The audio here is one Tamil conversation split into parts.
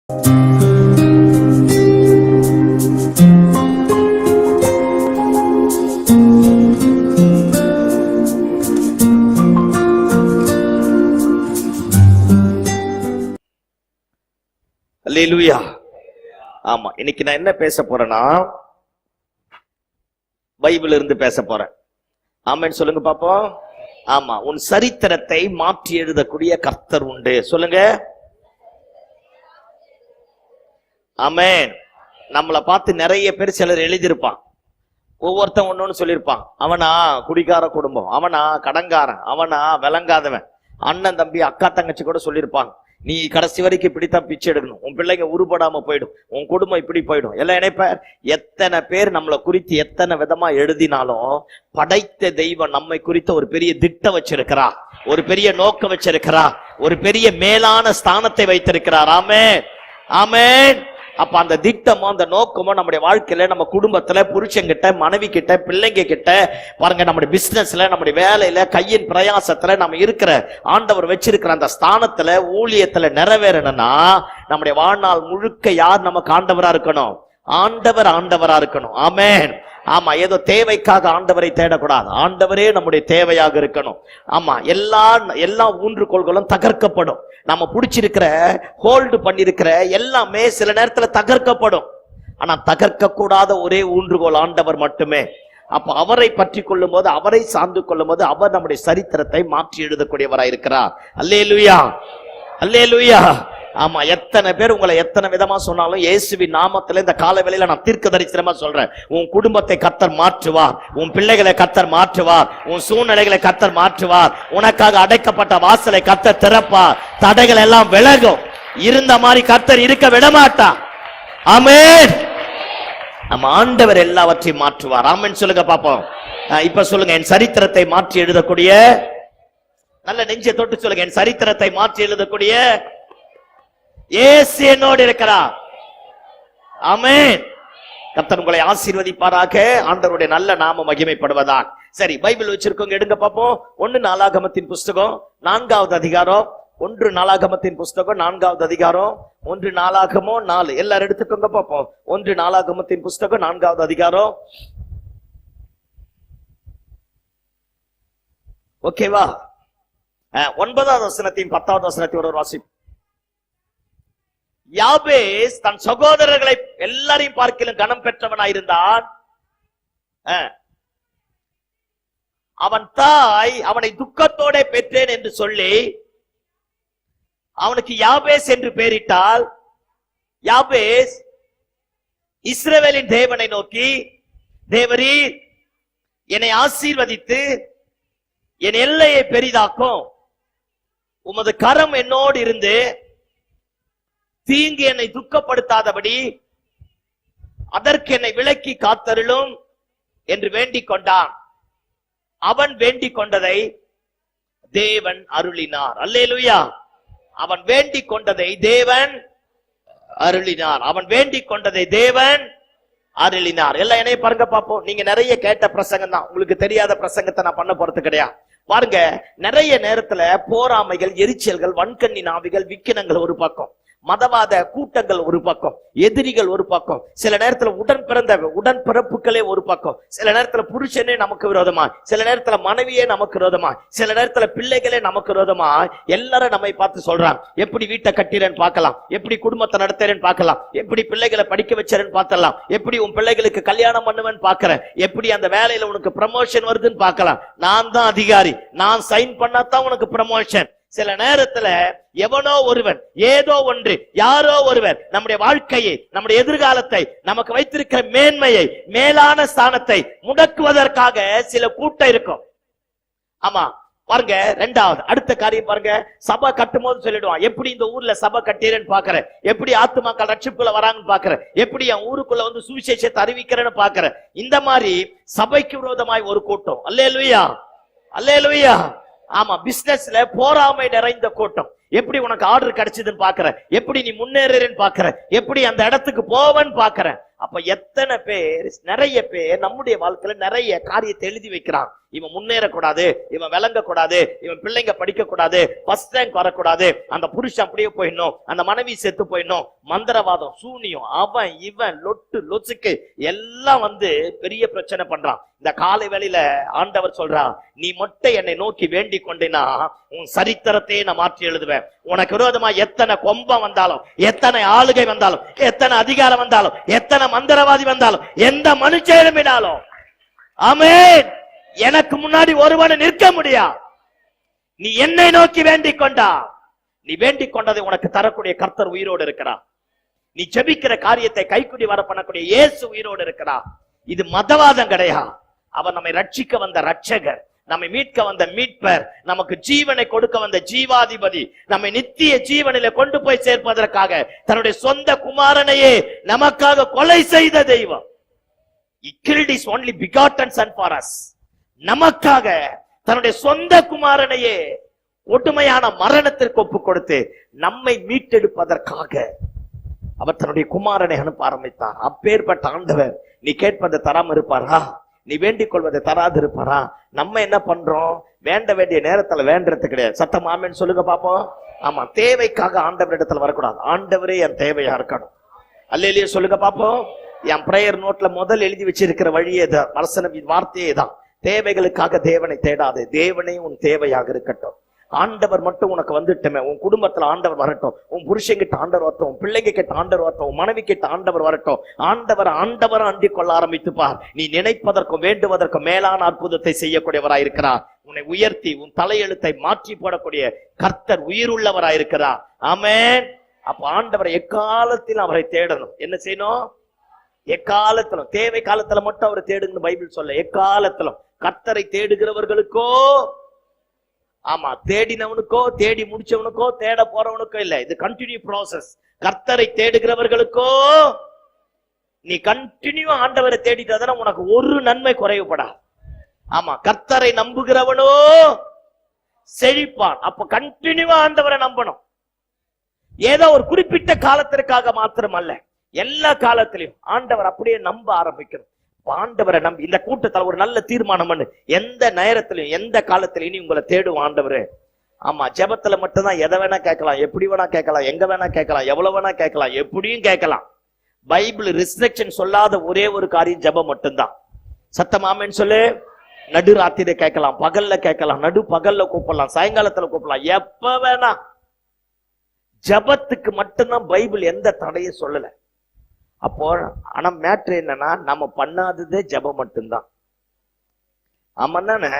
அல்லேலூயா. ஆமா, இன்னைக்கு நான் என்ன பேச போறேன்னா பைபிள் இருந்து பேச போறேன். ஆமென் சொல்லுங்க பாப்போம். ஆமா, உன் சரித்திரத்தை மாற்றி எழுதக்கூடிய கர்த்தர் உண்டு. சொல்லுங்க ஆமென். நம்மளை பார்த்து நிறைய பேர் சிலர் எழுதியிருப்பான். ஒவ்வொருத்தன் ஒண்ணு சொல்லியிருப்பான். அவனா குடிகார குடும்பம், அவனா கடங்காரன், அவனா விளங்காதவன். அண்ணன் தம்பி அக்கா தங்கச்சி கூட சொல்லியிருப்பாங்க, நீ கடைசி வரைக்கும் இப்படித்தான் பிச்சை எடுக்கணும், உன் பிள்ளைங்க உருப்படாம போயிடும், உன் குடும்பம் இப்படி போயிடும் எல்லாம் நினைப்பார். எத்தனை பேர் நம்மளை குறித்து எத்தனை விதமா எழுதினாலும் படைத்த தெய்வம் நம்மை குறித்த ஒரு பெரிய திட்டம் வச்சிருக்கிறா, ஒரு பெரிய நோக்கம் வச்சிருக்கிறா, ஒரு பெரிய மேலான ஸ்தானத்தை வைத்திருக்கிறார். ஆமென் ஆமென். அப்ப அந்த திட்டமோ அந்த நோக்கமோ நம்முடைய வாழ்க்கையில, நம்ம குடும்பத்துல, புருஷங்கிட்ட, மனைவி கிட்ட, பிள்ளைங்க கிட்ட, பாருங்க நம்முடைய பிசினஸ்ல, நம்முடைய வேலையில, கையின் பிரயாசத்துல நம்ம இருக்கிற ஆண்டவர் வச்சிருக்கிற அந்த ஸ்தானத்துல, ஊழியத்துல நிறைவேறணும்னா நம்முடைய வாழ்நாள் முழுக்க யார் நமக்கு ஆண்டவரா இருக்கணும்? ஆண்டவர் ஆண்டவரா இருக்கணும். ஆமென். ஆமா, ஏதோ தேவைக்காக ஆண்டவரை தேடக்கூடாது, ஆண்டவரே நம்முடைய தேவையாக இருக்கணும். ஆமா, எல்லா ஊன்றுகோள்களும் தகர்க்கப்படும். நம்ம பிடிச்சிருக்கிற ஹோல்டு பண்ணிருக்கிற எல்லாமே சில நேரத்துல தகர்க்கப்படும். ஆனா தகர்க்க கூடாத ஒரே ஊன்றுகோல் ஆண்டவர் மட்டுமே. அப்ப அவரை பற்றி கொள்ளும் போது, அவரை சார்ந்து கொள்ளும் போது அவர் நம்முடைய சரித்திரத்தை மாற்றி எழுதக்கூடியவராய் இருக்கிறார். அல்லேலூயா அல்லேலூயா. ஆமா, எத்தனை பேர் உங்களை எத்தனை விதமா சொன்னாலும் இயேசுவின் நாமத்துல இந்த கால வேளையில நான் தீர்க்க தரிசனமா சொல்றேன், உன் குடும்பத்தை கர்த்தர் மாற்றுவார், உன் பிள்ளைகளை கர்த்தர் மாற்றுவார், உன் சூழ்நிலைகளை கர்த்தர் மாற்றுவார், உனக்காக அடைக்கப்பட்ட வாசலை கர்த்தர் திறப்பார், தடைகள் எல்லாம் விலகும், இருந்த மாதிரி கர்த்தர் இருக்க விடமாட்டார். ஆமென். நம்ம ஆண்டவர் எல்லாவற்றையும் மாற்றுவார். ஆமென் சொல்லுங்க பாப்போம். இப்ப சொல்லுங்க, என் சரித்திரத்தை மாற்றி எழுதக்கூடிய, நல்ல நெஞ்சை தொட்டு சொல்லுங்க, என் சரித்திரத்தை மாற்றி எழுதக்கூடிய இயேசு என்னோடு இருக்கிறார். ஆமென். கர்த்தர் உங்களை ஆசீர்வதிப்பாராக. ஆண்டவருடைய நல்ல நாம மகிமைப்படுவதாக. சரி, பைபிள் வச்சிருக்கோங்க, எடுங்க பாப்போம். 1 நாளாகமத்தின் புஸ்தகம் 4வது அதிகாரம். 1 நாளாகமத்தின் புஸ்தகம் 4வது அதிகாரம். 1 நாளாகமோ 4, எல்லாரும் எடுத்துக்கோங்க பாப்போம். 1 நாளாகமத்தின் புஸ்தகம் 4வது அதிகாரம். ஓகேவா? 9வது வசனத்தையும் 10வது வசனத்தையும் ஒரு வாசி. யாபேஸ் தன் சகோதரர்களை எல்லாரையும் பார்க்கிலும் கனம் பெற்றவனாயிருந்தான். அவன் தாய் அவனை துக்கத்தோட பெற்றேன் என்று சொல்லி அவனுக்கு யாபேஸ் என்று பெயரிட்டால், யாபேஸ் இஸ்ரவேலின் தேவனை நோக்கி, தேவரீர் என்னை ஆசீர்வதித்து என் எல்லையை பெரிதாக்கும், உமது கரம் என்னோடு இருந்து தீங்கு என்னை துக்கப்படுத்தாதபடி அதற்கு என்னை விலக்கி காத்தருளும் என்று வேண்டிக் கொண்டான். அவன் வேண்டிக் கொண்டதை தேவன் அருளினார். அல்லேலூயா. அவன் வேண்டிக் கொண்டதை தேவன் அருளினார். அவன் வேண்டிக் கொண்டதை தேவன் அருளினார். எல்லாம் என்னைய பாருங்க பாப்போம். நீங்க நிறைய கேட்ட பிரசங்கம் தான், உங்களுக்கு தெரியாத பிரசங்கத்தை நான் பண்ண போறது கிடையாது. பாருங்க, நிறைய நேரத்துல போராமைகள், எரிச்சல்கள், வன்கண்ணி நாவிகள், விக்கினங்கள் ஒரு பக்கம், மதவாத கூட்டங்கள் ஒரு பக்கம், எதிரிகள் ஒரு பக்கம், சில நேரத்துல உடன்பிறப்புகளே ஒரு பக்கம், சில நேரத்துல புருஷனே நமக்கு விரோதமா, சில நேரத்துல மனைவியே நமக்கு விரோதமா, சில நேரத்துல பிள்ளைகளே நமக்கு விரோதமா. எல்லாரும் நம்மை பார்த்து சொல்றாங்க, எப்படி வீட்டை கட்டிறேன்னு பார்க்கலாம், எப்படி குடும்பத்தை நடத்துறேன்னு பார்க்கலாம், எப்படி பிள்ளைகளை படிக்க வச்சேன்னு பார்த்தலாம், எப்படி உன் பிள்ளைகளுக்கு கல்யாணம் பண்ணுவேன்னு பாக்குறேன், எப்படி அந்த வேலையில உனக்கு ப்ரமோஷன் வருதுன்னு பார்க்கலாம். நான் தான் அதிகாரி, நான் சைன் பண்ணாதான் உனக்கு ப்ரமோஷன். சில நேரத்துல எவனோ ஒருவன், ஏதோ ஒன்று, யாரோ ஒருவர் நம்முடைய வாழ்க்கையை, நம்முடைய எதிர்காலத்தை, நமக்கு வைத்திருக்கிற மேன்மையை, மேலான ஸ்தானத்தை முடக்குவதற்காக சில கூட்டம் இருக்கும். ஆமா, பாருங்க. ரெண்டாவது அடுத்த காரியம் பாருங்க, சபை கட்டும் போது சொல்லிடுவான், எப்படி இந்த ஊர்ல சபை கட்டீரன்னு பாக்குறேன், எப்படி ஆத்துமாக்கள் ரட்சிப்புல வராங்கன்னு பாக்குறேன், எப்படி என் ஊருக்குள்ள வந்து சுவிசேஷத்தை அறிவிக்கிறேன்னு பாக்குறேன். இந்த மாதிரி சபைக்கு விரோதமாய் ஒரு கூட்டம். அல்லேலூயா அல்லேலூயா. ஆமா, பிசினஸ்ல போராமை நிறைந்த கூட்டம். எப்படி உனக்கு ஆர்டர் கிடைச்சதுன்னு பாக்குற, எப்படி நீ முன்னேறன்னு பாக்குற, எப்படி அந்த இடத்துக்கு போவன்னு பாக்குற. அப்ப எத்தனை பேர், நிறைய பேர் நம்முடைய வாழ்க்கையில நிறைய காரியத்தை எழுதி வைக்கிறான். இவன் முன்னேறக்கூடாது, இவன் விளங்கக்கூடாது, இவன் பிள்ளைங்க படிக்க கூடாது, ஃபர்ஸ்ட் ரேங்க் வரக்கூடாது, அந்த புருஷன் அப்படியே போயிடணும், அந்த மனைவி செத்து போயிடணும், மந்திரவாதம், சூனியம், அவன் இவன் லொட்டு லொச்சுக்கு எல்லாம் பெரிய பிரச்சனை பண்றான். இந்த காலை வேளையில ஆண்டவர் சொல்றான், நீ மட்டும் என்னை நோக்கி வேண்டிக் கொண்டேனா உன் சரித்திரத்தையே நான் மாற்றி எழுதுவேன். உனக்கு விரோதமா எத்தனை கொம்பம் வந்தாலும், எத்தனை ஆளுகை வந்தாலும், எத்தனை அதிகாரம் வந்தாலும், எத்தனை மந்திரவாதி வந்தாலும், எந்த மனுஷன் எழுப்பினாலும், ஆமென், எனக்கு முன்னாடி ஒருவனை நிற்க முடியாது. நீ என்னை நோக்கி வேண்டிக் கொண்டா, நீ வேண்டிக் கொண்டதை உனக்கு தரக்கூடிய கர்த்தர் உயிரோடு இருக்கிறார். நீ ஜெபிக்கிற காரியத்தை கைக்குடி வர பண்ணக்கூடிய இயேசு உயிரோடு இருக்கிறார். இது மதவாதம் கிடையாது. அவர் நம்மை ரட்சிக்க வந்த ரட்சகர், நம்மை மீட்க வந்த மீட்பர், நமக்கு ஜீவனை கொடுக்க வந்த ஜீவாதிபதி, நம்மை நித்திய ஜீவனில கொண்டு போய் சேர்ப்பதற்காக தன்னுடைய சொந்த குமாரனையே நமக்காக கொலை செய்த தெய்வம். He killed his only begotten son for us. நமக்காக தன்னுடைய சொந்த குமாரனையே ஒட்டுமையான மரணத்திற்கு ஒப்பு கொடுத்து நம்மை மீட்டெடுப்பதற்காக அவர் தன்னுடைய குமாரனை அனுப்ப ஆரம்பித்தார். அப்பேற்பட்ட ஆண்டவர் நீ கேட்பதை தராம இருப்பாரா? நீ வேண்டிக் கொள்வதை தராது இருப்பாரா? நம்ம என்ன பண்றோம்? வேண்ட வேண்டிய நேரத்துல வேண்டறது கிடையாது. சத்தம் ஆமென் சொல்லுங்க பாப்போம். ஆமா, தேவைக்காக ஆண்டவர் இடத்துல வரக்கூடாது. ஆண்டவரே என் தேவையா இருக்கணும். அல்லேலூயா சொல்லுங்க பாப்போம். என் பிரேயர் நோட்ல முதல் எழுதி வச்சிருக்கிற வழியே தான், வசனம் வார்த்தையே தான். தேவைகளுக்காக தேவனை தேடாது, தேவனே உன் தேவையாக இருக்கட்டும். ஆண்டவர் மட்டும் உனக்கு வந்துட்டுமே, உன் குடும்பத்துல ஆண்டவர் வரட்டும், உன் புருஷன் கிட்ட ஆண்டவர் வரட்டும், உன் பிள்ளைங்க கிட்ட ஆண்டவர் வரட்டும், உன் மனைவி கிட்ட ஆண்டவர் வரட்டும். ஆண்டவர் அண்டிக் கொள்ள ஆரம்பித்து பார். நீ நினைப்பதற்கும் வேண்டுவதற்கும் மேலான அற்புதத்தை செய்யக்கூடியவராய் இருக்கிறார். உன்னை உயர்த்தி உன் தலையெழுத்தை மாற்றி போடக்கூடிய கர்த்தர் உயிருள்ளவராயிருக்கிறார். ஆமென். அப்ப ஆண்டவரை எக்காலத்திலும் அவரை தேடணும். என்ன செய்யணும்? எக்காலத்திலும், தேவை காலத்துல மட்டும் அவரை தேடுங்க பைபிள் சொல்ல. எக்காலத்திலும் கர்த்தரை தேடுகிறவர்களுக்கோ, ஆமா, தேடினவனுக்கோ, தேடி முடிச்சவனுக்கோ, தேட போறவனுக்கோ இல்ல, இது கண்டினியூ ப்ராசஸ். கர்த்தரை தேடுகிறவர்களுக்கோ, நீ கண்டினியூ ஆண்டவரை தேடிட்டாதான உனக்கு ஒரு நன்மை குறைவுபடா. ஆமா, கர்த்தரை நம்புகிறவனோ செழிப்பான். அப்ப கண்டினியூவா ஆண்டவரை நம்பணும். ஏதோ ஒரு குறிப்பிட்ட காலத்திற்காக மாத்திரம் அல்ல, எல்லா காலத்திலையும் ஆண்டவர் அப்படியே நம்ப ஆரம்பிக்கணும். ஆண்டவரை நம்பி இந்த கூட்டத்தில் ஒரு நல்ல தீர்மானம் பண்ணு. எந்த நேரத்திலையும் எந்த காலத்திலையும் நீ உங்களை தேடும் ஆண்டவரே. ஆமா, ஜெபத்துல மட்டும்தான் எதை வேணா கேட்கலாம், எப்படி வேணா கேட்கலாம், எங்க வேணா கேட்கலாம், எவ்வளவு வேணா கேட்கலாம், எப்படியும் கேட்கலாம். பைபிள் ரிஸ்ட்ரிக்ஷன் சொல்லாத ஒரே ஒரு காரியம் ஜெபம் மட்டும்தான். சத்தம் ஆமென் சொல்லு. நடு ராத்திரி கேட்கலாம், பகல்ல கேட்கலாம், நடு பகல்ல கூப்பிடலாம், சாயங்காலத்துல கூப்பிடலாம், எப்ப வேணா. ஜெபத்துக்கு மட்டும்தான் பைபிள் எந்த தடையும் சொல்லல. அப்போ ஆனா மேட்ரு என்னன்னா, நம்ம பண்ணாததே ஜெபம் மட்டும்தான். ஆமா தானே?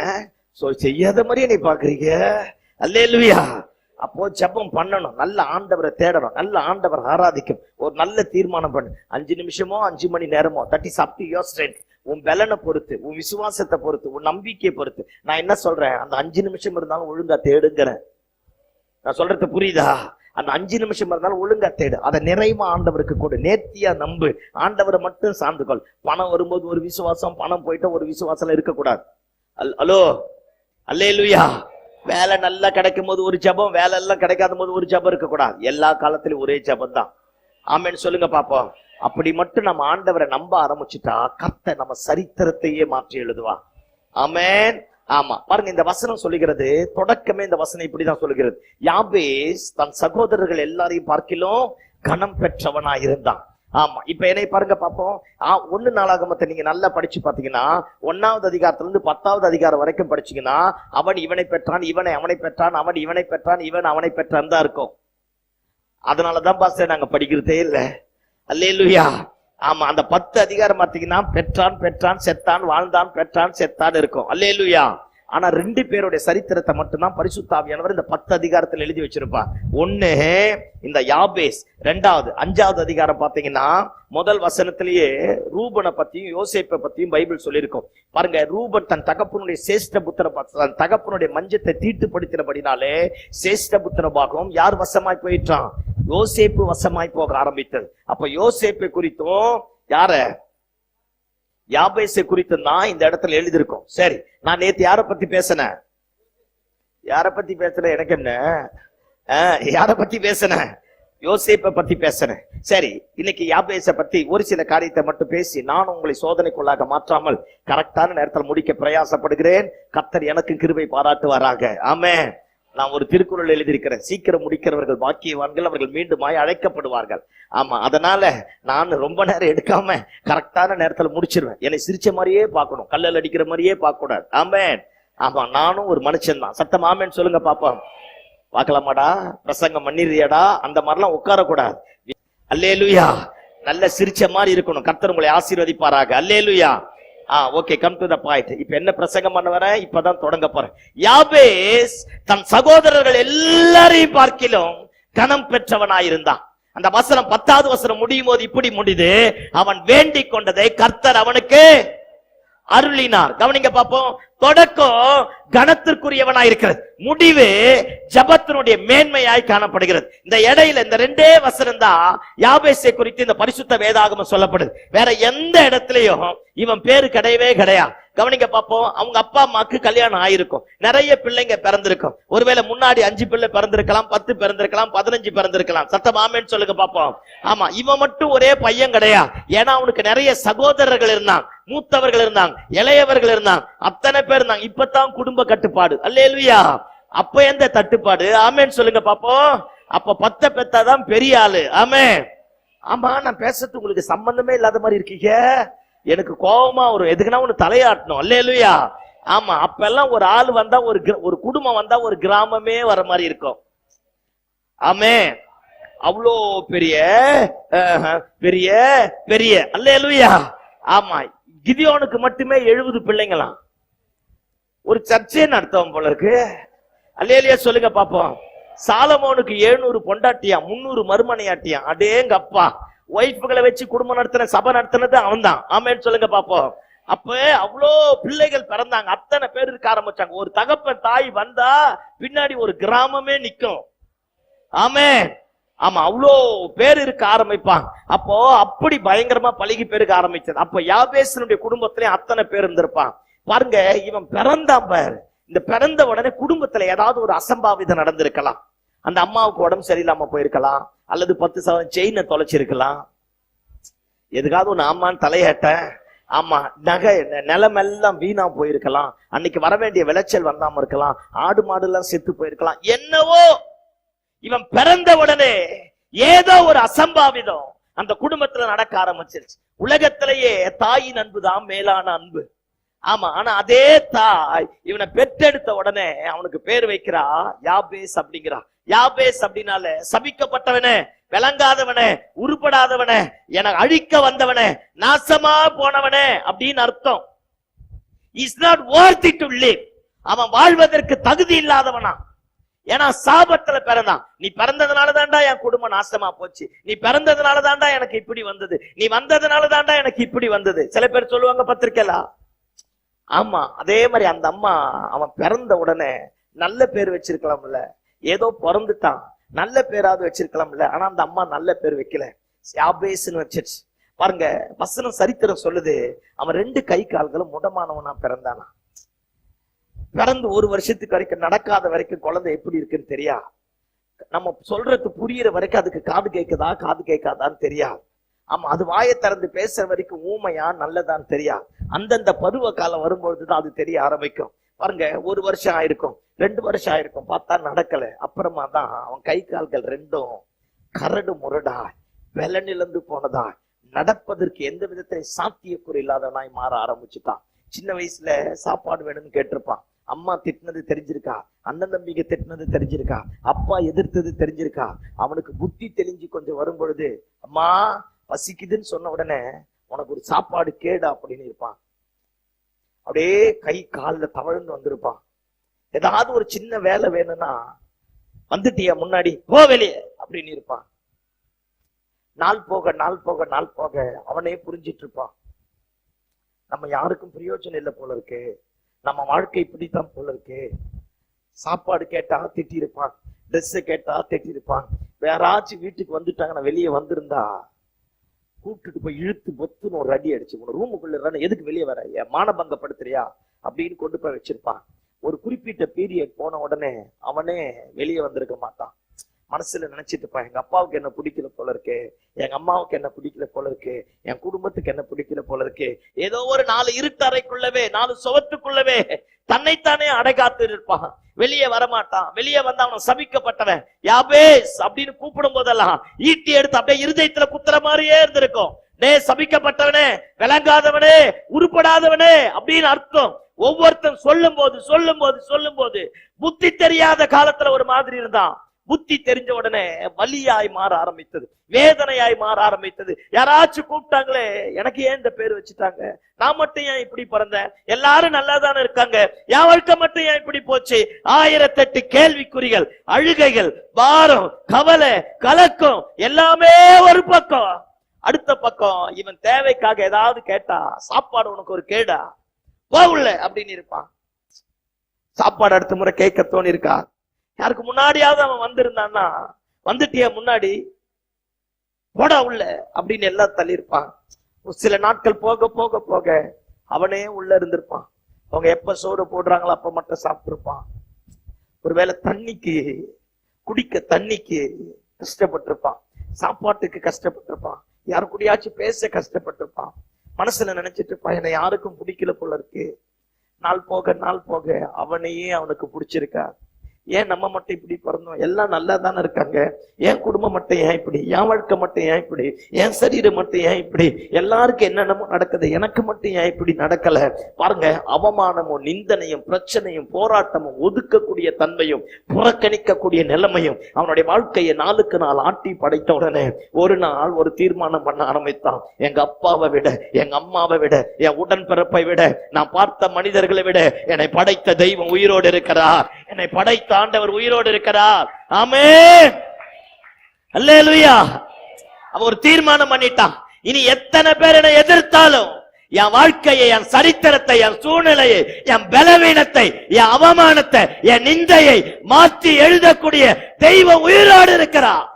செய்யாத மாதிரியே நீ பாக்குறீங்க. அல்லேலூயா. அப்போ ஜெபம் பண்ணணும், நல்ல ஆண்டவரை தேடணும், நல்ல ஆண்டவர் ஆராதிக்கும். ஒரு நல்ல தீர்மானம் பண்ணு. 5 நிமிஷமோ 5 மணி நேரமோ, that is up to your strength. உன் பலனை பொறுத்து, உன் விசுவாசத்தை பொறுத்து, உன் நம்பிக்கையை பொறுத்து. நான் என்ன சொல்றேன், அந்த 5 நிமிஷம் இருந்தாலும் ஒழுங்கா தேடுங்கிறேன். நான் சொல்றது புரியுதா? அந்த 5 நிமிஷம் இருந்தாலும் ஒழுங்கா தேடு. அதை நிறைவா ஆண்டவருக்கு கொடு, நேர்த்தியா நம்பு, ஆண்டவரை மட்டும் சார்ந்துக்கொள். பணம் வரும்போது ஒரு விசுவாசம், பணம் போயிட்டு ஒரு விசுவாசம் இருக்கக்கூடாது. ஹலோ, அல்லேலூயா. வேலை நல்லா கிடைக்கும் போது ஒரு ஜெபம், வேலை எல்லாம் கிடைக்காத போது ஒரு ஜெபம் இருக்கக்கூடாது. எல்லா காலத்திலும் ஒரே ஜெபம் தான். ஆமென் சொல்லுங்க பாப்போம். அப்படி மட்டும் நம்ம ஆண்டவரை நம்ப ஆரம்பிச்சுட்டா கர்த்தர் நம்ம சரித்திரத்தையே மாற்றி எழுதுவா. ஆமென். ஆமா, பாருங்க, இந்த வசனம் சொல்லுகிறது, தொடக்கமே இந்த வசனம் இப்படிதான் சொல்லுகிறது. யாபேஸ் தன் சகோதரர்கள் எல்லாரையும் பார்க்கிலும் கனம் பெற்றவனா இருந்தான். ஆமா, இப்ப என்னை பாருங்க பாப்போம். 1 நாளாகமத்தை நீங்க நல்லா படிச்சு பாத்தீங்கன்னா, 1வது அதிகாரத்துல இருந்து 10வது அதிகாரம் வரைக்கும் படிச்சீங்கன்னா, அவன் இவனை பெற்றான், இவனை அவனை பெற்றான், அவன் இவனை பெற்றான், இவன் அவனை பெற்றான் தான் இருக்கும். அதனாலதான் பாஸ்டர் நாங்க படிக்கிறதே இல்லை. அல்லேலூயா. ஆமா, அந்த 10 அதிகாரம் பாத்தீங்கன்னா பெற்றான், பெற்றான், செத்தான், வாழ்ந்தான், பெற்றான், செத்தான் இருக்கும். அல்லேலூயா. ஆனா 2 பேருடைய சரித்திரத்தை மட்டும்தான் பரிசுத்த ஆவியானவர் இந்த 10 அதிகாரத்தில் எழுதி வச்சிருப்பார். ஒண்ணு இந்த யாபேஸ், 2வது 5வது அதிகாரம் பாத்தீங்கன்னா முதல் வசனத்திலேயே ரூபனை பத்தியும் யோசேப்பை பத்தியும் பைபிள் சொல்லியிருக்கும். பாருங்க, ரூபன் தன் தகப்பனுடைய சேஷ்ட புத்திர, தன் தகப்பனுடைய மஞ்சத்தை தீட்டுப்படுத்தினபடினாலே சேஷ்ட புத்திர பாகம் யார் வசமாய் போயிட்டான்? யோசேப்பு வசமாய் போக ஆரம்பித்தது. அப்ப யோசேப்பை குறித்தும் யார யாபேசை குறித்து தான் இந்த இடத்துல எழுதியிருக்கும். சரி, நான் நேத்து யார பத்தி பேசினேன்? எனக்கு என்ன, யார பத்தி பேசினேன்? யோசேப்பை பத்தி பேசுறேன். சரி, இன்னைக்கு யாபேச பத்தி ஒரு சில காரியத்தை மட்டும் பேசி நான் உங்களை சோதனைக்குள்ளாக மாற்றாமல் கரெக்டான நேரத்தில் முடிக்க பிரயாசப்படுகிறேன். கர்த்தர் எனக்கு கிருபை பாராட்டுவாராக. ஆமென். நான் ஒரு திருக்குறள் எழுதியிருக்கிறேன், சீக்கிரம் முடிக்கிறவர்கள் பாக்கியவான்கள், அவர்கள் மீண்டுமாய் அழைக்கப்படுவார்கள். ஆமா, அதனால நான் ரொம்ப நேரம் எடுக்காம கரெக்டான நேரத்துல முடிச்சிருவேன். என்னை சிரிச்ச மாதிரியே பார்க்கணும், கல்லல் அடிக்கிற மாதிரியே பார்க்க கூடாது. ஆமென். ஆமா, நானும் ஒரு மனுஷன் தான். சத்தம் ஆமென் சொல்லுங்க பாப்போம். பார்க்கலாமாடா, பிரசங்கம் பண்ணிடுறியாடா, அந்த மாதிரிலாம் உட்காரக்கூடாது. அல்லேலூயா. நல்ல சிரிச்ச மாதிரி இருக்கணும். கர்த்தர் உங்களை ஆசீர்வதிப்பாராக. அல்லேலூயா. Okay, come to the point. இப்ப என்ன பிரசங்கம் பண்ண வரேன், இப்பதான் தொடங்க போறேன். யாபேஸ் தன் சகோதரர்கள் எல்லாரையும் பார்க்கிலும் கனம் பெற்றவனாயிருந்தான். அந்த வசனம் 10வது வசனம் முடியும் போது இப்படி முடிது, அவன் வேண்டிக் கொண்டதை கர்த்தர் அவனுக்கு அருளினார். கவனிங்க பாப்போம். தொடக்கம் கனத்திற்குரியவனாயிருக்கிறது, முடிவு ஜபத்தினுடைய மேன்மையாய் காணப்படுகிறது. இந்த இடையில இந்த 2 வசனம் தான் யாபேசை குறித்து இந்த பரிசுத்த வேதாகமம் சொல்லப்படுது. வேற எந்த இடத்துலயும் இவன் பேரு கிடையவே கிடையாது. கவனிங்க பாப்போம். அவங்க அப்பா அம்மாக்கு கல்யாணம் ஆயிருக்கும், நிறைய பிள்ளைங்க பிறந்திருக்கும். ஒருவேளை முன்னாடி 5 பிள்ளை பிறந்திருக்கலாம், 10 பிறந்திருக்கலாம், 15 பிறந்திருக்கலாம். சத்தம் ஆமென் சொல்லுங்க பாப்போம். ஆமா, இவன் மட்டும் ஒரே பையன் கிடையாது. ஏன்னா அவனுக்கு நிறைய சகோதரர்கள் இருந்தாங்க, மூத்தவர்கள் இருந்தாங்க, இளையவர்கள் இருந்தாங்க, அத்தனை பேர் இருந்தாங்க. இப்பதான் குடும்ப கட்டுப்பாடு. அல்லேலூயா. அப்ப எந்த தட்டுப்பாடு? ஆமென் சொல்லுங்க பாப்போம். அப்ப 10 பெத்தாதான் பெரிய ஆளு. ஆமென். ஆமா, நான் பேசுறது உங்களுக்கு சம்பந்தமே இல்லாத மாதிரி இருக்கீங்க. எனக்கு கோபமா வரும், எதுக்குன்னா ஒண்ணு தலையாட்டணும். அல்லேலூயா. ஆமா, அப்ப எல்லாம் ஒரு ஆள் வந்தா, ஒரு குடும்பம் வந்தா ஒரு கிராமமே வர மாதிரி இருக்கும். ஆமென். அவ்வளோ பெரிய பெரிய பெரிய. அல்லேலூயா. ஆமா, கிதியோனுக்கு மட்டுமே 70 பிள்ளைங்களாம். ஒரு சர்ச்சை நடத்தவும் போல இருக்கு. அல்லேலூயா சொல்லுங்க பாப்போம். சாலமோனுக்கு 700 பொண்டாட்டியா, 300 மருமனையாட்டியா. அடேங்க அப்பா, ஒய்ஃப்களை வச்சு குடும்பம் நடத்தின, சபை நடத்தினது அவன் தான். ஆமென் சொல்லுங்க பாப்போம். அப்ப அவ்வளோ பிள்ளைகள் பிறந்தாங்க, அத்தனை பேர் இருக்க ஆரம்பிச்சாங்க. ஒரு தகப்பன் தாய் வந்தா பின்னாடி ஒரு கிராமமே நிக்கும். ஆமென். ஆமா, அவ்வளோ பேர் இருக்க ஆரம்பிப்பாங்க. அப்போ அப்படி பயங்கரமா பழகி பெருக ஆரம்பிச்சது. அப்ப யாபேசனுடைய குடும்பத்திலே அத்தனை பேர் இருந்திருப்பான். பாருங்க, இவன் பிறந்தான் பாரு. இந்த பிறந்த உடனே குடும்பத்துல ஏதாவது ஒரு அசம்பாவிதம் நடந்திருக்கலாம். அந்த அம்மாவுக்கு உடம்பு சரியில்லாம போயிருக்கலாம், அல்லது 10 சவரன் செயினை தொலைச்சிருக்கலாம், எதுக்காவது ஒண்ணு ஆமான்னு தலையேட்ட. ஆமா, நகை நிலமெல்லாம் வீணா போயிருக்கலாம், அன்னைக்கு வர வேண்டிய விளைச்சல் வந்தாம இருக்கலாம், ஆடு மாடு எல்லாம் செத்து போயிருக்கலாம். என்னவோ இவன் பிறந்த உடனே ஏதோ ஒரு அசம்பாவிதம் அந்த குடும்பத்துல நடக்க ஆரம்பிச்சிருச்சு. உலகத்திலேயே தாயின் அன்பு தான் மேலான அன்பு. ஆமா, ஆனா அதே தாய் இவனை பெற்றெடுத்த உடனே அவனுக்கு பேர் வைக்கிறா யாபேஸ் அப்படிங்கிறா. யாபேஸ் அப்படின்னால சபிக்கப்பட்டவனே, விளங்காதவனே, உருப்படாதவனே, என அழிக்க வந்தவனே, நாசமா போனவனே அப்படின்னு அர்த்தம். Is not worthy to live. அவன் வாழ்வதற்கு தகுதி இல்லாதவனா. ஏன்னா சாபத்துல பிறந்தான். நீ பிறந்ததுனால தாண்டா என் குடும்பம் நாசமா போச்சு, நீ பிறந்ததுனால தாண்டா எனக்கு இப்படி வந்தது, நீ வந்ததுனால தாண்டா எனக்கு இப்படி வந்தது. சில பேர் சொல்லுவாங்க பத்திரிக்கைலா. ஆமா, அதே மாதிரி அந்த அம்மா அவன் பிறந்த உடனே நல்ல பேர் வச்சிருக்கலாம்ல. ஏதோ பிறந்துட்டான், நல்ல பேராவது வச்சிருக்கலாம்ல. ஆனா அந்த அம்மா நல்ல பேர் வைக்கல, யாபேஸ்னு வச்சிருச்சு. பாருங்க, வசனம் சரித்திரம் சொல்லுது, அவன் 2 கை கால்களும் முடமானவனா பிறந்தானா. பிறந்து 1 வருஷத்துக்கு வரைக்கும், நடக்காத வரைக்கும் குழந்தை எப்படி இருக்குன்னு தெரியா. நம்ம சொல்றது புரியுற வரைக்கும் அதுக்கு காது கேட்குதா காது கேட்காதான்னு தெரியாது. ஆமா, அது வாயை திறந்து பேசுற வரைக்கும் ஊமையா நல்லதான்னு தெரியாது. அந்தந்த பருவ காலம் வரும்பொழுதுதான் அது தெரிய ஆரம்பிக்கும். பாருங்க, 1 வருஷம் ஆயிருக்கும், 2 வருஷம் ஆயிருக்கும், பார்த்தா நடக்கல. அப்புறமா தான் அவன் கை கால்கள் 2ம் கரடு முரடா, வெள்ளநிலந்து போனதா, நடப்பதற்கு எந்த விதத்தை சாத்தியக்கூறு இல்லாதவனாய் மாற ஆரம்பிச்சுட்டான். சின்ன வயசுல சாப்பாடு வேணும்னு கேட்டிருப்பான். அம்மா திட்டினது தெரிஞ்சிருக்கா, அண்ணன் தம்பிங்க திட்டினது தெரிஞ்சிருக்கா, அப்பா எதிர்த்தது தெரிஞ்சிருக்கா. அவனுக்கு புத்தி தெளிஞ்சு கொஞ்சம் வரும் பொழுது, அம்மா பசிக்குதுன்னு சொன்ன உடனே உனக்கு ஒரு சாப்பாடு கேடு அப்படின்னு இருப்பான். அப்படியே கை காலில் தவழ்ந்து வந்திருப்பான். ஏதாவது ஒரு சின்ன வேலை வேணும்னா, வந்துட்டியா முன்னாடி போ வெளியே அப்படின்னு இருப்பான். நாள் போக நாள் போக நாள் போக அவனே புரிஞ்சிட்டு இருப்பான், நம்ம யாருக்கும் பிரயோஜனம் இல்லை போல இருக்கு, நம்ம வாழ்க்கை இப்படித்தான் போல இருக்கு. சாப்பாடு கேட்டா திட்டி இருப்பான், ட்ரெஸ் கேட்டா திட்டி இருப்பான். வேறாச்சும் வீட்டுக்கு வந்துட்டாங்கன்னா, வெளியே வந்திருந்தா கூப்பிட்டுட்டு போய் இழுத்து பொத்துன்னு ஒரு அடி அடிச்சு, உன ரூமுக்குள்ள எதுக்கு வெளியே வர, என் மானபங்கப்படுத்துறியா அப்படின்னு கொண்டு போய் வச்சிருப்பான். ஒரு குறிப்பிட்ட பீரியட் போன உடனே அவனே வெளியே வந்திருக்க மாட்டான். மனசுல நினைச்சிட்டுப்பா, எங்க அப்பாவுக்கு என்ன பிடிக்கல போல இருக்கு, எங்க அம்மாவுக்கு என்ன பிடிக்கல போல இருக்கு, என் குடும்பத்துக்கு என்ன பிடிக்கல போல இருக்கு. ஏதோ ஒரு 4 இருட்டறைக்குள்ளவே 4 சுவத்துக்குள்ளவே தன்னைத்தானே அடைகாத்து இருப்பான். வெளியே வரமாட்டான். வெளியே வந்தா அவன் சபிக்கப்பட்டவன், யாபேஸ் அப்படின்னு கூப்பிடும் போதெல்லாம் ஈட்டி எடுத்து அப்படியே இருதயத்துல குத்துற மாதிரியே இருந்திருக்கும். டே சபிக்கப்பட்டவனே, விளங்காதவனே, உருப்படாதவனே அப்படின்னு அர்த்தம். ஒவ்வொருத்தன் சொல்லும் போது புத்தி தெரியாத காலத்துல ஒரு மாதிரி இருந்தான். புத்தி தெரிஞ்ச உடனே வலியாய் மாற ஆரம்பித்தது, வேதனையாய் மாற ஆரம்பித்தது. யாராச்சும் கூப்பிட்டாங்களே, எனக்கு ஏன் இந்த பேர் வச்சுட்டாங்க, நான் மட்டும் ஏன் இப்படி பிறந்தேன், எல்லாரும் நல்லா தானே இருக்காங்க, என் வாழ்க்கை மட்டும் ஏன் இப்படி போச்சு. 1008 கேள்விக்குறிகள், அழுகைகள், பாரம், கவலை, கலக்கம் எல்லாமே ஒரு பக்கம். அடுத்த பக்கம் இவன் தேவைக்காக ஏதாவது கேட்டா, சாப்பாடு உனக்கு ஒரு கேடா, போகல அப்படின்னு இருப்பான். சாப்பாடு அடுத்த முறை கேட்க தோணி இருக்கா? யாருக்கு முன்னாடியாவது அவன் வந்திருந்தான்னா, வந்துட்டிய முன்னாடி போடா உள்ள அப்படின்னு எல்லாம் தள்ளி இருப்பான். சில நாட்கள் போக போக போக அவனே உள்ள இருந்திருப்பான். அவங்க எப்ப சோறு போடுறாங்களோ அப்ப மட்டும் சாப்பிட்டு இருப்பான். ஒருவேளை தண்ணிக்கு, குடிக்க தண்ணிக்கு கஷ்டப்பட்டிருப்பான், சாப்பாட்டுக்கு கஷ்டப்பட்டிருப்பான், யாரு கூடயாச்சும் பேச கஷ்டப்பட்டிருப்பான். மனசுல நினைச்சிட்டு இருப்பான், என்னை யாருக்கும் பிடிக்கல போல இருக்கு. நாள் போக அவனையே அவனுக்கு பிடிச்சிருக்கா. ஏன் நம்ம மட்டும் இப்படி பிறந்தோம், எல்லாம் நல்லா தானே இருக்காங்க, என் குடும்பம் மட்டும் ஏன் இப்படி, என் வாழ்க்கை மட்டும் ஏன் இப்படி, என் சரீரம் மட்டும் ஏன் இப்படி, எல்லாருக்கும் என்னென்னமோ நடக்குது, எனக்கு மட்டும் ஏன் இப்படி நடக்கல. பாருங்க, அவமானமும் நிந்தனையும் பிரச்சனையும் போராட்டமும் ஒதுக்கக்கூடிய தன்மையும் புறக்கணிக்கக்கூடிய நிலைமையும் அவனுடைய வாழ்க்கையை நாளுக்கு நாள் ஆட்டி படைத்த உடனே ஒரு நாள் ஒரு தீர்மானம் பண்ண ஆரம்பித்தான். எங்க அப்பாவை விட, எங்க அம்மாவை விட, என் உடன்பிறப்பை விட, நான் பார்த்த மனிதர்களை விட என்னை படைத்த தெய்வம் உயிரோடு இருக்கிறார், என்னை படைத்த ஆண்டவர் உயிரோடு இருக்கிறார். ஆமென், அல்லேலூயா. அவன் ஒரு தீர்மானம் பண்ணிட்டான், இனி எத்தனை பேர் என்னை எதிர்த்தாலும் என் வாழ்க்கையை, என் சரித்திரத்தை, என் சூழ்நிலையை, என் பலவீனத்தை, என் அவமானத்தை, என் நிந்தையை மாற்றி எழுதக்கூடிய தெய்வம் உயிரோடு இருக்கிறார்.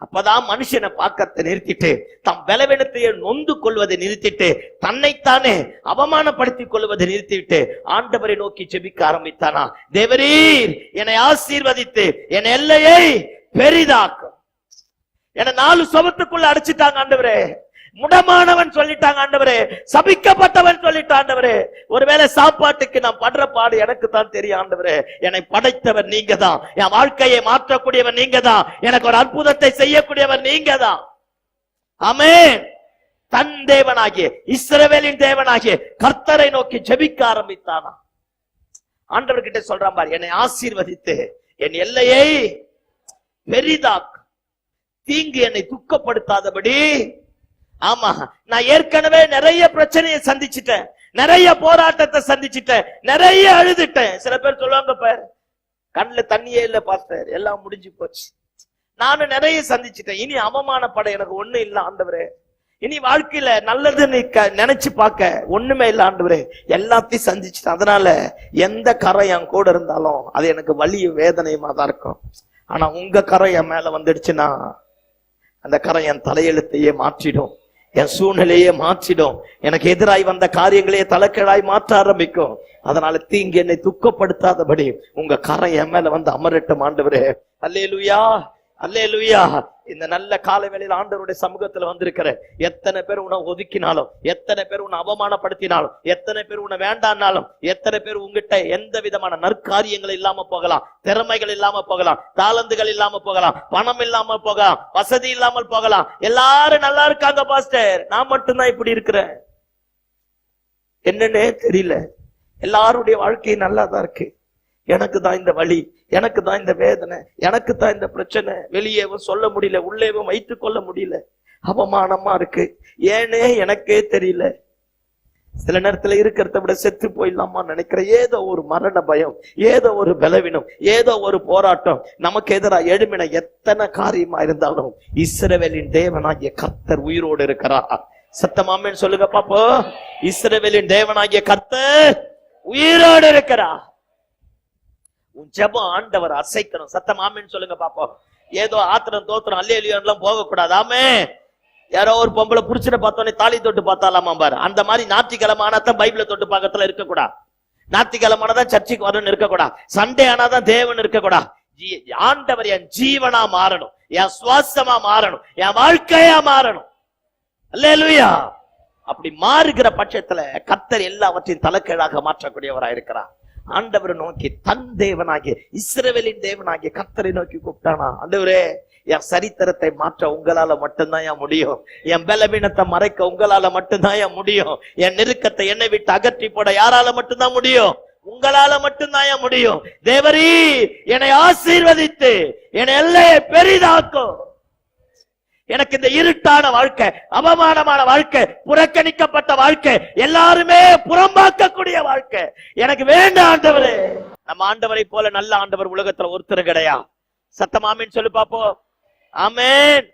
அப்பதான் மனுஷனை பார்க்கத்தை நிறுத்திட்டு, தம் பலவீனத்தையே நொந்து கொள்வதை நிறுத்திட்டு, தன்னைத்தானே அவமானப்படுத்திக் கொள்வதை நிறுத்திவிட்டு ஆண்டவரை நோக்கி ஜெபிக்க ஆரம்பித்தானா. தேவரீர் என்னை ஆசீர்வதித்து என் எல்லையை பெரிதாக்கும். என்னை 4 சுவத்துக்குள்ள அடைச்சிட்டாங்க ஆண்டவரே, முடமானவன் சொல்லிட்டாங்க ஆண்டவரே, சபிக்கப்பட்டவன் சொல்லிட்டான் ஆண்டவரே. ஒருவேளை சாப்பாட்டுக்கு நான் படுற பாடு எனக்கு தான் தெரியும் ஆண்டவரே. என்னை படைத்தவர் நீங்க தான், என் வாழ்க்கையை மாற்றக்கூடியவர் நீங்க தான், எனக்கு ஒரு அற்புதத்தை செய்யக்கூடியவர் நீங்க தான். ஆமென். தன் தேவனாகிய இஸ்ரவேலின் தேவனாகிய கர்த்தரை நோக்கி ஜெபிக்க ஆரம்பித்தானா. ஆண்டவர்கிட்ட சொல்றான் பாரு, என்னை ஆசீர்வதித்து என் எல்லையை பெரிதாக்கு, தீங்கு என்னை துக்கப்படுத்தாதபடி. ஆமா, நான் ஏற்கனவே நிறைய பிரச்சனையை சந்திச்சுட்டேன், நிறைய போராட்டத்தை சந்திச்சுட்டேன், நிறைய அழுதுட்டேன். சில பேர் சொல்லுவாங்க, பார் கண்ணுல தண்ணியே இல்ல பாஸ்டர், எல்லாம் முடிஞ்சு போச்சு, நானும் நிறைய சந்திச்சுட்டேன், இனி அவமானப்பட எனக்கு ஒண்ணு இல்ல ஆண்டவரே, இனி வாழ்க்கையில நல்லதுன்னு நினைச்சு பார்க்க ஒண்ணுமே இல்ல ஆண்டவரே, எல்லாத்தையும் சந்திச்சுட்டேன். அதனால எந்த கரை என் கூட இருந்தாலும் அது எனக்கு வலிய வேதனையுமா தான் இருக்கும். ஆனா உங்க கரை என் மேல வந்துடுச்சுன்னா அந்த கரை என் தலையெழுத்தையே மாற்றிடும், என் சூழ்நிலையே மாற்றிடும், எனக்கு எதிராய் வந்த காரியங்களையே தலைக்கீழாய் மாற்ற ஆரம்பிக்கும். அதனால தீங்கு என்னை துக்கப்படுத்தாதபடி உங்க கரை என் மேல வந்து அமரட்டும் ஆண்டவரே. அல்லேலூயா, அல்லேலூயா. இந்த நல்ல காலை வேளையில் ஆண்டவருடைய சமூகத்துல வந்திருக்கிற எத்தனை பேர் உன்னை ஒதுக்கினாலும், எத்தனை பேர் உன்னை அவமானப்படுத்தினாலும், எத்தனை பேர் உன்னை வேண்டான்னாலும், எத்தனை பேர் உங்ககிட்ட எந்த விதமான நற்காரியங்கள் இல்லாம போகலாம், திறமைகள் இல்லாம போகலாம், தாளந்துகள் இல்லாம போகலாம், பணம் இல்லாம போகலாம், வசதி இல்லாமல் போகலாம், எல்லாரும் நல்லா இருக்காங்க பாஸ்டர், நான் மட்டும்தான் இப்படி இருக்கிறேன், என்னன்னே தெரியல, எல்லாருடைய வாழ்க்கை நல்லா தான் இருக்கு, எனக்கு தான் இந்த வலி, எனக்கு தான் இந்த வேதனை, எனக்கு தான் இந்த பிரச்சனை, வெளியேவும் சொல்ல முடியல, உள்ளேவும் வைத்துக் கொள்ள முடியல, அவமானமா இருக்கு, ஏனே எனக்கே தெரியல. சில நேரத்துல இருக்கிறத விட செத்து போயிடலாமா நினைக்கிற ஏதோ ஒரு மரண பயம், ஏதோ ஒரு பலவீனம், ஏதோ ஒரு போராட்டம் நமக்கு எதிராக எழுமின எத்தனை காரியமா இருந்தாலும் இஸ்ரவேலின் தேவனாகிய கர்த்தர் உயிரோடு இருக்கிறார். சத்தமாமேன்னு சொல்லுங்க பாப்போ. இஸ்ரவேலின் தேவனாகிய கர்த்தர் உயிரோடு இருக்கிறார். உன் ஜெபம் ஆண்டவர் அசைக்கணும். சத்தம் ஆமென்னு சொல்லுங்க பாப்போம். ஏதோ ஆத்திரம் தோத்திரம் அல்லேலூயா போக கூடாது. ஆமே. யாரோ ஒரு பொம்பளை புருஷனை பார்த்தோன்னே தாலி தொட்டு பார்த்தாலாமா பாரு, அந்த மாதிரி ஞாயிற்றுக்கிழமை ஆனாதான் பைபிளை தொட்டு பார்க்கறதுல இருக்கக்கூடாது, ஞாயிற்றுக்கிழமை ஆனாதான் சர்ச்சுக்கு வரணும்னு இருக்கக்கூடாது, சண்டே ஆனாதான் தேவன் இருக்கக்கூடாது. ஆண்டவர் என் ஜீவனா மாறணும், என் சுவாசமா மாறணும், என் வாழ்க்கையா மாறணும். அல்லேலூயா. அப்படி மாறுகிற பட்சத்துல கர்த்தர் எல்லாவற்றையும் தலைக்கீழாக மாற்றக்கூடியவராக இருக்கிறார். ஆண்டவரை நோக்கி தன் தேவனாகிய இஸ்ரவேலின் தேவனாகிய கர்த்தரை நோக்கி கூப்பிட்டானா, ஆண்டவரே என் சரித்திரத்தை மாற்ற உங்களால மட்டும்தான் என் முடியும், என் பலவீனத்தை மறைக்க உங்களால மட்டும்தான் என் முடியும், என் நெருக்கத்தை என்னை விட்டு அகற்றி போட யாரால மட்டும்தான் முடியும், உங்களால மட்டும்தான் என் முடியும். தேவரீ என்னை ஆசீர்வதித்து என்னை எல்லையை பெரிதாக்கும். எனக்கு இந்த இருட்டான வாழ்க்கை, அவமானமான வாழ்க்கை, புறக்கணிக்கப்பட்ட வாழ்க்கை, எல்லாருமே புறம்பாக்கக்கூடிய வாழ்க்கை எனக்கு வேண்டாம் ஆண்டவரே. நம்ம ஆண்டவரை போல நல்ல ஆண்டவர் உலகத்துல ஒருத்தர் கிடையா. சத்தமாமின்னு சொல்லி பாப்போம். ஆமென்.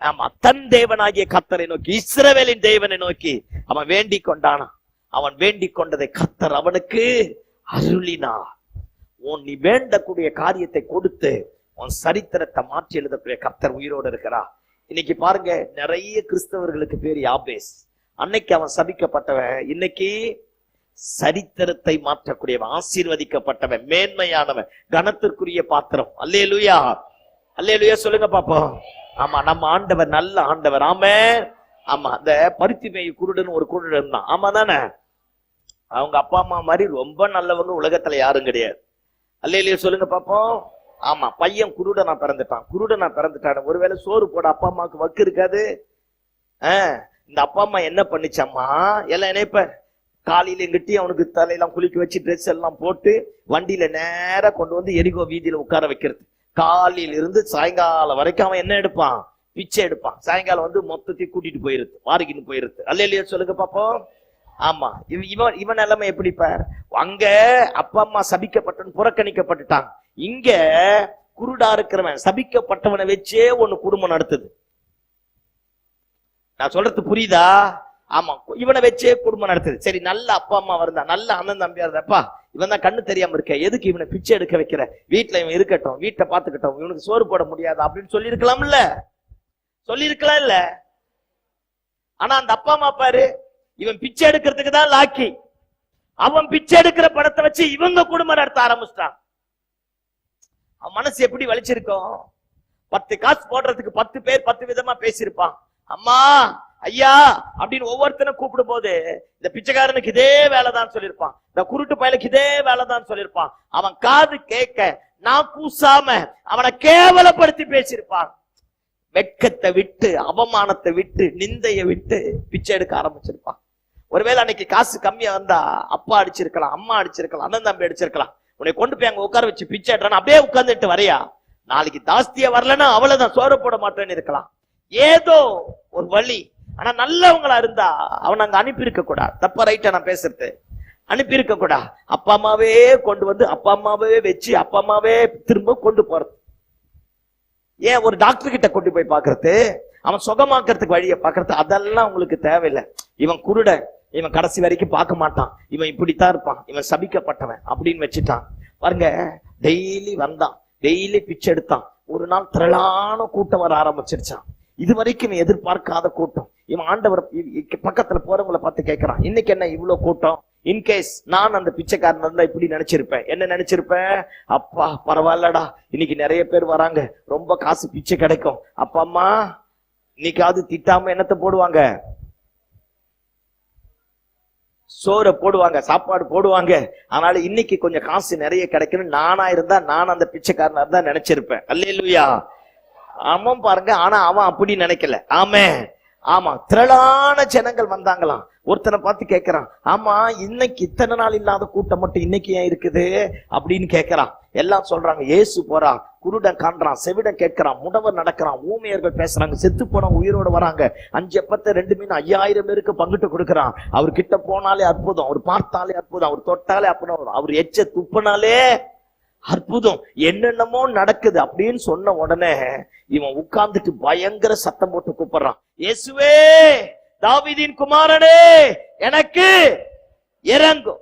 ஆமா, தன் தேவனாகிய கர்த்தரை நோக்கி இஸ்ரவேலின் தேவனை நோக்கி அவன் வேண்டிக் கொண்டானா. அவன் வேண்டிக் கொண்டதை கர்த்தர் அவனுக்கு அருளினார். நீ வேண்டக்கூடிய காரியத்தை கொடுத்து உன் சரித்திரத்தை மாற்றி எழுதக்கூடிய கர்த்தர் உயிரோடு இருக்கிறா. இன்னைக்கு பாருங்க, நிறைய கிறிஸ்தவர்களுக்கு பேர் யாபேஸ். அன்னைக்கு அவன் சபிக்கப்பட்டவன், இன்னைக்கு சரித்திரத்தை மாற்றக்கூடியவன், ஆசீர்வதிக்கப்பட்டவன், மேன்மையானவன், கனத்திற்குரிய பாத்திரம். அல்லேலூயா, அல்லேலூயா சொல்லுங்க பாப்போம். ஆமா, நம்ம ஆண்டவர் நல்ல ஆண்டவர். ஆமென். ஆமா, இந்த பருத்திமை குருடன் ஒரு குருடன் இருந்தான். ஆமா தானே? அவங்க அப்பா அம்மா மாதிரி ரொம்ப நல்லவங்க உலகத்துல யாரும் கிடையாது. அல்லேலூயா சொல்லுங்க பாப்போம். ஆமா, பையன் குருடனா பிறந்துட்டான். குருடனா பிறந்துட்டான். ஒருவேளை சோறு போட அப்பா அம்மாவுக்கு வக்கு இருக்காது. இந்த அப்பா அம்மா என்ன பண்ணிச்சம்மா, எல்லாம் இணைப்ப காலையில எங்கிட்டி அவனுக்கு தலையெல்லாம் குளிக்க வச்சு ட்ரெஸ் எல்லாம் போட்டு வண்டியில நேர கொண்டு வந்து எரிகோ வீதியில உட்கார வைக்கிறது. காலையில இருந்து சாயங்காலம் வரைக்கும் அவன் என்ன எடுப்பான், பிச்சை எடுப்பான். சாயங்காலம் வந்து மொத்தத்தையும் கூட்டிட்டு போயிருது, வாரிக்கின்னு போயிருது. அல்லேலூயா சொல்லுங்க பாப்போம். ஆமா, இவன் எல்லாமே எப்படி பார், அங்க அப்பா அம்மா சபிக்கப்பட்டு புறக்கணிக்கப்பட்டுட்டான். இங்க குருடா இருக்கிறவன் சபிக்கப்பட்டவனை வச்சே ஒண்ணு குடும்பம் நடத்துது. நான் சொல்றது புரியுதா? ஆமா, இவனை வச்சே குடும்பம் நடத்துது. சரி, நல்ல அப்பா அம்மா இருந்தா, நல்ல அண்ணன் தம்பியா இருந்தாப்பா, இவன் தான் கண்ணு தெரியாம இருக்க, எதுக்கு இவனை பிச்சை எடுக்க வைக்கிற, வீட்டுல இவன் இருக்கட்டும், வீட்டை பாத்துக்கட்டும், இவனுக்கு சோறு போட முடியாது அப்படின்னு சொல்லி இருக்கலாம்ல, சொல்லி இருக்கலாம் இல்ல? ஆனா அந்த அப்பா அம்மா பாரு, இவன் பிச்சை எடுக்கிறதுக்கு தான் லாக்கி, அவன் பிச்சை எடுக்கிற பணத்தை வச்சு இவங்க குடும்பம் நடத்த ஆரம்பிச்சிட்டான். அவன் மனசு எப்படி வலிச்சிருக்கும்? 10 காசு போடுறதுக்கு 10 பேர் 10 விதமா பேசியிருப்பான். அம்மா ஐயா அப்படின்னு ஒவ்வொருத்தனும் கூப்பிடும் போது இந்த பிச்சைக்காரனுக்கு இதே வேலைதான் சொல்லியிருப்பான், இந்த குருட்டு பயலுக்கு இதே வேலைதான் சொல்லியிருப்பான். அவன் காது கேட்க நான் கூசாம அவனை கேவலப்படுத்தி பேசியிருப்பான். வெட்கத்தை விட்டு, அவமானத்தை விட்டு, நிந்தையை விட்டு பிச்சை எடுக்க ஆரம்பிச்சிருப்பான். ஒருவேளை அன்னைக்கு காசு கம்மியா வந்தா அப்பா அடிச்சிருக்கலாம், அம்மா அடிச்சிருக்கலாம், அண்ணன் தம்பி அடிச்சிருக்கலாம். உன்னை கொண்டு போய் அங்க உட்கார வச்சு பிச்சை எடுறான், அப்படியே உட்கார்ந்துட்டு வரையா, நாளைக்கு ஜாஸ்தியா வரலன்னா அவ்வளவுதான், சோறு போட மாட்டேன்னு இருக்கலாம். ஏதோ ஒரு வழி. ஆனா நல்லவங்களா இருந்தா அவன் அங்க அனுப்பி இருக்க கூடாது. தப்பா ரைட்டா நான் பேசுறது? அனுப்பி இருக்க கூடாது. அப்பா அம்மாவே கொண்டு வந்து அப்பா அம்மாவே வச்சு அப்பா அம்மாவே திரும்ப கொண்டு போறது. ஏன் ஒரு டாக்டர் கிட்ட கொண்டு போய் பாக்குறது, அவன் சுகமாக்குறதுக்கு வழியை பாக்குறது, அதெல்லாம் உங்களுக்கு தேவையில்லை. இவன் குருடன், இவன் கடைசி வரைக்கும் பார்க்க மாட்டான், இவன் இப்படித்தான் இருப்பான், இவன் சபிக்கப்பட்டவன் அப்படின்னு வச்சுட்டான். பாருங்க, டெய்லி வந்தான், டெய்லி பிச்சை எடுத்தான். ஒரு நாள் திரளான கூட்டம் வர ஆரம்பிச்சிருச்சான். இது வரைக்கும் எதிர்பார்க்காத கூட்டம். இவன் ஆண்டவர் பக்கத்துல போறவங்களை பார்த்து கேட்கிறான், இன்னைக்கு என்ன இவ்வளவு கூட்டம்? இன்கேஸ் நான் அந்த பிச்சைக்காரன் இருந்தா இப்படி நினைச்சிருப்பேன். என்ன நினைச்சிருப்பேன்? அப்பா பரவாயில்லடா, இன்னைக்கு நிறைய பேர் வராங்க, ரொம்ப காசு பிச்சை கிடைக்கும். அப்பா அம்மா இன்னைக்காவது திட்டாம என்னத்தை போடுவாங்க, சோறை போடுவாங்க, சாப்பாடு போடுவாங்க. அதனால இன்னைக்கு கொஞ்சம் காசு நிறைய கிடைக்கணும், நானா இருந்தா நான் அந்த பிச்சைக்காரனா இருந்தா நினைச்சிருப்பேன். அல்லேலூயா. ஆமாம் பாருங்க. ஆனா அவன் அப்படி நினைக்கல. ஆமே, ஆமா, திரளான ஜனங்கள் வந்தாங்களாம். ஒருத்தனை பார்த்து கேட்கிறான், ஆமா இன்னைக்கு இத்தனை நாள் இல்லாத கூட்டம் மட்டும் இன்னைக்கு ஏன் இருக்குது அப்படின்னு கேட்கிறான். எல்லாம் சொல்றாங்க, இயேசு போறான், குருடன் காண்றான், செவிடன் கேட்கிறான், முடவர் நடக்கிறான், ஊமையர்கள் பேசுறாங்க, செத்து போன உயிரோட வராங்க, 5 அப்பத்தை 2 மீன் 5000 பேருக்கு பங்கிட்டு கொடுக்கறான். அவர் கிட்ட போனாலே அற்புதம், அவர் பார்த்தாலே அற்புதம், அவர் தொட்டாலே அற்புதம், அவர் எச்ச துப்புனாலே அற்புதம், என்னென்னமோ நடக்குது அப்படின்னு சொன்ன உடனே இவன் உட்கார்ந்துட்டு பயங்கர சத்தம் போட்டு கூப்பிடுறான், இயேசுவே தாவீதின் குமாரனே எனக்கு இறங்கும்.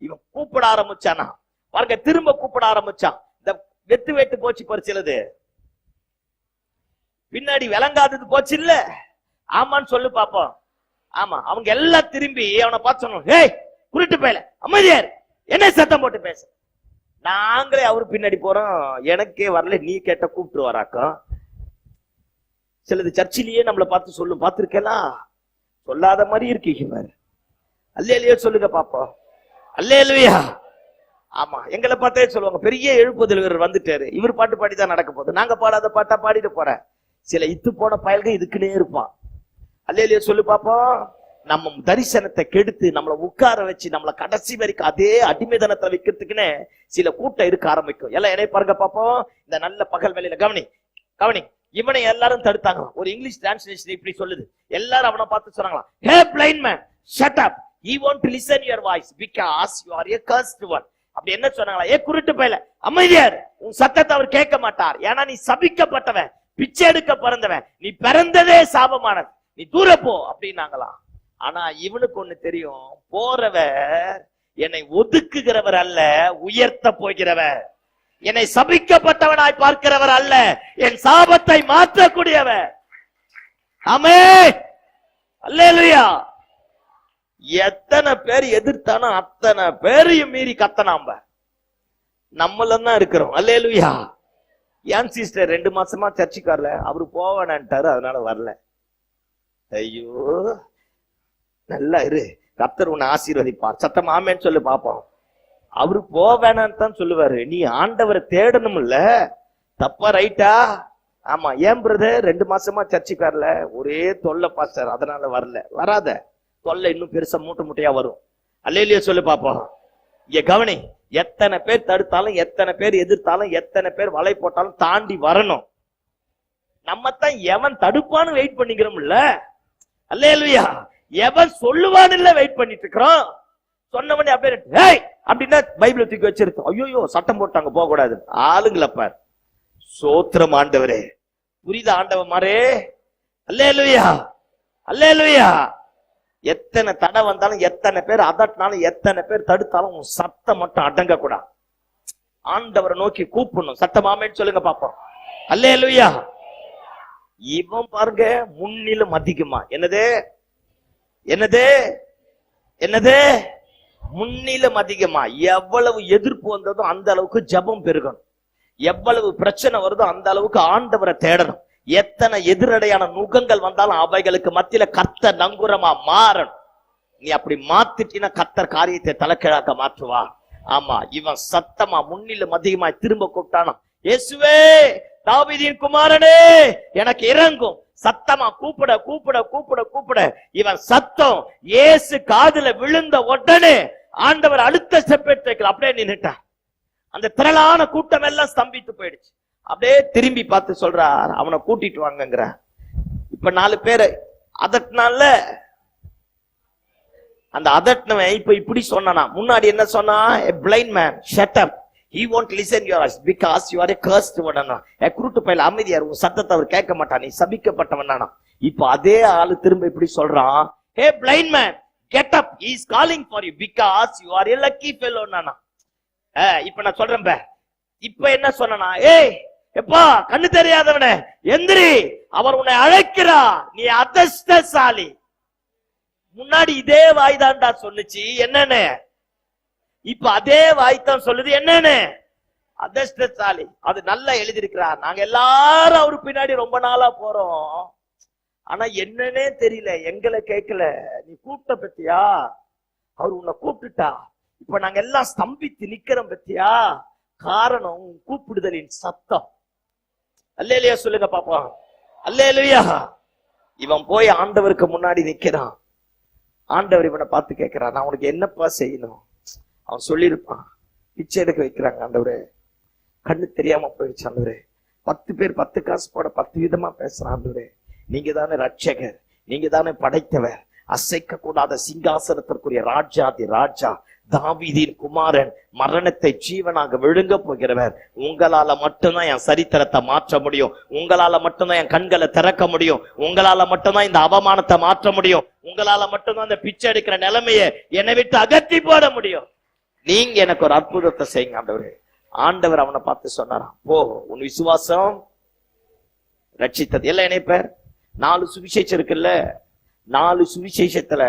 இவன் கூப்பிட ஆரம்பிச்சானா பாருங்க, திரும்ப கூப்பிட ஆரம்பிச்சான். இந்த வெத்து வெட்டு போச்சு பறிச்சது, பின்னாடி விளங்காதது போச்சு இல்ல? ஆமான்னு சொல்லு பாப்போம். ஆமா, அவங்க எல்லாம் திரும்பி அவனை பார்த்து சொன்னாங்க, ஏய் குருட்டு பயல அமைதியாரு, என்ன சத்தம் போட்டு பேச, நாங்களே அவரு பின்னாடி போறோம், எனக்கே வரல, நீ கேட்ட கூப்பிட்டு வராக்கம். சிலது சர்ச்சிலேயே நம்மளை பார்த்து சொல்லும், பார்த்திருக்கலாம், சொல்லாத மாதிரி இருக்கீங்க. அல்லேலூயா சொல்லுங்க பாப்போம். அல்லேலூயா. ஆமா, எங்களை பார்த்தே சொல்லுவாங்க, பெரிய எழுப்புதல் இவர் வந்துட்டாரு, இவர் பாட்டு பாடிதான் நடக்க போகுது, நாங்க பாடாத பாட்டா பாடிட்டு போறேன். சில இத்து போன பயல்கள் இதுக்குன்னே இருப்பான். அல்லேலூயா சொல்லு பாப்போம். நம்ம தரிசனத்தை கெடுத்து நம்மளை உட்கார வச்சு நம்மளை கடைசி வரைக்கும் அதே அடிமைதனத்தை வைக்கிறதுக்குன்னு சில கூட்டம் இருக்க ஆரம்பிக்கும். எல்லாம் என்னைய பாருங்க பாப்போம். இந்த நல்ல பகல் வேலையில கவனி கவனி. இவனை எல்லாரும் தடுத்தாங்க. ஒரு இங்கிலீஷ் டிரான்ஸ்லேஷன் இப்படி சொல்லுது, எல்லாரும் அவனை பார்த்து சொன்னாங்களா, hey blind man, shut up, he won't listen your voice because you are a cursed one. அப்படி என்ன சொன்னாங்களா, ஏ குருட்டு பயல, அமைதியார், உன் சத்தத்தை அவர் கேட்க மாட்டார், ஏன்னா நீ சபிக்கப்பட்டவன், பிச்சை எடுக்க பிறந்தவன், நீ பிறந்ததே சாபமானது, நீ தூர போ அப்படின்னாங்களாம். ஆனா இவனுக்கு ஒண்ணு தெரியும், போறவர் என்னை ஒதுக்குகிறவர் அல்ல, உயர்த்த போகிறவர், என்னை சபிக்கப்பட்டவனாய் பார்க்கிறவர் அல்ல, என் சாபத்தை மாற்றக்கூடியவர். ஆமென். அல்லேலூயா. எத்தனை பேர் எதிர்த்தானோ அத்தனை பேரையும் மீறி கத்தனாம்ப நம்மள தான் இருக்கிறோம். அல்லேலூயா. என் சிஸ்டர் 2 மாசமா சர்ச்சுக்கு வரல, அவரு போவானான்ட்டாரு, அதனால வரல. ஐயோ, நல்லா இரு, கர்த்தர் உன்னை ஆசீர்வதிப்பார். சத்தம் ஆமேன்னு சொல்லு பாப்போம். அவரு போவேனான்னு தான் சொல்லுவாரு. நீ ஆண்டவரை தேடணும் இல்ல, தப்பா ரைட்டா? ஆமா. ஏன் பிரதர் 2 மாசமா சர்ச்சுக்கு வரல? ஒரே தொல்லை பாஸ்டர், அதனால வரல. வராத தொல்லை இன்னும் பெருசா மூட்டை மூட்டையா வரும். அல்லேலூயா சொல்லு பாப்போம். இங்க கவனி, எத்தனை பேர் தடுத்தாலும், எத்தனை பேர் எதிர்த்தாலும், எத்தனை பேர் வலை போட்டாலும் தாண்டி வரணும். நம்ம தான் எவன் தடுப்பான்னு வெயிட் பண்ணிக்கிறோம்ல. அல்லேலூயா. எவன் சொல்லுவான்னு வெயிட் பண்ணிட்டு இருக்கிறோம். சொன்னவனே அப்படியே அப்படின்னா பைபிளை தூக்கி வச்சிருக்கோம். ஐயோ சட்டம் போட்டாங்க, போக கூடாது. ஆளுங்களப்ப சோத்திரம் ஆண்டவரே, புரியுதா ஆண்டவன் மாரே? அல்லேலூயா. அல்லேலூயா. எத்தனை தடை வந்தாலும், எத்தனை பேர் அதட்டினாலும், எத்தனை பேர் தடுத்தாலும் உன் சத்தம் மட்டும் அடங்க கூடாது. ஆண்டவரை நோக்கி கூப்பிடணும். சத்தமாமேன்னு சொல்லுங்க பாப்போம். அல்லேலூயா. இவன் பாருங்க, முன்னிலும் அதிகமா என்னது என்னது என்னது முன்னிலும் அதிகமா. எவ்வளவு எதிர்ப்பு வந்ததோ அந்த அளவுக்கு ஜபம் பெருகணும். எவ்வளவு பிரச்சனை வருதோ அந்த அளவுக்கு ஆண்டவரை தேடணும். எத்தனை எதிரடையான நுகங்கள் வந்தாலும் அவைகளுக்கு மத்தியில கர்த்தர் நங்குரமா மாறணும். நீ அப்படி மாத்திட்டீன்னா கர்த்தர் காரியத்தை தலைக்கிழாக்க மாற்றுவா. ஆமா. இவன் சத்தமா முன்னிலும் அதிகமா திரும்ப கூப்பிட்டானா, இயேசுவே தாவீதின் குமாரனே எனக்கு இறங்கும். சத்தமா கூப்பிட கூப்பிட கூப்பிட கூப்பிட இவன் சத்தம் இயேசு காதுல விழுந்த உடனே ஆண்டவர் அடுத்த ஸ்டெப் எடுத்து வைக்கல, அப்படியே நின்னுட்டார். அந்த திரளான கூட்டம் எல்லாம் ஸ்தம்பித்து போயிடுச்சு. அப்படியே திரும்பி பார்த்து சொல்றார், அவனை கூட்டிட்டு வாங்கங்கிற. இப்ப 4 பேரு அதட்டினால, அந்த அதட்டினவன் இப்ப இப்படி சொன்னானா, முன்னாடி என்ன சொன்னா, a blind man shut up, he won't listen your voice because you are a cursed one. குருட்டு பையல அமைதியார், உன் சத்தத்தை அவர் கேட்க மாட்டான், நீ சபிக்கப்பட்டவன். இப்ப அதே ஆளு திரும்ப இப்படி சொல்றான், hey blind man get up, he is calling for you because you are a lucky fellow. இப்ப நான் சொல்றேன், இப்ப என்ன சொன்னா, ஏய் எப்பா கண்ணு தெரியாதவனே எந்திரி, அவர் உன்னை அழைக்கிறா, நீ அதிர்ஷ்டசாலி. முன்னாடி இதே வாய்தான்டா சொல்லுச்சு என்னன்னு, இப்ப அதே வாய்த்தான் சொல்லுது என்னன்னு, அதிர்ஷ்டசாலி. அது நல்லா எழுதியிருக்கிறார். நாங்க எல்லாரும் அவரு பின்னாடி ரொம்ப நாளா போறோம், ஆனா என்னன்னே தெரியல, எங்களை கேட்கல. நீ கூப்பிட்ட பத்தியா, அவர் உன்னை கூப்பிட்டுட்டா, இப்ப நாங்க எல்லாம் ஸ்தம்பித்து நிக்கிறோம் பத்தியா, காரணம் கூப்பிடுதலின் சத்தம். அல்லேலூயா சொல்லுங்க பாப்பா. அல்லேலூயா. இவன் போய் ஆண்டவருக்கு முன்னாடி நிக்கிறான். ஆண்டவர் இவனை பார்த்து கேட்கிறான், நான் உனக்கு என்னப்பா செய்யணும்? அவன் சொல்லியிருப்பான், பிச்சை எடுக்க வைக்கிறாங்க ஆண்டவரே, கண்ணு தெரியாம போயிடுச்சு ஆண்டவரே, 10 பேர் 10 காசு போட 10 விதமா பேசுறான் ஆண்டவரே, நீங்க தானே ரட்சகர், நீங்க தானே படைத்தவர், அசைக்க கூடாத சிங்காசனத்திற்குரிய ராஜாதி ராஜா, தாவீதின் குமாரன், மரணத்தை ஜீவனாக விழுங்க போகிறவர். உங்களால மட்டும்தான் என் சரித்திரத்தை மாற்ற முடியும், உங்களால மட்டும்தான் என் கண்களை திறக்க முடியும், உங்களால மட்டும்தான் இந்த அவமானத்தை மாற்ற முடியும், உங்களால மட்டும்தான் இந்த பிச்சை எடுக்கிற நிலைமையை என்னை விட்டு அகற்றி போட முடியும். நீங்க எனக்கு ஒரு அற்புதத்தை செய்யுங்க ஆண்டவரே. ஆண்டவர் அவனை பார்த்து சொன்னாராம், போ, உன் விசுவாசம் ரட்சித்தது. எல்லாம் இணைப்பர் 4 சுவிசேஷம் இருக்குல்ல, 4 சுவிசேஷத்துல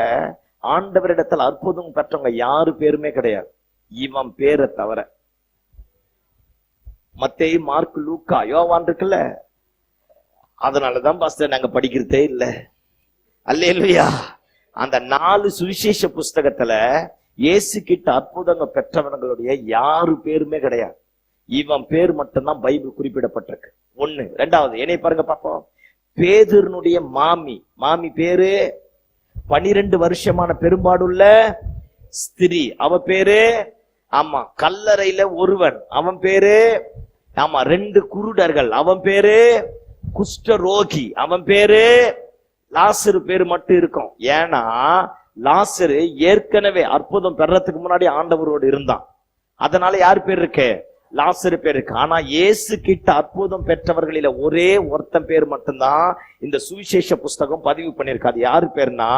ஆண்டவரிடத்துல அற்புதம் பெற்றவங்க யாரு பேருமே கிடையாது, இவன் பேரை தவிர. மத்தேயு, மார்க், லூக்கா, யோவான் இருக்குல்ல. அதனாலதான் பாஸ்டர் நாங்க படிக்கிறதே இல்ல. அல்லேலூயா. அந்த 4 சுவிசேஷ புஸ்தகத்துல இயேசு கிட்ட அற்புதங்கள் பெற்றவர்களுடைய யாரு பேருமே கிடையாது. இவன் பேர் மட்டும்தான் பைபிள் குறிப்பிடப்பட்டிருக்கு. ஒண்ணு. ரெண்டாவது, என்னை பாருங்க பாப்போம். பேதுருனுடைய மாமி பேரு 12 வருஷமான பெரும்பாடுள்ள ஸ்திரீ, அவ பேரு ஆமா கல்லறையில ஒருவன், அவன் பேரு ஆமா 2 குருடர்கள், அவன் பேரு குஷ்டரோகி, அவன் பேரு லாசரு பேரு மட்டும் இருக்கும். ஏன்னா லாசரு ஏற்கனவே அற்புதம் பெறறதுக்கு முன்னாடி ஆண்டவரோடு இருந்தான். அதனால யார் பேர் இருக்கு? லாசரு பேர் இருக்கு. ஆனா இயேசு கிட்ட அற்புதம் பெற்றவர்களில ஒரே ஒருத்தன் பேர் மட்டும்தான் இந்த சுவிசேஷ புஸ்தகம் பதிவு பண்ணிருக்காது. யாரு பேருனா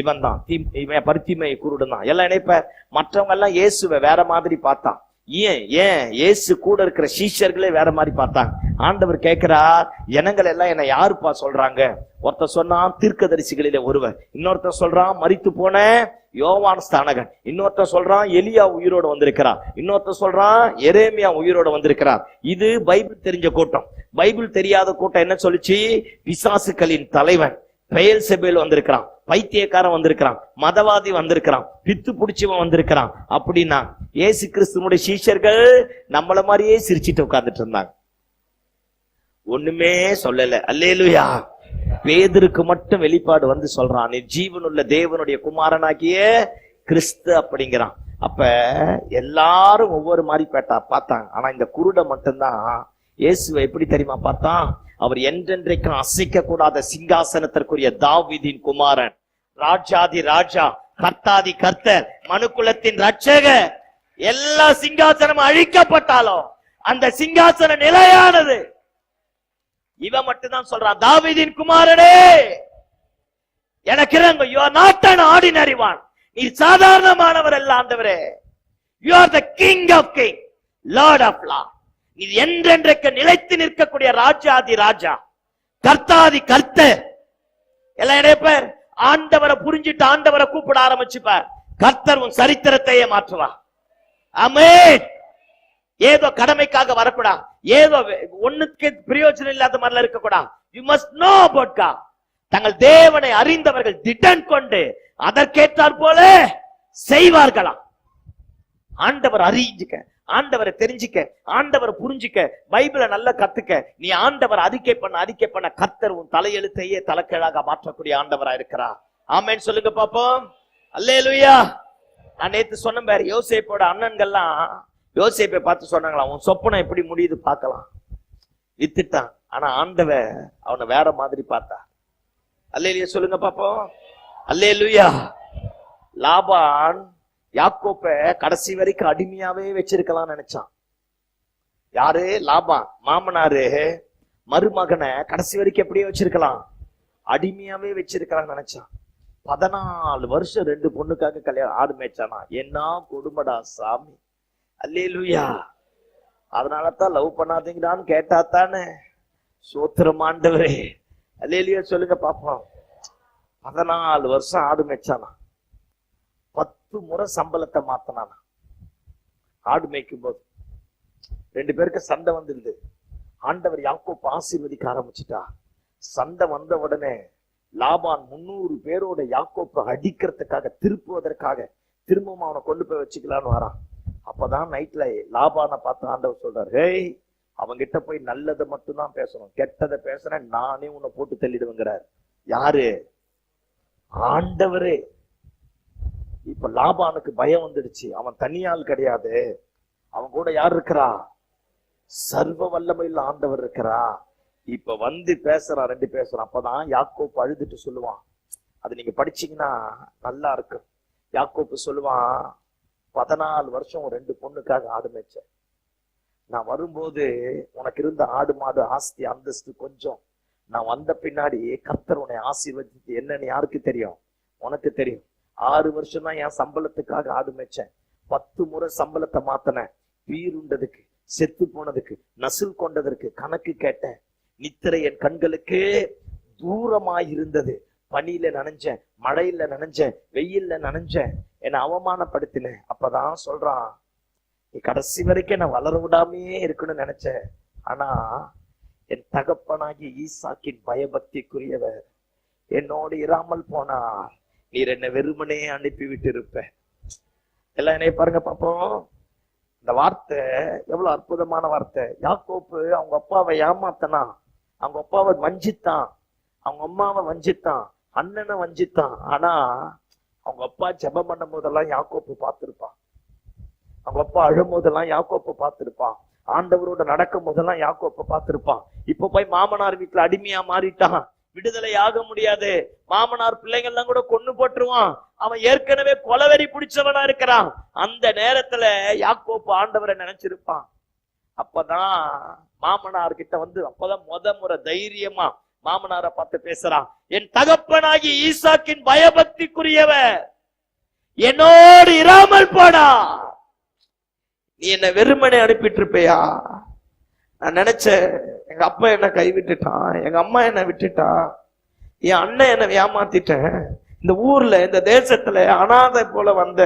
இவன் தான். இவன் பரித்திமை குருடன் தான். எல்லாம் நினைப்ப மற்றவங்க எல்லாம் இயேசுவை வேற மாதிரி பார்த்தான். ஏன் இயேசு கூட இருக்கிற சீஷர்களே வேற மாதிரி பார்த்தாங்க. ஆண்டவர் கேட்கிறார், ஜனங்கள் எல்லாம் என்ன யாருப்பா சொல்றாங்க? ஒருத்தர் சொன்னான் தீர்க்கதரிசிகளிலே ஒருவர், இன்னொருத்தர் சொல்றான் மரித்து போன யோவான் ஸ்தானகன், இன்னொருத்தர் சொல்றான் எலியா உயிரோட வந்திருக்கிறார், இன்னொருத்தர் சொல்றான் எரேமியா உயிரோட வந்திருக்கிறார். இது பைபிள் தெரிஞ்ச கூட்டம். பைபிள் தெரியாத கூட்டம் என்ன சொல்லிச்சு? பிசாசுகளின் தலைவன் பெயல்செபூல் வந்திருக்கிறான், பைத்தியக்காரன் வந்திருக்கிறான், மதவாதி வந்திருக்கிறான், பித்து புடிச்சவன் வந்திருக்கிறான். அப்படின்னா இயேசு கிறிஸ்துவனுடைய சீஷர்கள் நம்மள மாதிரியே சிரிச்சிட்டு உட்கார்ந்துட்டு இருந்தாங்க, ஒண்ணுமே சொல்லல. அல்லேலூயா. பேதுருக்கு மட்டும் வெளிப்பாடு வந்து சொல்றான், நீ ஜீவனுள்ள தேவனுடைய குமாரனாகிய கிறிஸ்து அப்படிங்கிறான். அப்ப எல்லாரும் ஒவ்வொரு மாதிரி பார்த்தாங்க. ஆனா இந்த குருட மட்டும்தான் இயேசுவை எப்படி தெரியுமா பார்த்தான்? அவர் என்றென்றைக்கும் அசைக்க கூடாத சிங்காசனத்திற்குரிய தாவீதின் குமாரன், ராஜாதி ராஜா, கர்த்தாதி கர்த்தர், மனுக்குலத்தின் ரட்சகர். எல்லா சிங்காசனம் அழிக்கப்பட்டாலும் அந்த சிங்காசனம் நிலையானது. இவன் மட்டும்தான் சொல்றான், தாவீதின் குமாரனே எனக்கு இறங்கு. You are not an ordinary one. நீ சாதாரணமானவர் அல்ல ஆண்டவரே. You are the King of Kings, Lord of Lords. நீ என்றென்றைக்கு நிலைத்து நிற்கக்கூடிய ராஜாதி ராஜா, கர்த்தாதி கர்த்தர். எல்லாம் நினைப்பார், ஆண்டவரை புரிஞ்சிட்டு ஆண்டவரை கூப்பிட ஆரம்பிச்சுப்பார், கர்த்தர் உன் சரித்திரத்தையே மாற்றுவா. ஆமென். ஏதோ கடமைக்காக வரக்கூடாது, ஏதோ ஒண்ணுக்கு பிரயோஜனம் இல்லாத மாதிரில இருக்கக்கூடாது. You must know about God. தங்கள் தேவனை அறிந்தவர்கள் திடன் கொண்டு அதற்கேற்றார் போல செய்வார்களாம். ஆண்டவர் அறிஞ்சிக்க, ஆண்டவரை தெரிஞ்சிக்க, ஆண்டவரை புரிஞ்சிக்க, பைபிளை நல்லா கத்துக்க. நீ ஆண்டவர் அறிக்கை பண்ண கர்த்தர் உன் தலையெழுத்தையே தலைக்கீழாக மாற்றக்கூடிய ஆண்டவரா இருக்கிறார். ஆமென் சொல்லுங்க பாப்போம். அல்லேலூயா. நான் நேத்து சொன்ன பாரு, யோசேப்போட அண்ணன்கள்லாம் யோசேப்பை பார்த்து சொன்னாங்களாம், உன் சொப்பனம் எப்படி முடியுது பார்க்கலாம். வித்துட்டான். ஆனா ஆண்டவர் அவனை வேற மாதிரி பார்த்தா. அல்லேலூயா சொல்லுங்க பாப்போம். அல்லேலூயா. லாபான் யாக்கோப்ப கடைசி வரைக்கும் அடிமையாவே வச்சிருக்கலாம் நினைச்சான். யாரு? லாபான் மாமனாரு மருமகனை கடைசி வரைக்கும் எப்படியே வச்சிருக்கலாம், அடிமையாவே வச்சிருக்கலாம் நினைச்சான். 14 வருஷம் 2 பொண்ணுக்காக கல்யாணம் ஆடு மேய்ச்சானா. என்ன கொடுமடா சாமி. அல்லேலூயா. அதனாலதான் லவ் பண்ணாதீங்கடான்னு கேட்டா தானே. சோத்திரம் ஆண்டவரே. அல்லேலூயா சொல்லுங்க பாப்போம். 14 வருஷம் ஆடு மேய்ச்சானா. 10 முறை சம்பளத்தை மாத்தினானா. ஆடு மேய்க்கும் போது 2 பேருக்கு சண்டை வந்துருது. ஆண்டவர் யாக்கோப் ஆசீர்வதிக்க ஆரம்பிச்சுட்டா. சண்டை வந்த உடனே லாபான் 300 பேரோட யாக்கோப்பை அடிக்கிறதுக்காக, திருப்புவதற்காக திரும்பவும் அவனை கொண்டு போய் வச்சுக்கலான்னு வரான். அப்பதான் நைட்ல லாபானை பார்த்து ஆண்டவர் சொல்றாரு, ஹேய், அவங்கிட்ட போய் நல்லதை மட்டும்தான் பேசணும், கெட்டதை பேசுறேன் நானே உன்னை போட்டு தள்ளிடுவேங்கிறார். யாரு? ஆண்டவரே. இப்ப லாபானுக்கு பயம் வந்துடுச்சு. அவன் தனியால் கிடையாது, அவன் கூட யார் இருக்கிறா? சர்வ வல்லமையில் ஆண்டவர் இருக்கிறா. இப்ப வந்து பேசுறான், 2 பேசுறான். அப்பதான் யாக்கோப்பு அழுதுட்டு சொல்லுவான், அது நீங்க படிச்சீங்கன்னா நல்லா இருக்கும். யாக்கோப்பு சொல்லுவான், 14 வருஷம் 2 பொண்ணுக்காக ஆடு மேய்ச்சேன். நான் வரும்போது உனக்கு இருந்த ஆடு மாடு ஆஸ்தி அந்தஸ்து கொஞ்சம். நான் வந்த பின்னாடி கர்த்தர் உன்னை ஆசீர்வதித்து என்னன்னு யாருக்கு தெரியும்? உனக்கு தெரியும். 6 வருஷம் தான் என் சம்பளத்துக்காக ஆடு மேய்ச்சேன். 10 முறை சம்பளத்தை மாத்தினேன். வீருண்டதுக்கு, செத்து போனதுக்கு, நசுல் கொண்டதற்கு கணக்கு கேட்டேன். நித்திரை என் கண்களுக்கு தூரமாய் இருந்தது. பனியில நனைஞ்சேன், மழையில நனைஞ்சேன், வெயில்ல நனைஞ்சேன், என்னை அவமானப்படுத்தினேன். அப்பதான் சொல்றான், கடைசி வரைக்கும் நான் வளர விடாமையே இருக்கணும்னு நினைச்சேன். ஆனா என் தகப்பனாகிய ஈசாக்கின் பயபக்திக்குரியவர் என்னோடு இராமல் போனார். நீர் என்ன வெறுமனே அனுப்பி விட்டு இருப்ப. எல்லாம் என்னைய பாருங்க பாப்போம். இந்த வார்த்தை எவ்வளவு அற்புதமான வார்த்தை. யாக்கோப்பு அவங்க அப்பாவை ஏமாத்தனா, அவங்க அப்பாவை வஞ்சித்தான், அவங்க அம்மாவை வஞ்சித்தான், அண்ணனை வஞ்சித்தான். ஆனா அவங்க அப்பா ஜெபம் பண்ணும் போதெல்லாம் யாக்கோப்பு பார்த்திருப்பான். அவங்க அப்பா அழும் போதெல்லாம் யாக்கோப்பு பார்த்திருப்பான். ஆண்டவரோட நடக்கும் போதெல்லாம் யாக்கோப்பு பார்த்திருப்பான். இப்ப போய் மாமனார் வீட்டுல அடிமையா மாறிட்டான். விடுதலை ஆக முடியாது. மாமனார் பிள்ளைங்க எல்லாம் கூட கொன்னு போட்டுருவான். அவன் ஏற்கனவே கொலவெறி பிடிச்சவனா இருக்கிறான். அந்த நேரத்துல யாக்கோப்பு ஆண்டவரை நினைச்சிருப்பான். அப்பதான் மாமனார் கிட்ட வந்து அப்பதான் முறை தைரியமா மாமனாரை பார்த்து பேசுறான். என் தகப்பனாகி ஈசாக்கின் பயபக்திக்குரியவர் என்னோடு இராமல் போடா. நீ என்ன வெறுமனே அனுப்பிட்டு இருப்பையா? நான் நினைச்சேன் எங்க அப்பா என்ன கைவிட்டுட்டான், எங்க அம்மா என்ன விட்டுட்டா, என் அண்ணன் என்ன ஏமாத்திட்டேன், இந்த ஊர்ல இந்த தேசத்துல அனாதை போல வந்த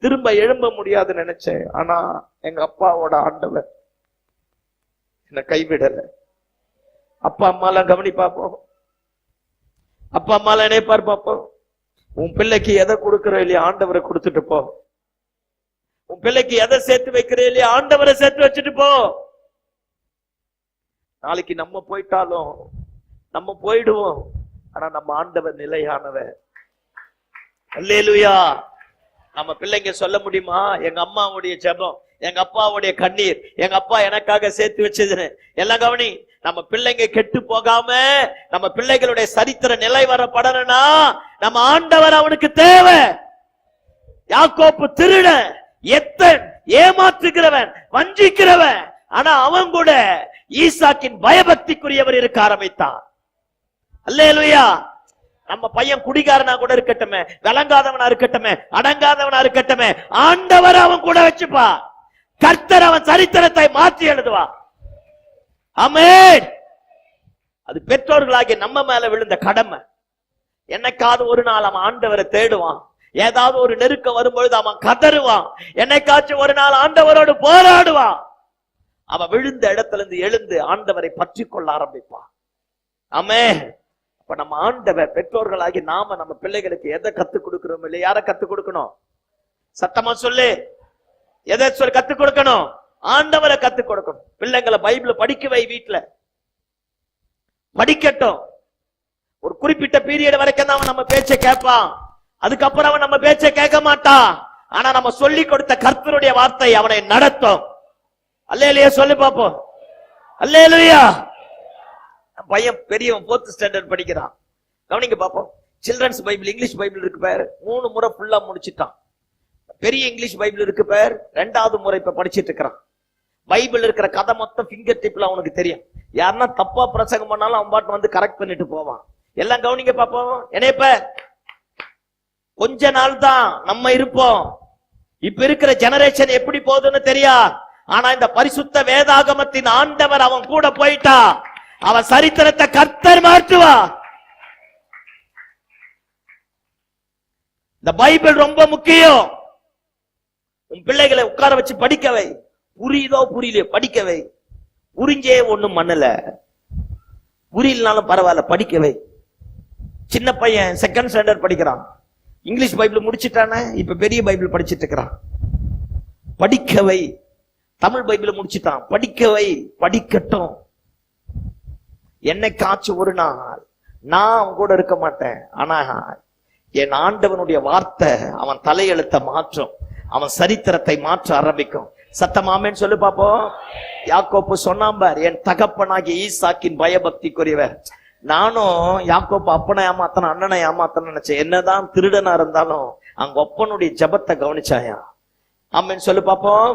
திரும்ப எழும்ப முடியாதுன்னு நினைச்சேன். ஆனா எங்க அப்பாவோட ஆண்டவர் என்ன கைவிடல. அப்பா அம்மாலாம் கவனி பார்ப்போம். அப்பா அம்மாலாம் நினைப்பார் பார்ப்போம். உன் பிள்ளைக்கு எதை கொடுக்கற இல்லையா ஆண்டவரை கொடுத்துட்டு போ. உன் பிள்ளைக்கு எதை சேர்த்து வைக்கிற இல்லையா ஆண்டவரை சேர்த்து வச்சுட்டு போ. நாளைக்கு நம்ம போயிட்டாலும் நம்ம போயிடுவோம். ஆனா நம்ம ஆண்டவர் நிலையானவர். அல்லேலூயா. நம்ம பிள்ளைங்க சொல்ல முடியுமா எங்க அம்மாவுடைய ஜெபம், எங்க அப்பாவுடைய கண்ணீர், எங்க அப்பா எனக்காக சேர்த்து வச்சதுன்னு? எல்லாம் கவனி. நம்ம பிள்ளைங்க கெட்டு போகாம நம்ம பிள்ளைகளுடைய சரித்திர நிலை வரப்படணும்னா நம்ம ஆண்டவர் அவனுக்கு தேவை. யாக்கோப்பு திருடன், எத்தன், ஏமாற்றுகிறவன், வஞ்சிக்கிறவன். ஆனா அவன் கூட ஈசாக்கின் பயபக்திக்குரியவர் இருக்க ஆரம்பித்தான். அல்லேலூயா. நம்ம பையன் குடிகாரனா கூட இருக்கட்டுமே, விளங்காதவனா இருக்கட்டுமே, அடங்காதவனா இருக்கட்டுமே, ஆண்டவர் அவன் கூட வச்சுப்பா. கர்த்தர் அவன் சரித்திரத்தை மாற்றி எழுதுவா. ஆமென். அது பெற்றோர்களாகிய நம்ம மேல விழுந்த கடமை. என்னைக்காவது ஒரு நாள் அவன் ஆண்டவரை தேடுவான். ஏதாவது ஒரு நெருக்கம் வரும்பொழுது அவன் கதறுவான். என்னைக்காச்சும் ஒரு நாள் ஆண்டவரோடு போராடுவான். அவன் விழுந்த இடத்துல இருந்து எழுந்து ஆண்டவரை பற்றி கொள்ள ஆரம்பிப்பான். ஆமென். அப்ப நம்ம ஆண்டவர் பெற்றோர்களாகி நாம நம்ம பிள்ளைகளுக்கு எதை கத்துக் கொடுக்கிறோம் இல்லையா? யாரை கத்துக் கொடுக்கணும்? சத்தமா சொல்லு. எதை சொல்லி கத்துக் கொடுக்கணும்? ஆண்டவரை கத்துக் கொடுக்கணும். பிள்ளைங்களை பைபிள் படிக்க வை. வீட்டுல படிக்கட்டும். ஒரு குறிப்பிட்ட பீரியட் வரைக்கும் தான் அவன் நம்ம பேச்சை கேட்பான். அதுக்கப்புறம் அவன் நம்ம பேச்சை கேட்க மாட்டான். ஆனா நம்ம சொல்லி கொடுத்த கர்த்தருடைய வார்த்தை அவனை நடத்தும். அல்லேலூயா சொல்லி பாப்போம். அல்லேலூயா. பையன் பெரியவன் 4th ஸ்டாண்டர்ட் படிக்கிறான். கவனிங்க பாப்போம். சில்ட்ரன்ஸ் பைபிள் இங்கிலீஷ் பைபிள் இருக்கு பேர் 3 முறை ஃபுல்லா முடிச்சிட்டான். பெரிய இங்கிலீஷ் பைபிள் இருக்கு பேர் 2வது முறை இப்ப படிச்சிட்டு இருக்கிறான். பைபிள் இருக்கிற கதை மொத்தம் ஃபிங்கர் டிப்ல அவனுக்கு தெரியும். யாருன்னா தப்பா பிரசங்கம் பண்ணாலும் அவன் பாட்டு வந்து கரெக்ட் பண்ணிட்டு போவான். எல்லாம் கவனிங்க பாப்போம். என்னையப்ப கொஞ்ச நாள் தான் நம்ம இருப்போம். இப்ப இருக்கிற ஜெனரேஷன் எப்படி போகுதுன்னு தெரியா. ஆனா இந்த பரிசுத்த வேதாகமத்தின் ஆண்டவர் அவன் கூட போயிட்டா. அவன் சரித்திரத்தை கர்த்தர் மாற்றுவா. இந்த பைபிள் ரொம்ப முக்கியம். உன் பிள்ளைகளை உட்கார வச்சு படிக்கவை. புரியுதோ புரியலையோ படிக்கவை. புரிஞ்சே ஒண்ணும் பண்ணல, புரியலனாலும் பரவாயில்ல படிக்கவை. சின்ன பையன் 2nd ஸ்டாண்டர்ட் படிக்கிறான். இங்கிலீஷ் பைபிள் முடிச்சுட்டானே, இப்ப பெரிய பைபிள் படிச்சிட்டு இருக்கிறான். படிக்கவை. தமிழ் பைபிள் முடிச்சுட்டான். படிக்கவை. படிக்கட்டும். என்னைக்காச்சும் ஒரு நாள் நான் அவன் கூட இருக்க மாட்டேன். ஆனா என் ஆண்டவனுடைய வார்த்தை அவன் தலையெழுத்த மாற்றும். அவன் சரித்திரத்தை மாற்ற ஆரம்பிக்கும். சத்தமாமேன்னு சொல்லு பாப்போம். யாக்கோப்பு சொன்னான் பார், என் தகப்பனாகிய ஈசாக்கின் பயபக்திக்குரியவர். நானும் யாக்கோப்பு அப்பனை ஏமாத்தன அண்ணனை ஏமாத்தன நினைச்சேன். என்னதான் திருடனா இருந்தாலும் அங்க அப்பனுடைய ஜபத்தை கவனிச்சாயா? ஆமேன்னு சொல்லு பாப்போம்.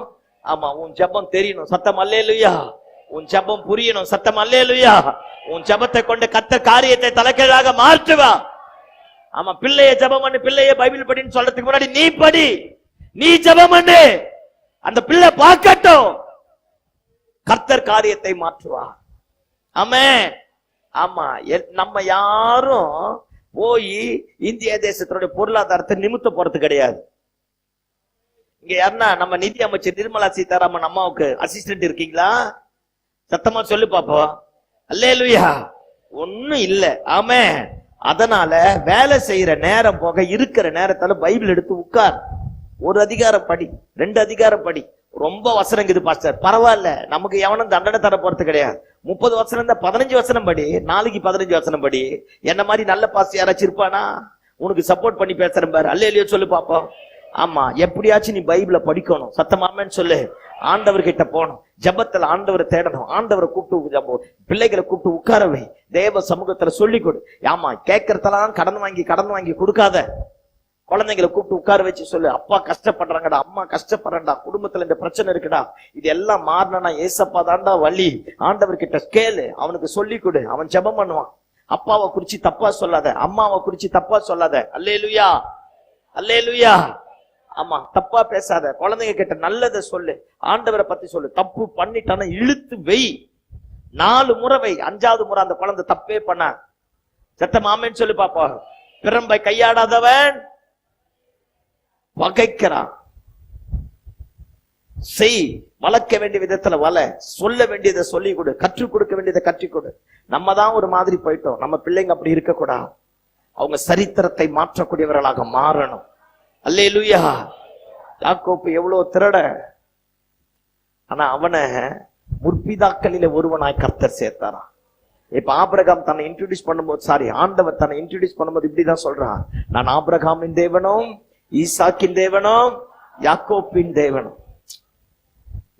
ஆமா, உன் ஜபம் தெரியணும். சத்தம் அல்லேலூயா. உன் ஜபம் புரியணும். சத்தம் அல்லேலூயா. உன் ஜபத்தை கொண்டு கர்த்தர் காரியத்தை தலைகீழாக மாற்றுவா. ஆமா, பிள்ளைய ஜபம் பண்ணு, பிள்ளைய பைபிள் படின்னு சொல்றதுக்கு முன்னாடி நீ படி, நீ ஜபம் பண்ணு. அந்த பிள்ளை பார்க்கட்டும். கர்த்தர் காரியத்தை மாற்றுவா. ஆமென். ஆமா, நம்ம யாரும் போய் இந்திய தேசத்தினுடைய பொருளாதாரத்தை நிமித்த போறது கிடையாது. இங்க யாருன்னா நம்ம நிதி அமைச்சர் நிர்மலா சீதாராமன் அம்மாவுக்கு அசிஸ்டன்ட் இருக்கீங்களா? சத்தமா சொல்லு பாப்போம். அல்லேலூயா. ஒண்ணும் இல்ல. ஆமென். அதனால வேலை செய்யற நேரம் போக இருக்கிற நேரத்தால பைபிள் எடுத்து உட்கார். ஒரு அதிகாரம் படி, 2 அதிகாரம் படி. ரொம்ப வசனங்குது பாஸ்டர், பரவாயில்ல, நமக்கு எவனும் தண்டனை தர போறது கிடையாது. 30 வசனம் தான், 15 வசனம் படி, நாளைக்கு 15 வசனம் படி. என்ன மாதிரி நல்ல பாஸ்டர் யாராச்சும் இருப்பானா? உனக்கு சப்போர்ட் பண்ணி பேசுறேன் பாரு. அல்லேலூயா சொல்லு பாப்போம். ஆமா, எப்படியாச்சும் நீ பைபிளை படிக்கணும். சத்தமாமன்னு சொல்லு. ஆண்டவர்கிட்ட போகணும், ஜபத்துல ஆண்டவரை தேடணும், ஆண்டவரை கூப்பிட்டு பிள்ளைகளை கூப்பிட்டு உட்காரவை, தேவ சமூகத்துல சொல்லி கொடு. ஆமா, கேட்கறதெல்லாம் கடன் வாங்கி கொடுக்காத. குழந்தைங்களை கூப்பிட்டு உட்கார வச்சு சொல்லு, அப்பா கஷ்டப்படுறாங்கடா, அம்மா கஷ்டப்படுறா, குடும்பத்துல இந்த பிரச்சனை இருக்குடா, இது எல்லாம் மாறினா ஏசப்பா தாண்டா வழி. ஆண்டவர்கிட்ட கேளு, அவனுக்கு சொல்லி கொடு, அவன் ஜெபம் பண்ணுவான். அப்பாவை குறிச்சு தப்பா சொல்லாத, அம்மாவை குறிச்சு தப்பா சொல்லாத. அல்லேலூயா, அல்லேலூயா. ஆமா, தப்பா பேசாத. குழந்தைங்க கிட்ட நல்லதை சொல்லு, ஆண்டவரை பத்தி சொல்லு. தப்பு பண்ணிட்டான இழுத்து வெய், 4 முறை வை. 5வது முறை அந்த குழந்தை தப்பே பண்ண சத்தமாமேன்னு சொல்லி பாப்பா. பிரம்பை கையாடாதவன் வகைக்கிறான். செய், வளர்க்க வேண்டிய விதத்துல வள, சொல்ல வேண்டியதை சொல்லி கொடு, கற்றுக் கொடுக்க வேண்டியதை கற்றுக் கொடு. நம்ம தான் ஒரு மாதிரி போயிட்டோம், நம்ம பிள்ளைங்க அப்படி இருக்கக்கூடாது. அவங்க சரித்திரத்தை மாற்றக்கூடியவர்களாக மாறணும். அல்லேலூயா. யாக்கோப்பு எவ்வளவு திருட, ஆனா அவனை முற்பிதாக்களில ஒருவனாய் கர்த்தர் சேர்த்தாராம். இப்ப ஆபிரகாம் தன்னை இன்ட்ரோடியூஸ் பண்ணும்போது, ஆண்டவர் தன்னை இன்ட்ரோடியூஸ் பண்ணும்போது இப்படிதான் சொல்றான், நான் ஆபிரகாமின் தேவனும் ஈசாக்கின் தேவனும் யாக்கோப்பின் தேவனும்.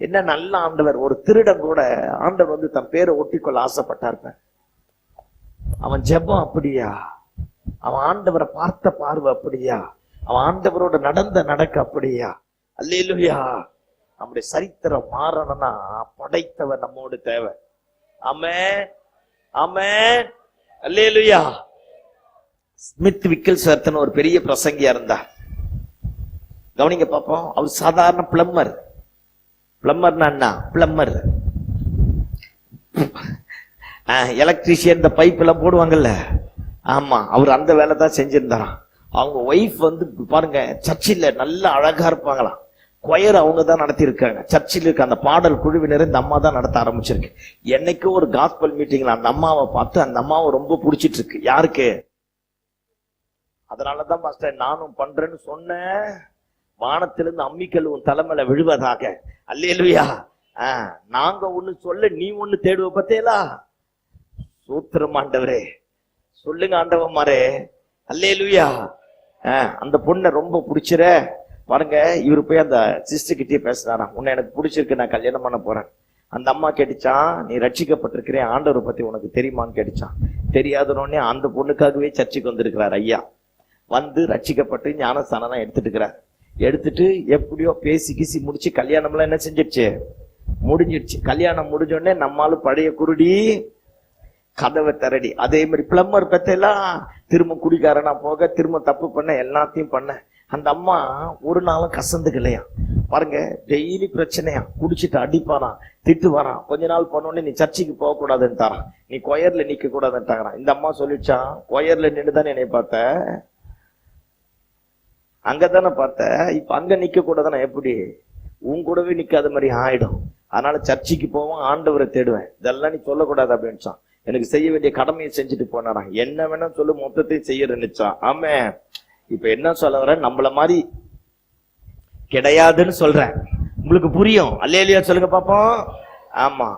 என்ன நல்ல ஆண்டவர். ஒரு திருடன் கூட ஆண்டவர் தன் பேரை ஒட்டிக்கொள்ள ஆசைப்பட்டார். அவன் ஜெபம் அப்படியா, அவன் ஆண்டவரை பார்த்த பார்வை அப்படியா, அவன் ஆண்டவரோட நடக்க அப்படியா. அல்லேலூயா. நம்முடைய சரித்திரம் மாறணும்னா படைத்தவர் நம்மோடு தேவை. ஆமென், ஆமென், அல்லேலூயா. ஸ்மித் விக்கில்சர்ட்னு ஒரு பெரிய பிரசங்கியா இருந்தார். கவனிங்க பாப்போம். அவர் சாதாரண பிளம்பர். பிளம்பர்னா பிளம்பர், எலக்ட்ரீஷியன், இந்த பைப் எல்லாம் போடுவாங்கல்ல. ஆமா, அவர் அந்த வேலை தான் செஞ்சிருந்தாராம். அவங்க ஒய்ஃப் பாருங்க, சர்ச்சில் நல்ல அழகா இருப்பாங்களாம். கொயர் அவங்க தான் நடத்தி இருக்காங்க. சர்ச்சில் இருக்க அந்த பாடல் குழுவினர் இந்த அம்மா தான் நடத்த ஆரம்பிச்சிருக்கு. என்னைக்கும் ஒரு காஸ்பல் மீட்டிங்ல அந்த அம்மாவை பார்த்து அந்த அம்மாவை ரொம்ப பிடிச்சிட்டு இருக்கு. யாருக்கு? அதனாலதான் பாஸ்டர் நானும் பண்றேன்னு சொன்னேன், வானத்திலிருந்து அம்மிக்கல் உன் தலைமையில விழுவதாக. அல்லேலூயா. நாங்க ஒண்ணு சொல்ல நீ ஒண்ணு தேடுவ பத்தேலா. சூத்திரம் ஆண்டவரே, சொல்லுங்க ஆண்டவமாரே. அல்லேலூயா. அந்த பொண்ணை ரொம்ப பிடிச்சிர பாருங்க. இவரு போய் அந்த சிஸ்டர் கிட்டே பேசுறாராம், உன்னை எனக்கு பிடிச்சிருக்கு, நான் கல்யாணம் பண்ண போறேன். அந்த அம்மா கேட்டுச்சான், நீ ரட்சிக்கப்பட்டிருக்கிறேன், ஆண்டவரை பத்தி உனக்கு தெரியுமான்னு கேட்டுச்சான். தெரியாதனோடனே அந்த பொண்ணுக்காகவே சர்ச்சுக்கு வந்திருக்கிறார் ஐயா. ரட்சிக்கப்பட்டு ஞானஸ்தானம் எடுத்துட்டு இருக்கிறார். எடுத்துட்டு எப்படியோ பேசி கீசி முடிச்சு கல்யாணம்லாம் என்ன செஞ்சிடுச்சு, முடிஞ்சிடுச்சு. கல்யாணம் முடிஞ்சோடனே நம்மாலும் பழைய குருடி கதவை திரடி. அதே மாதிரி பிளம்பர் பத்தெல்லாம் திரும்ப குடிக்காரனா போக, திரும்ப தப்பு பண்ண, எல்லாத்தையும் பண்ண. அந்த அம்மா ஒரு நாளும் கசந்துக்கலையா பாருங்க. டெய்லி பிரச்சனையா, குடிச்சிட்டு அடிப்பாரான், திட்டு வரான். கொஞ்ச நாள் பண்ணோடனே நீ சர்ச்சைக்கு போக கூடாதுன்னுட்டாரான், நீ கொயர்ல நிக்க கூடாதுன்ட்டாரான். இந்த அம்மா சொல்லிடுச்சான், கொயர்ல நின்றுதானே என்னை பார்த்த, அங்கதானே பார்த்த, இப்ப அங்க நிக்க கூடாதுன்னா எப்படி, உன் கூடவே நிக்காத மாதிரி ஆயிடும். அதனால சர்ச்சைக்கு போவோம், ஆண்டவரை தேடுவேன், இதெல்லாம் நீ சொல்லக்கூடாது அப்படின்னுச்சான். எனக்கு செய்ய வேண்டிய கடமையை செஞ்சுட்டு போனாரான். என்ன வேணா சொல்லு, மொத்தத்தையும் செய்யறேன்னுச்சான். ஆமே, இப்ப என்ன சொல்ல வர, நம்மள மாதிரி கிடையாதுன்னு சொல்றேன், உங்களுக்கு புரியும். அல்லேலூயா சொல்லுங்க பாப்போம். ஆமா,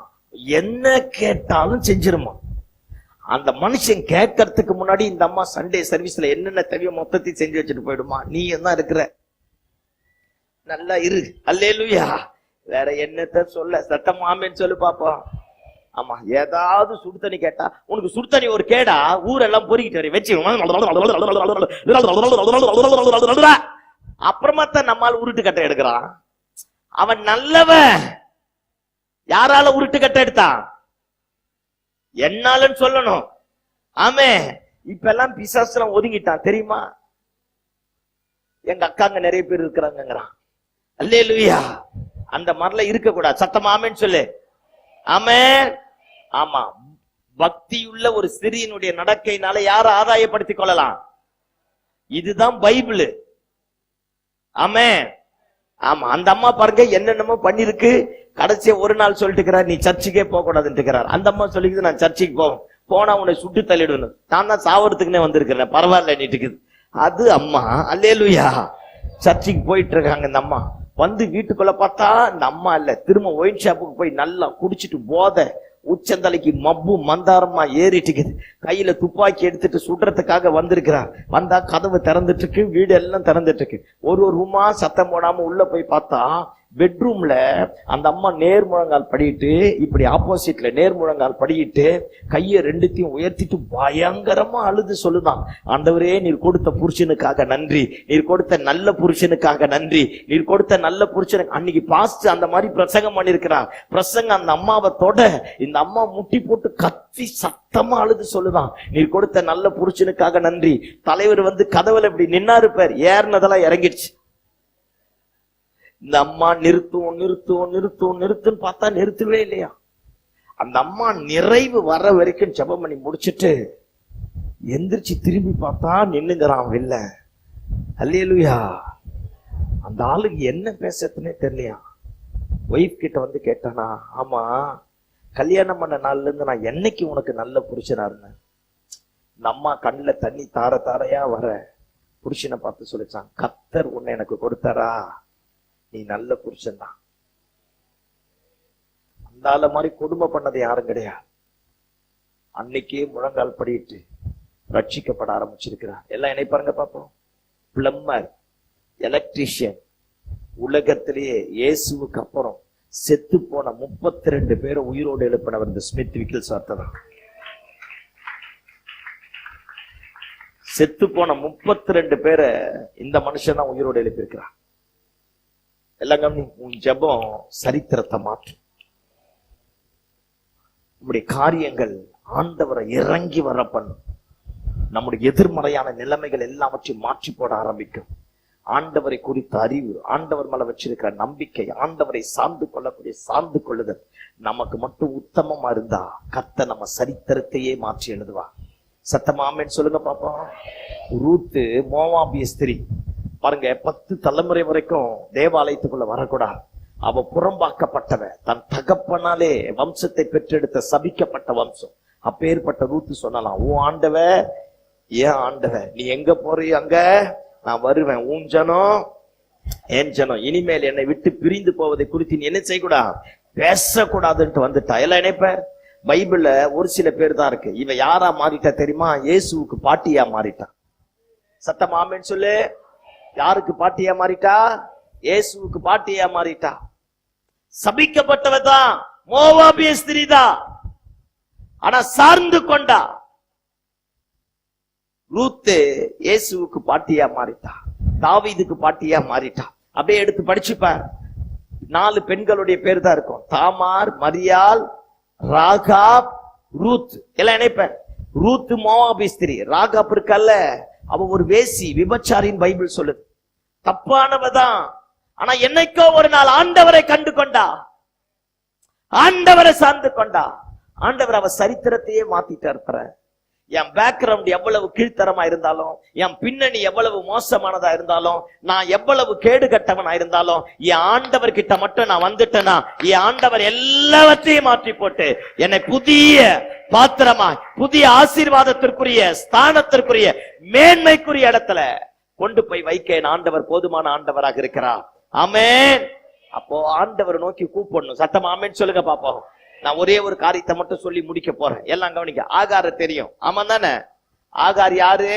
என்ன கேட்டாலும் செஞ்சிருமா. அந்த மனுஷன் கேட்கறதுக்கு முன்னாடி இந்த அம்மா சண்டே சர்வீஸ்ல என்னென்ன தேவையோ மொத்தத்தையும் செஞ்சு வச்சுட்டு போயிடுமா. நீ என்ன இருக்கிற, நல்லா இரு. அல்லேலூயா. வேற என்னத்த சொல்ல, சத்தம் ஆமேன்னு சொல்லு பாப்போம். ஆமா, ஏதாவது சுடு தண்ணி கேட்டா, உனக்கு சுடு தண்ணி ஒரு கேடா, ஊரெல்லாம் பொறிக்கிட்டு வச்சு அப்புறமா தான் நம்மால் உருட்டு கட்டை எடுக்கிறான். அவன் நல்லவன். யாரால உருட்டு கட்டை எடுத்தான்? என்னாலன்னு சொல்லணும். ஆமே, இப்ப எல்லாம் பிசாசுலாம் ஒதுங்கிட்டான் தெரியுமா. எங்க அக்காங்க நிறைய பேர் இருக்கிறாங்கிறான். அல்லேலூயா. அந்த மாதிரிலாம் இருக்க கூடாது. சத்தம் ஆமேன்னு சொல்லு. ஆமே. ஆமா, பக்தியுள்ள ஒரு சிறியனுடைய நடக்கையினால யார ஆதாயப்படுத்திக் கொள்ளலாம். இதுதான் பைபிள். ஆமே. ஆமா, அந்த அம்மா பாருங்க என்னென்னமோ பண்ணிருக்கு. கடைசியா ஒரு நாள் சொல்லிட்டு இருக்கிறார், நீ சர்ச்சுக்கே போக கூடாதுன்னு இருக்கிறார். அந்த அம்மா சொல்லிக்குது, நான் சர்ச்சுக்கு போனா உன்னை சுட்டு தள்ளிடணும், நான் தான் சாவறதுக்குன்னே வந்திருக்கிறேன், பரவாயில்ல நீட்டுக்குது. அது அம்மா. அல்லேலூயா. சர்ச்சுக்கு போயிட்டு இருக்காங்க. இந்த அம்மா வந்து வீட்டுக்குள்ள பார்த்தா இந்த அம்மா இல்ல, திரும்ப ஒயின் ஷாப்புக்கு போய் நல்லா குடிச்சிட்டு போதை உச்சந்தலைக்கு மப்பு மந்தாரமா ஏறிட்டுக்குது. கையில துப்பாக்கி எடுத்துட்டு சுடுறதுக்காக வந்திருக்கிறார். வந்தா கதவு திறந்துட்டு இருக்கு, வீடு எல்லாம் திறந்துட்டு இருக்கு. ஒரு ரூமா சத்தம் போடாம உள்ள போய் பார்த்தா பெட்ரூம்ல அந்த அம்மா நேர்முழங்கால் படிட்டு, இப்படி ஆப்போசிட்ல நேர்முழங்கால் படிட்டு கையை ரெண்டுத்தையும் உயர்த்திட்டு பயங்கரமா அழுது சொல்லுதான், ஆண்டவரே நீர் கொடுத்த புருஷனுக்காக நன்றி, நீர் கொடுத்த நல்ல புருஷனுக்காக நன்றி, நீர் கொடுத்த நல்ல புருஷனுக்கு. அன்னைக்கு பாஸ்ட் அந்த மாதிரி பிரசங்கம் பண்ணிருக்கிறார். பிரசங்கம் அந்த அம்மாவை தொட இந்த அம்மா முட்டி போட்டு கத்தி சத்தமா அழுது சொல்லுதான், நீர் கொடுத்த நல்ல புருஷனுக்காக நன்றி. தலைவர் வந்து கதவுல இப்படி நின்னாரு, பேர் ஏறினதெல்லாம் இறங்கிடுச்சு. இந்த அம்மா நிறுத்துன்னு பார்த்தா நிறுத்தவே இல்லையா. அந்த அம்மா நிறைவு வர வரைக்கும் ஜெபம் பண்ணி முடிச்சுட்டு எந்திரிச்சு திரும்பி பார்த்தா நின்னுங்கிறான் வெளில. அல்லேலூயா. அந்த ஆளுக்கு என்ன பேசுறதுன்னே தெரியலையா. ஒய்ஃப் கிட்ட வந்து கேட்டானா, ஆமா கல்யாணம் பண்ண நாள்ல இருந்து நான் என்னைக்கு உனக்கு நல்ல புருஷனா இருந்தேன்? இந்த அம்மா கண்ணுல தண்ணி தார தாரையா வர புருஷனை பார்த்து சொல்லிச்சான், கர்த்தர் உன்னை எனக்கு கொடுத்தாரா, நீ நல்ல புருஷன் தான். அந்த ஆள மாதிரி கொடுமை பண்ணது யாரும் கிடையாது. அன்னைக்கே முழங்கால் படிட்டு ரட்சிக்கப்பட ஆரம்பிச்சிருக்கிறார். எல்லாம் என்னை பாருங்க பாப்போம். பிளம்பர், எலக்ட்ரீஷியன், உலகத்திலேயே இயேசுவுக்கு அப்புறம் செத்து போன 32 பேரை உயிரோடு எழுப்பினவர் இந்த ஸ்மித் விக்கில்ஸ் வார்த்தை தான். செத்து போன 32 பேரை இந்த மனுஷன் தான் உயிரோடு எழுப்பியிருக்கிறார். எல்லாம் உன் ஜெபம் சரித்திரத்தை மாற்றும். நம்முடைய காரியங்கள் ஆண்டவரை இறங்கி வர பண்ணும். நம்முடைய எதிர்மறையான நிலைமைகள் எல்லாவற்றையும் மாற்றி போட ஆரம்பிக்கும். ஆண்டவரை குறித்த அறிவு, ஆண்டவர் மேல வச்சிருக்கிற நம்பிக்கை, ஆண்டவரை சார்ந்து கொள்ளக்கூடிய சார்ந்து கொள்ளுதல் நமக்கு மட்டும் உத்தமமா இருந்தா கர்த்தர் நம்ம சரித்திரத்தையே மாற்றி எழுதுவா. சத்தமா ஆமென் சொல்லுங்க பாப்போம். ரூத்து மோவாபிய ஸ்திரீ பாருங்க, 10 தலைமுறை வரைக்கும் தேவாலயத்துக்குள்ள வரக்கூடாது. அவ புறம்பாக்கப்பட்டவ, தன் தகப்பனாலே வம்சத்தை பெற்றெடுத்த சபிக்கப்பட்ட வம்சம். அப்பேற்பட்ட ரூத்து சொன்னலாம், உன் ஆண்டவ, ஏன் ஆண்டவ, நீ எங்க போறியோ அங்க நான் வருவேன், உன் ஜனம் என் ஜனம், இனிமேல் என்னை விட்டு பிரிந்து போவதை குறித்து நீ என்ன செய்யக்கூடாது, பேசக்கூடாதுன்ட்டு வந்துட்டா. எல்லாம் நினைப்ப பைபிள்ல ஒரு சில பேர் தான் இருக்கு. இவ யாரா மாறிட்டா தெரியுமா? இயேசுவுக்கு பாட்டியா மாறிட்டா. சத்தம் ஆமென் சொல்லு. யாருக்கு பாட்டியா மாறிட்டா? இயேசுவுக்கு பாட்டியா மாறிட்டா. சபிக்கப்பட்டவதான், மோவாபிய ஸ்திரீதா, ஆனா சார்ந்து கொண்டா. ரூத்து இயேசுவுக்கு பாட்டியா மாறிட்டா, தாவீதுக்கு பாட்டியா மாறிட்டா. அப்படியே எடுத்து படிச்சுப்பார். 4 பெண்களுடைய பேர் தான் இருக்கும். தாமார், மரியாள், ராகாப், ரூத். எல்லாம் நினைப்பேன். ரூத் மோவாபிய ஸ்திரீ. ராகாப் இருக்கல்ல, அவ ஒரு வேசி, விபச்சாரின் பைபிள் சொல்லுது. தப்பானவதான். ஆனா என்னைக்கோ ஒரு நாள் ஆண்டவரை கண்டு கொண்டா, ஆண்டவரை சார்ந்து கொண்டா. ஆண்டவர் அவ சரித்திரத்தையே மாத்திட்டார். என் பேக்ரவுண்ட் எவ்வளவு கீழ்த்தரமா இருந்தாலும், என் பின்னணி எவ்வளவு மோசமானதா இருந்தாலும், நான் எவ்வளவு கேடு கட்டவனா இருந்தாலும், என் ஆண்டவர் கிட்ட மட்டும் நான் வந்துட்டேன்னா என் ஆண்டவர் எல்லாவற்றையும் மாற்றி போட்டு என்னை புதிய பாத்திரமா, புதிய ஆசீர்வாதத்திற்குரிய, ஸ்தானத்திற்குரிய, மேன்மைக்குரிய இடத்துல கொண்டு போய் வைக்க என் ஆண்டவர் போதுமான ஆண்டவராக இருக்கிறார். ஆமென். அப்போ ஆண்டவர் நோக்கி கூப்பிடணும். சத்தம் ஆமென் சொல்லுங்க பாப்போம். நான் ஒரே ஒரு காரியத்தை மட்டும் சொல்லி முடிக்க போறேன். எல்லாம் கவனிக்க. ஆகார தெரியும், ஆமா தானே? ஆகார் யாரு?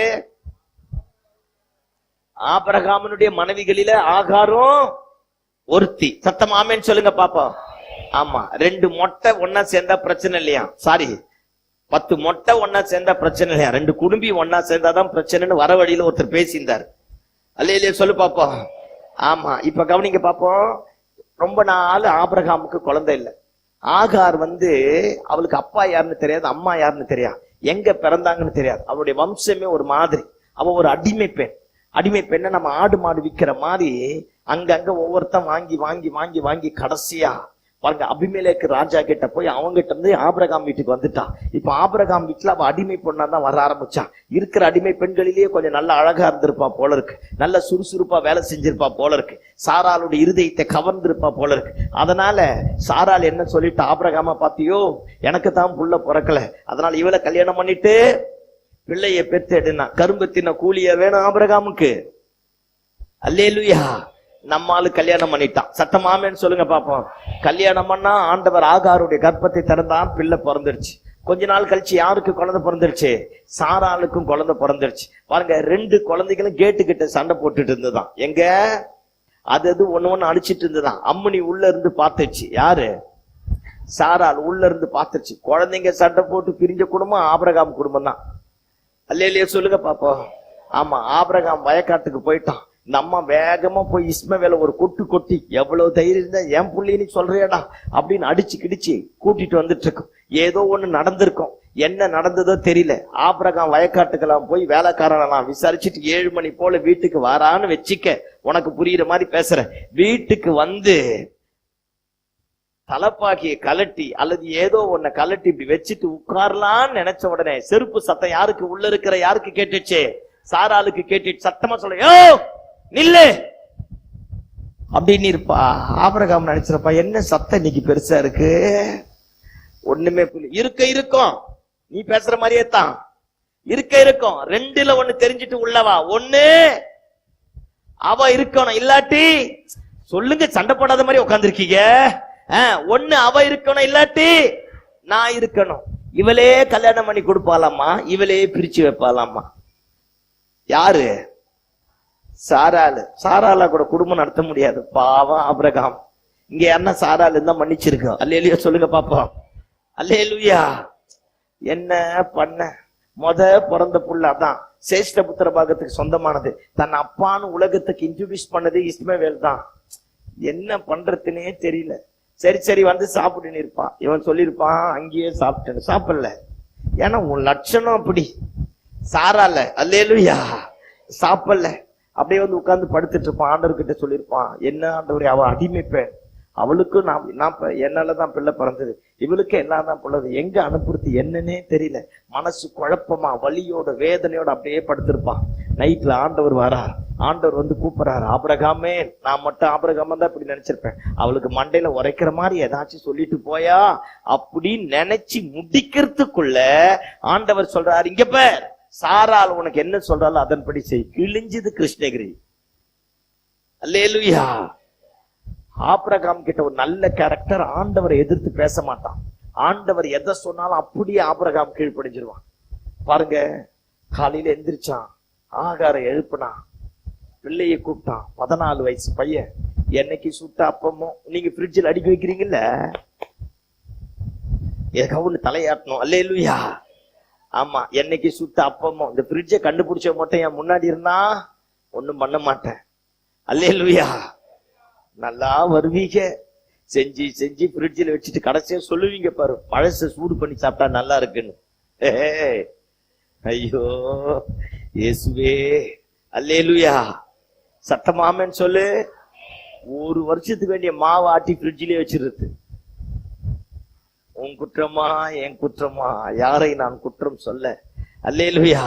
ஆபிரகாமுடைய மனைவிகளில ஆகாரும் ஒருத்தி. சத்தம் ஆமென் சொல்லுங்க பாப்போம். ஆமா, 2 மொட்டை ஒன்னா சேர்ந்தா பிரச்சனை இல்லையா? சாரி, 10 மொட்டை ஒன்னா சேர்ந்தா பிரச்சனை இல்லையா? 2 குடும்பி ஒன்னா சேர்ந்தாதான் பிரச்சனைன்னு வர வழியில ஒருத்தர் பேசியிருந்தார். அல்லையா சொல்லு பாப்போம். ஆமா, இப்ப கவனிங்க பாப்போம். ரொம்ப நாள் ஆபிரகாமுக்கு குழந்தை இல்லை. ஆகார் வந்து அவளுக்கு அப்பா யாருன்னு தெரியாது, அம்மா யாருன்னு தெரியாது, எங்க பிறந்தாங்கன்னு தெரியாது. அவளுடைய வம்சமே ஒரு மாதிரி. அவ ஒரு அடிமை பெண். அடிமை பெண்ணை நம்ம ஆடு மாடு விற்கிற மாதிரி அங்கங்க ஒவ்வொருத்தன் வாங்கி வாங்கி வாங்கி வாங்கி கடைசியா பாருங்க, அபிமெலேக்கு ராஜா கிட்ட போய் அவங்கிட்ட இருந்து ஆபிரகாம் வீட்டுக்கு வந்துட்டான். இப்ப ஆபிரகாம் வீட்டுல அவ அடிமை பொண்ணா தான் வர ஆரம்பிச்சான். இருக்கிற அடிமை பெண்களிலேயே கொஞ்சம் நல்ல அழகா இருந்திருப்பா போல இருக்கு, நல்ல சுறுசுறுப்பா வேலை செஞ்சிருப்பா போல இருக்கு, சாராளுடைய இருதயத்தை கவர்ந்திருப்பா போல இருக்கு. அதனால சாராள் என்ன சொல்லிட்டு, ஆபிரகாம பாத்தியோ, எனக்கு தான் புள்ள பிறக்கல, அதனால இவளை கல்யாணம் பண்ணிட்டு பிள்ளைய பெற்று எடுனா, கரும்பு தின்ன கூலிய வேணும் ஆபிரகாமுக்கு. அல்லேலூயா. நம்மாலு கல்யாணம் பண்ணிட்டான். சத்தமாமேன்னு சொல்லுங்க பாப்போம். கல்யாணம் பண்ணா ஆண்டவர் ஆகாருடைய கர்ப்பத்தை திறந்தான், பிள்ளை பிறந்துருச்சு. கொஞ்ச நாள் கழிச்சு யாருக்கு குழந்தை பிறந்துருச்சு? சாராளுக்கும் குழந்தை பிறந்துருச்சு. பாருங்க, 2 குழந்தைகளும் கேட்டு கிட்ட சண்டை போட்டுட்டு இருந்துதான். எங்க அது ஒண்ணு அடிச்சிட்டு இருந்துதான். அம்மனி உள்ள இருந்து பார்த்துச்சு. யாரு? சாராள் உள்ள இருந்து பார்த்துச்சு. குழந்தைங்க சண்டை போட்டு பிரிஞ்ச குடும்பம் ஆபிரகாம் குடும்பம் தான். அல்லேலூயா சொல்லுங்க பாப்போம். ஆமா, ஆபிரகாம் வயக்காட்டுக்கு போயிட்டான். நம்ம வேகமா போய் இஸ்மவேல ஒரு கொட்டி, எவ்வளவு தைரியம் இருந்தா என் புள்ளின்னு சொல்றியடா அப்படின்னு அடிச்சு கிடிச்சு கூட்டிட்டு வந்துட்டு இருக்கோம். ஏதோ ஒண்ணு நடந்திருக்கும், என்ன நடந்ததோ தெரியல. ஆபிரகாம் வயக்காட்டுக்கெல்லாம் போய் வேலைக்காரனெல்லாம் விசாரிச்சுட்டு 7 மணி போல வீட்டுக்கு வாரான்னு வச்சுக்க, உனக்கு புரியுற மாதிரி பேசுறேன். வீட்டுக்கு வந்து தலப்பாக்கிய கலட்டி அல்லது ஏதோ ஒன்ன கலட்டி இப்படி வச்சுட்டு உட்காரலான்னு நினைச்ச உடனே செருப்பு சத்தம் யாருக்கு? உள்ள இருக்கிற யாருக்கு கேட்டுச்சு? சாராளுக்கு கேட்டுச்சு. சத்தமா சொல்ல, நில்லு அப்படின்னு இருப்பா. ஆபிரகாம் நினைச்சிருப்பா, என்ன சத்தம் இன்னைக்கு பெருசா இருக்கு, ஒண்ணுமே இருக்கும், நீ பேசுற மாதிரியே தான் இருக்கும். 2ல ஒண்ணு தெரிஞ்சிட்டு உள்ளவா, ஒண்ணு அவ இருக்கணும், இல்லாட்டி சொல்லுங்க, சண்டை போடாத மாதிரி உட்காந்துருக்கீங்க. ஒண்ணு அவ இருக்கணும், இல்லாட்டி நான் இருக்கணும். இவளே கல்யாணம் பண்ணி கொடுப்பாலாமா, இவளே பிரிச்சு வைப்பாலாமா? யாரு? சாராள கூட குடும்பம் நடத்த முடியாது. பாவம் ஆபிரகாம். இங்க என்ன சாராள் இருந்தா மன்னிச்சிருக்கோம். அல்லேலூயா சொல்லுங்க பாப்போம். அல்லேலூயா. என்ன பண்ண? பிறந்த புள்ள அதான் சேஷ்ட புத்திர பாகத்துக்கு சொந்தமானது. தன் அப்பான்னு உலகத்துக்கு இன்ட்ரோடியூஸ் பண்ணது இஸ்மவேல் தான். என்ன பண்றதுன்னே தெரியல. சரி வந்து சாப்பிட்டுன்னு இருப்பான். இவன் சொல்லியிருப்பான், அங்கேயே சாப்பிட்டேன்னு. சாப்பிடல, ஏன்னா உன் லட்சணம் அப்படி. சாரால அல்லேலூயா சாப்பிடல, அப்படியே வந்து உட்கார்ந்து படுத்துட்டு இருப்பான். ஆண்டவர்கிட்ட சொல்லியிருப்பான், என்ன ஆண்டவரே, அவ அடிமைப்பேன், அவளுக்கும் நான் என்னாலதான் பிள்ளை பிறந்தது, இவளுக்கு எல்லாம் தான் பிள்ளது, எங்க அனுப்புறது என்னன்னே தெரியல. மனசு குழப்பமா வலியோட வேதனையோட அப்படியே படுத்திருப்பான். நைட்ல ஆண்டவர் வரார். ஆண்டவர் வந்து கூப்பிடுறாரு, ஆபிரகாமே. நான் மட்டும் ஆபிரகாம தான் இப்படி நினைச்சிருப்பேன், அவளுக்கு மண்டையில உரைக்கிற மாதிரி ஏதாச்சும் சொல்லிட்டு போயா அப்படின்னு நினைச்சு முடிக்கிறதுக்குள்ள ஆண்டவர் சொல்றாரு, இங்க பேர் சாராள் உனக்கு என்ன சொல்றாலும் அதன்படி செய். கிழிஞ்சது கிருஷ்ணகிரி. அல்லேலூயா. ஆபிரகாம் கிட்ட ஒரு நல்ல கேரக்டர். ஆண்டவரை எதிர்த்து பேச மாட்டான். ஆண்டவர் எதை சொன்னாலும் அப்படியே ஆபிரகாம் கீழ்ப்படிஞ்சிருவான். பாருங்க, காலையில எந்திரிச்சான், ஆகார எழுப்புனா, பிள்ளைய கூப்பிட்டான். 14 வயசு பையன். என்னைக்கு சுட்ட அப்பமும் நீங்க ஃப்ரிட்ஜில் அடிக்க வைக்கிறீங்கல்ல, எதுக்காக தலையாட்டணும். அல்லேலூயா. ஆமா, என்னைக்கு சுத்த அப்பமும் இந்த ஃப்ரிட்ஜை கண்டுபிடிச்ச மட்டும் என் முன்னாடி இருந்தா ஒண்ணும் பண்ண மாட்டேன். அல்லேலூயா. நல்லா வருவீங்க, செஞ்சு ஃப்ரிட்ஜில் வச்சுட்டு கடைசியா சொல்லுவீங்க பாரு, பழச சூடு பண்ணி சாப்பிட்டா நல்லா இருக்குன்னு. ஐயோ இயேசுவே. அல்லேலூயா. சத்தமாமேன்னு சொல்லு. 1 வருஷத்துக்கு வேண்டிய மாவு ஆட்டி ஃப்ரிட்ஜிலே வச்சிருது. உன் குற்றமா என் குற்றமா, யாரை நான் குற்றம் சொல்ல. அல்லேலூயா.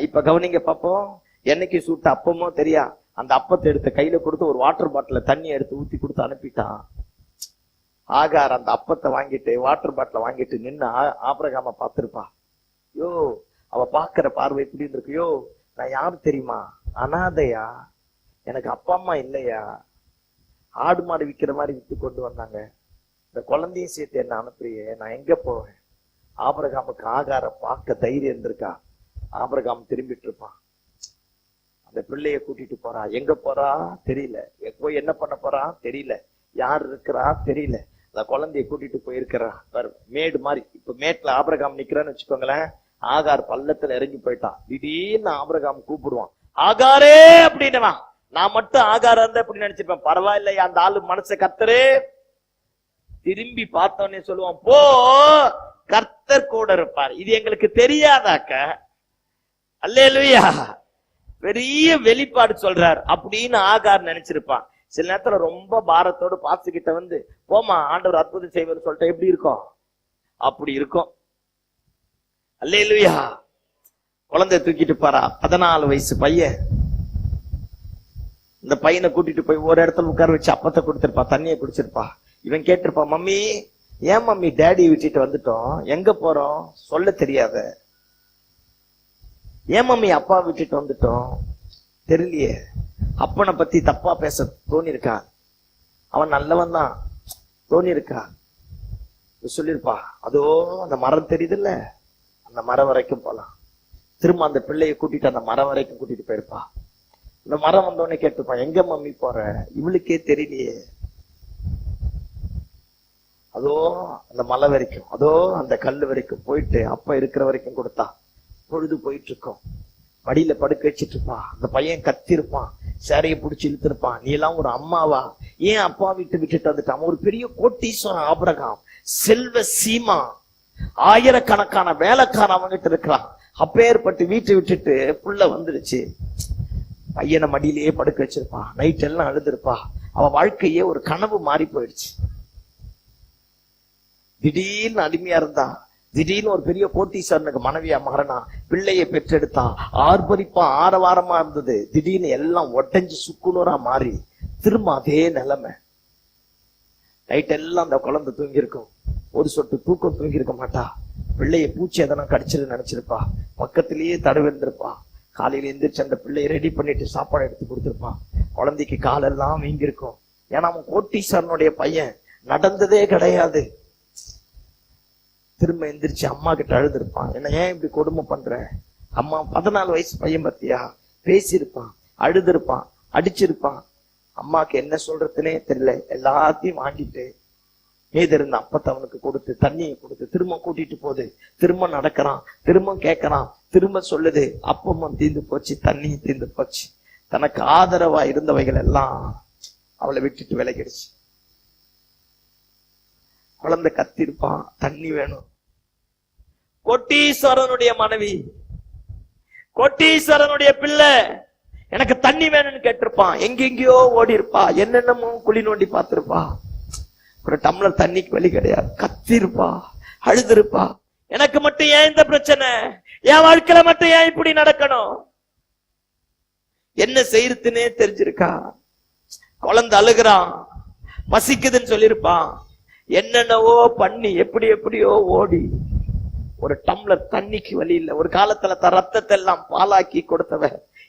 இப்ப கவனிங்க பாப்போம். என்னைக்கு சுட்ட அப்பமோ தெரியா, அந்த அப்பத்தை எடுத்து கையில கொடுத்து ஒரு வாட்டர் பாட்டில தண்ணி எடுத்து ஊத்தி கொடுத்து அனுப்பிட்டான். ஆகார் அந்த அப்பத்தை வாங்கிட்டு வாட்டர் பாட்டில வாங்கிட்டு நின்று ஆபிரகாம பார்த்திருப்பா. யோ, அவ பாக்குற பார்வை எப்படி இருக்கு? யோ, நான் யாரு தெரியுமா? அனாதையா, எனக்கு அப்பா அம்மா இல்லையா, ஆடு மாடு விற்கிற மாதிரி வித்து கொண்டு வந்தாங்க, இந்த குழந்தையும் சேர்த்து என்ன அனுப்புறியே, நான் எங்க போவேன்? ஆபிரகாமுக்கு ஆகார பார்க்க தைரியம் இருந்திருக்கா? ஆபிரகாம் திரும்பிட்டு இருப்பான். அந்த பிள்ளைய கூட்டிட்டு போறா. எங்க போறா தெரியல, போய் என்ன பண்ண போறா தெரியல, யார் இருக்கிறா தெரியல. அந்த குழந்தைய கூட்டிட்டு போயிருக்கிறா. மேடு மாதிரி, இப்ப மேட்ல ஆபிரகாம் நிக்கிறான்னு வச்சுக்கோங்களேன். ஆகார் பள்ளத்துல இறங்கி போயிட்டான். திடீர்னு ஆபிரகாம் கூப்பிடுவான், ஆகாரே அப்படின்னா. நான் மட்டும் ஆகாரா இருந்தா எப்படி நினைச்சிருப்பேன், பரவாயில்லையா அந்த ஆளு மனசை கர்த்தரு. திரும்பி பார்த்தோன்னே சொல்லுவான், போ, கர்த்தர் கூட இருப்பார். இது எங்களுக்கு தெரியாதாக்க? அல்லேலூயா. பெரிய வெளிப்பாடு சொல்றார் அப்படின்னு ஆகார் நினைச்சிருப்பான். சில நேரத்துல ரொம்ப பாரத்தோடு பாஸ்டர் வந்து போமா ஆண்டவர் அற்புதம் செய்வார் சொல்லிட்டு எப்படி இருக்கும்? அப்படி இருக்கும். அல்லேலூயா. குழந்தை தூக்கிட்டு பாரா, 14 வயசு பையன். இந்த பையனை கூட்டிட்டு போய் ஒரு இடத்துல உட்கார வச்சு அப்பத்தை கொடுத்திருப்பா, தண்ணியை குடிச்சிருப்பா. இவன் கேட்டிருப்பா, மம்மி ஏன் மம்மி டேடி விட்டுட்டு வந்துட்டோம், எங்க போறோம் சொல்ல தெரியாத. ஏன் மம்மி அப்பா விட்டுட்டு வந்துட்டோம் தெரியலையே. அப்பனை பத்தி தப்பா பேச தோணி இருக்கா? அவன் நல்லவன் தான் தோணி இருக்கா? சொல்லிருப்பா, அதோ அந்த மரம் தெரியுதுல்ல, அந்த மரம் வரைக்கும் போலாம். திரும்ப அந்த பிள்ளைய கூட்டிட்டு அந்த மரம் வரைக்கும் கூட்டிட்டு போயிருப்பா. இந்த மரம் வந்தோடனே கேட்டுப்பா, எங்க மம்மி போற, இவளுக்கே தெரியலையே. அதோ அந்த மலை வரைக்கும், அதோ அந்த கல்லு வரைக்கும் போயிட்டு அப்ப இருக்கிற வரைக்கும் கொடுத்தா. பொழுது போயிட்டு இருக்கோம், மடியில படுக்க வச்சிட்டு இருப்பா. அந்த பையன் கத்திருப்பான், சேரையை பிடிச்சி இழுத்திருப்பான். நீ எல்லாம் ஒரு அம்மாவா, ஏன் அப்பா விட்டுட்டு வந்துட்டான்? ஒரு பெரிய கோட்டீஸ்வரன் ஆபிரகாம், செல்வ சீமா, ஆயிரக்கணக்கான வேலைக்காரன் அவங்கிட்ட இருக்கிறான். அப்பேற்பட்டு வீட்டை விட்டுட்டு புள்ள வந்துடுச்சு. பையனை மடியிலேயே படுக்க வச்சிருப்பா, நைட் எல்லாம் அழுதுருப்பா. அவ வாழ்க்கையே ஒரு கனவு மாறி போயிடுச்சு. திடீர்னு அடிமையா இருந்தா, திடீர்னு ஒரு பெரிய கோட்டீஸ்வரனுக்கு மனைவியா மாறினா, பிள்ளையை பெற்றெடுத்தா, ஆர்ப்பரிப்பா ஆரவாரமா இருந்தது. திடீர்னு எல்லாம் ஒட்டஞ்சு சுக்குநூறா மாறி திரும்ப அதே நிலைமை. நைட் எல்லாம் அந்த குழந்தை தூங்கி இருக்கும், ஒரு சொட்டு தூக்கம் தூங்கி இருக்க மாட்டா. பிள்ளைய பூச்சி எதனா கடிச்சிரு நினைச்சிருப்பா, பக்கத்திலேயே தடவிருந்திருப்பா. காலையில எந்திரிச்சு அந்த பிள்ளைய ரெடி பண்ணிட்டு சாப்பாடு எடுத்து கொடுத்துருப்பான். குழந்தைக்கு காலெல்லாம் வீங்கி இருக்கும். ஏன்னா அவன் கோட்டீஸ்வரனுடைய பையன், நடந்ததே கிடையாது. திரும்ப எந்திரிச்சு அம்மா கிட்ட அழுதுருப்பான், என்ன ஏன் இப்படி கொடுமை பண்ற? அம்மா 14 வயசு பையன் பத்தியா, பேசியிருப்பான், அழுதுருப்பான், அடிச்சிருப்பான். அம்மாக்கு என்ன சொல்றதுன்னே தெரியல. எல்லாத்தையும் வாங்கிட்டு மீது இருந்த அப்பத்தை அவனுக்கு கொடுத்து, தண்ணியை கொடுத்து, திரும்ப கூட்டிட்டு போகுது. திரும்ப நடக்கிறான், திரும்ப கேட்கறான், திரும்ப சொல்லுது. அப்பமும் தீர்ந்து போச்சு, தண்ணியும் தீர்ந்து போச்சு. தனக்கு ஆதரவா இருந்தவைகள் எல்லாம் அவளை விட்டுட்டு விலகிடுச்சு. குழந்தை கத்திருப்பான், தண்ணி வேணும். கோட்டீஸ்வரனுடைய மனைவி, கோட்டீஸ்வரனுடைய பிள்ளை, எனக்கு தண்ணி வேணும்னு கேட்டிருப்பான். எங்கெங்கயோ ஓடி இருப்பா, என்னென்னமோ குழி நோண்டி பார்த்திருப்பா. ஒரு டம்ளர் தண்ணிக்கு வழி கிடையாது. கத்திருப்பா, அழுதுருப்பா. எனக்கு மட்டும் ஏன் இந்த பிரச்சனை, என் வாழ்க்கையில மட்டும் ஏன் இப்படி நடக்கணும், என்ன செய்யறதுன்னே தெரிஞ்சிருக்கா. குழந்தை அழுகிறான், பசிக்குதுன்னு சொல்லிருப்பான். என்னென்னவோ பண்ணி எப்படி எப்படியோ ஓடி ஒரு டம்ளர் தண்ணிக்கு வழி இல்லை. ஒரு காலத்துல ரத்தத்தை எல்லாம் பாலாக்கி கொடுத்தவ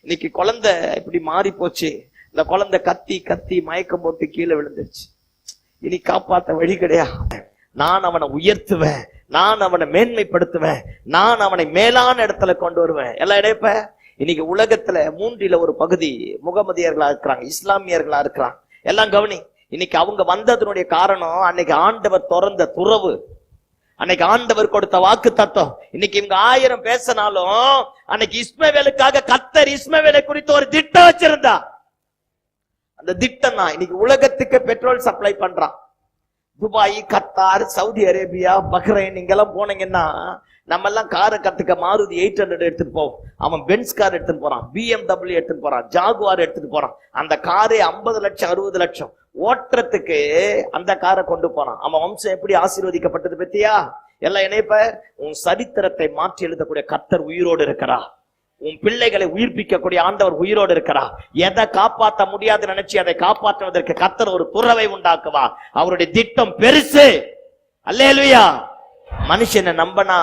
இன்னைக்கு குழந்தை இப்படி மாறி போச்சு. இந்த குழந்தை கத்தி கத்தி மயக்கம் போட்டு கீழே விழுந்துருச்சு. இனி காப்பாத்த வழி கிடையாது. நான் அவனை உயர்த்துவேன், நான் அவனை மேன்மைப்படுத்துவேன், நான் அவனை மேலான இடத்துல கொண்டு வருவேன். எல்லாம் இடைப்ப இன்னைக்கு உலகத்துல 3 ஒரு பகுதி முகமதியர்களா இருக்கிறாங்க, இஸ்லாமியர்களா இருக்கிறாங்க. எல்லாம் கவனி. இன்னைக்கு அவங்க வந்ததனுடைய காரணம், அன்னைக்கு ஆண்டவர் திறந்த துறவு, அன்னைக்கு ஆண்டவர் கொடுத்த வாக்கு தத்துவம். இன்னைக்கு இவங்க 1000 பேசினாலும் அன்னைக்கு இஸ்மவேலுக்காக கர்த்தர் இஸ்மவேலை குறித்து ஒரு திட்டம் வச்சிருந்தா. அந்த திட்டம் தான் இன்னைக்கு உலகத்துக்கு பெட்ரோல் சப்ளை பண்றான். Dubai, Qatar, Saudi Arabia, Bahrain இங்கெல்லாம் போனீங்கன்னா நம்ம எல்லாம் காரை கத்துக்க மாருதி 800 எடுத்துட்டு போவோம். அவன் பென்ஸ் கார் எடுத்துட்டு போறான், BMW எடுத்துட்டு போறான், ஜாகுவார் எடுத்துட்டு போறான். அந்த காரே 50 லட்சம் 60 லட்சம் ஓட்டுறதுக்கு அந்த காரை கொண்டு போறான். அவன் வம்சம் எப்படி ஆசீர்வதிக்கப்பட்டது பத்தியா? எல்லாம் இணைப்ப உன் சரித்திரத்தை மாற்றி எழுதக்கூடிய கர்த்தர் உயிரோடு இருக்கிறா. உன் பிள்ளைகளை உயிர்ப்பிக்கக்கூடிய ஆண்டவர் உயிரோடு இருக்கிறா. எதை காப்பாற்ற முடியாது நினைச்சு அதை காப்பாற்றுவதற்கு கர்த்தர் ஒரு துறவை உண்டாக்குவா. அவருடைய திட்டம் பெருசு. அல்லேலூயா. மனுஷனை நம்பனா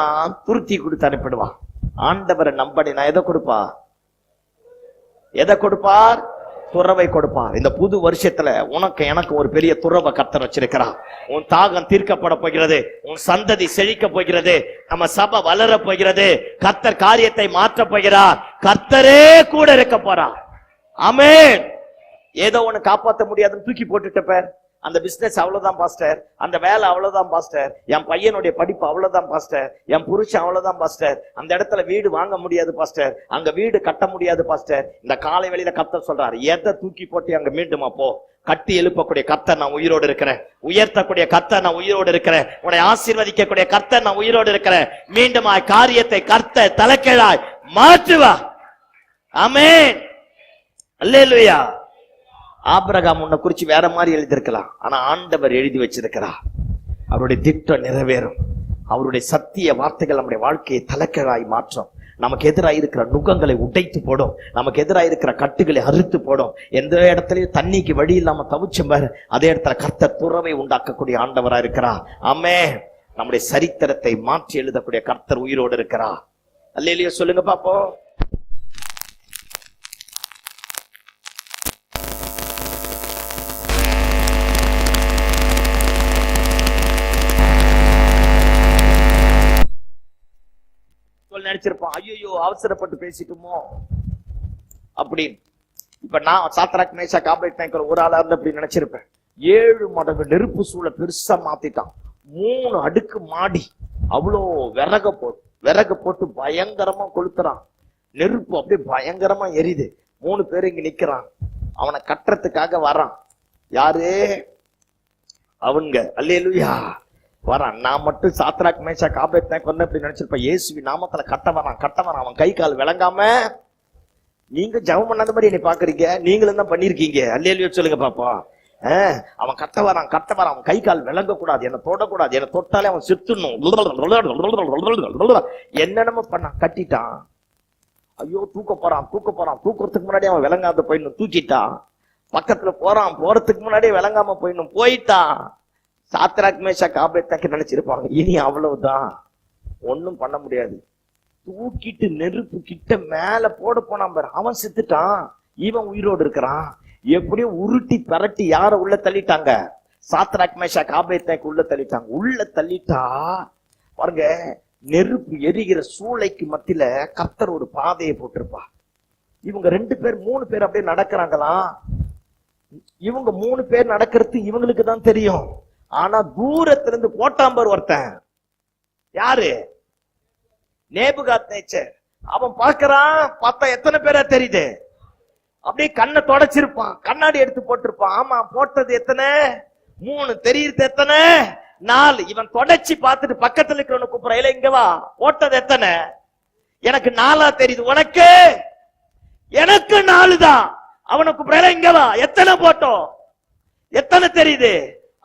துருத்தி கொடுத்து அனுப்பிடுவான். ஆண்டவரை நம்பனா எதை கொடுப்பா? எதை கொடுப்பார்? துறவை கொடுப்பார். இந்த புது வருஷத்துல உனக்கு எனக்கு ஒரு பெரிய துறவை கர்த்தர் வச்சிருக்கிறார். உன் தாகம் தீர்க்கப்பட போகிறது, உன் சந்ததி செழிக்க போகிறது, நம்ம சபை வளர போகிறது, கர்த்தர் காரியத்தை மாற்ற போகிறார், கர்த்தரே கூட இருக்க போறார். ஆமென். ஏதோ ஒண்ணு காப்பாற்ற முடியாதுன்னு தூக்கி போட்டுட்ட பேர், அந்த பிசினஸ் அவ்வளவுதான் பாஸ்டர், அந்த வேலை அவ்வளவுதான் பாஸ்டர், என் பையனுடைய படிப்பு அவ்வளவுதான் பாஸ்டர், என் புருஷன் அவ்வளவுதான் பாஸ்டர், அந்த இடத்துல வீடு வாங்க முடியாது பாஸ்டர், அங்க வீடு கட்ட முடியாது பாஸ்டர். இந்த காலை வேளையில கர்த்தர் சொல்றாரு, எதை தூக்கி போட்டு அங்க மீண்டுமா போ. கட்டி எழுப்பக்கூடிய கர்த்தர் நான் உயிரோடு இருக்கிறேன், உயர்த்தக்கூடிய கர்த்தர் நான் உயிரோடு இருக்கிறேன், உன்னை ஆசீர்வதிக்கக்கூடிய கர்த்தர் நான் உயிரோடு இருக்கிறேன். மீண்டுமா காரியத்தை கர்த்தர் தலைக்கீழாய் மாற்றுவா. ஆமென். அல்லேலூயா. ஆபிரகாம் உன்னை குறிச்சு வேற மாதிரி எழுதியிருக்கலாம், ஆனா ஆண்டவர் எழுதி வச்சிருக்கிறார். அவருடைய திட்டம் நிறைவேறும். அவருடைய சத்திய வார்த்தைகள் நம்முடைய வாழ்க்கையை தலைக்கீழாய் மாற்றும். நமக்கு எதிராக இருக்கிற நுகங்களை உடைத்து போடும். நமக்கு எதிராக இருக்கிற கட்டுகளை அறுத்து போடும். எந்த இடத்துலயும் தண்ணிக்கு வழி இல்லாம தவிச்சும் பாரு, அதே இடத்துல கர்த்தர் துறவை உண்டாக்கக்கூடிய ஆண்டவரா இருக்கிறா. ஆமென். நம்முடைய சரித்திரத்தை மாற்றி எழுதக்கூடிய கர்த்தர் உயிரோடு இருக்கிறா. அல்லேலூயா சொல்லுங்க பாப்போம். நினைச்சிருப்பான், ஐயோ அவசரப்பட்டு பேசிட்டுமோ அப்படின்னு. இப்ப நான் சாத்ராக் மேஷாக் ஆபேத்நேகோ ஒரு ஆளா இருந்து அப்படி நினைச்சிருப்பேன். 7 மடங்கு நெருப்பு சூளை பெருசா மாத்திட்டான். 3 அடுக்கு மாடி, அவ்வளோ விறக போட்டு பயங்கரமா கொளுத்துறான். நெருப்பு அப்படியே பயங்கரமா எரியுது. 3 பேர் இங்க நிக்கிறான். அவனை கட்டுறதுக்காக வரான். யாரு? அவங்க. அல்லேலூயா வரான். நான் மட்டும் சாத்ராக் மேஷாக் ஆபேத்நேகோ அப்படி நினைச்சிருப்பேன். இயேசுவின் நாமத்துல கட்ட வரான். அவன் கை கால் விளங்காம, நீங்க ஜெபம் பண்ணாத மாதிரி என்னை பாக்குறீங்க, நீங்களும் தான் பண்ணிருக்கீங்க. அல்லேலூயா சொல்லுங்க பாப்பா. அவன் கட்ட வரான். அவன் கை கால் விளங்க கூடாது, என்ன தொடக்கூடாது, என்ன தொட்டாலே அவன் செத்துணும். என்னென்னமோ பண்ணான், கட்டிட்டான். ஐயோ தூக்க போறான். தூக்குறதுக்கு முன்னாடி அவன் விளங்காத போயிடணும், தூக்கிட்டான். பக்கத்துல போறதுக்கு முன்னாடியே விளங்காம போயிட்டான். சாத்ராக் மேஷாக் ஆபேத்நேகோ நினைச்சிருப்பாங்க, இனி அவ்வளவுதான், ஒன்னும் பண்ண முடியாது. தூக்கிட்டு நெருப்பு கிட்ட மேல போனான் பாரு, அவன் செத்துட்டான். இவன் உயிரோடு இருக்கிறான். எப்படியும் உருட்டி பரட்டி யார உள்ள தள்ளிட்டாங்க? சாத்ராக் மேஷாக் ஆபேத்நேகோ உள்ள தள்ளிட்டாங்க. உள்ள தள்ளிட்டா பாருங்க, நெருப்பு எரிகிற சூளைக்கு மத்தியில கர்த்தர் ஒரு பாதையை போட்டிருப்பா. இவங்க 2 பேர் 3 பேர் அப்படியே நடக்கிறாங்களாம். இவங்க 3 பேர் நடக்கிறது இவங்களுக்கு தான் தெரியும். ஆனா தூரத்துல இருந்து போட்டாம்பர் ஒருத்தன், யாரு? நேபுகாத்நேச்சர். அவன் பார்க்கறான். பார்த்தா எத்தனை பேரா தெரியுது? அப்படியே கண்ணை தொடச்சிருப்பான், கண்ணாடி எடுத்து போட்டிருப்பான். ஆமா, போட்டது எத்தனை? 3. தெரியுது எத்தனை? 4. இவன் தொடச்சி பார்த்துட்டு பக்கத்துல இருக்கிறவனை கூப்பிடுற, இல்ல இங்க வா, போட்டது எத்தனை? எனக்கு 4 தெரியுது, உனக்கு? எனக்கு 4 தான். அவனை கூப்பிடுற, இங்க வா, எத்தனை போட்டோம், எத்தனை தெரியுது?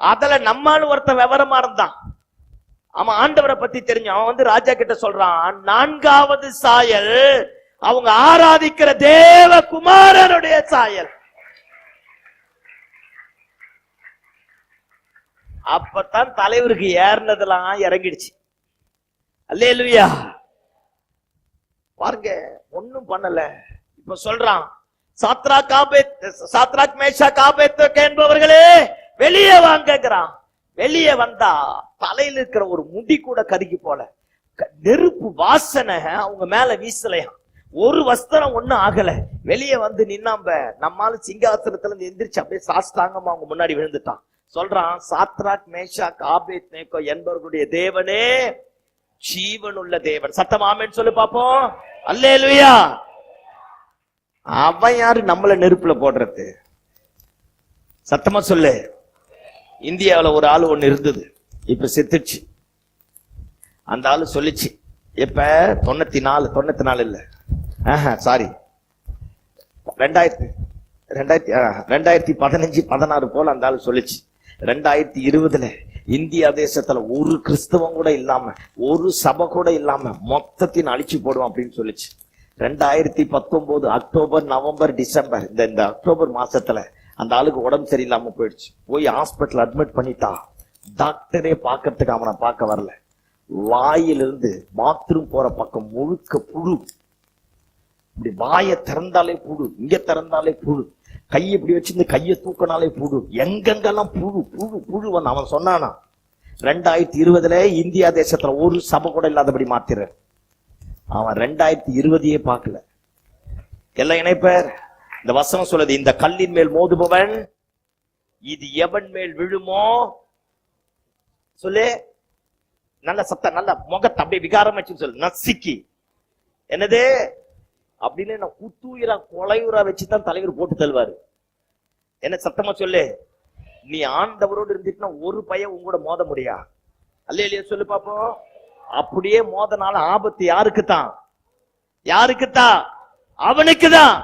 அதுல நம்மாலும் ஒருத்தன் விவரமா இருந்தான். அவன் ஆண்டவரை பத்தி தெரிஞ்சு அவன் ராஜா கிட்ட சொல்றான், 4வது சாயல் அவங்க ஆராதிக்கிற தேவ குமாரனுடைய சாயல். அப்பதான் தலைவருக்கு ஏறினதெல்லாம் இறங்கிடுச்சு. அல்லேலூயா பாருங்க, ஒண்ணும் பண்ணல. இப்ப சொல்றான், சாத்ராக் மேஷாக் ஆபேத்நேகோ என்பவர்களே வெளியே வாங்கங்கிறான். வெளியே வந்தா தலையில இருக்கிற ஒரு முடி கூட கருகி போல, நெருப்பு வாசனை அவங்க மேல வீசலையா. ஒரு வஸ்திரம் ஒண்ணும் ஆகல. வெளியே வந்து நின்னாம்ப. நம்மால சிங்காசனத்துல இருந்து எந்திரிச்சு அப்படியே சாஷ்டாங்கமா அவங்க முன்னாடி விழுந்துட்டான். சொல்றான், சாத்ராக் மேஷாக் ஆபேத்நேகோ என்பவர்களுடைய தேவனே ஜீவனுள்ள தேவன். சத்தம் ஆமென் சொல்லு பாப்போம். அல்லேலூயா. அவன் யாரு நம்மள நெருப்புல போடுறது? சத்தமா சொல்லு. இந்தியாவில ஒரு ஆளு ஒண்ணு இருந்தது, இப்ப செத்துச்சு. அந்த ஆளு சொல்லிச்சு, இப்ப 94 இல்ல, சாரி 2015-16 போல அந்த ஆளு சொல்லிச்சு. 2020 இந்தியா தேசத்துல ஒரு கிறிஸ்தவம் கூட இல்லாம, ஒரு சபை கூட இல்லாம மொத்தத்தின் அழிச்சு போடுவோம் அப்படின்னு சொல்லிச்சு. 2019 அக்டோபர், நவம்பர், டிசம்பர், இந்த அக்டோபர் மாசத்துல அந்த ஆளுக்கு உடம்பு சரியில்லாம போயிடுச்சு. போய் ஹாஸ்பிட்டல் அட்மிட் பண்ணிட்டா. டாக்டரே பாக்கிறதுக்கு அவனை பார்க்க வரல. வாயிலிருந்து பாத்ரூம் போற பக்கம் முழுக்க புழு. இப்படி வாயை திறந்தாலே புழு, இங்க திறந்தாலே புழு, கையை இப்படி வச்சிருந்து கையை தூக்கினாலே புழு, எங்கெங்கெல்லாம் புழு புழு புழு வந்து அவன் சொன்னானா. 2020 இந்தியா தேசத்துல ஒரு சபை கூட இல்லாதபடி மாத்திர. அவன் 2020 பார்க்கல. எல்லாம் இணைப்பர். இந்த வசனம் சொல்லுது, இந்த கல்லின் மேல் மோதுபவன் இது எவன் மேல் விழுமோ சொல்லு. நல்ல சத்தம், நல்ல முகத்தை அப்படியே விகாரம் வச்சு சொல்லு, நசிக்கி என்னது அப்படின்னு நான் குத்துயிரா கொலையுரா வச்சுதான் தலைவர் போட்டு தருவாரு. என்ன சத்தமா சொல்லு. நீ ஆண்டவரோடு இருந்துட்டுனா ஒரு பையன் உங்களோட மோத முடியா? அல்லேலூயா சொல்லு பாப்போம். அப்படியே மோதனால ஆபத்து யாருக்குத்தான்? யாருக்குத்தான்? அவனுக்குதான்.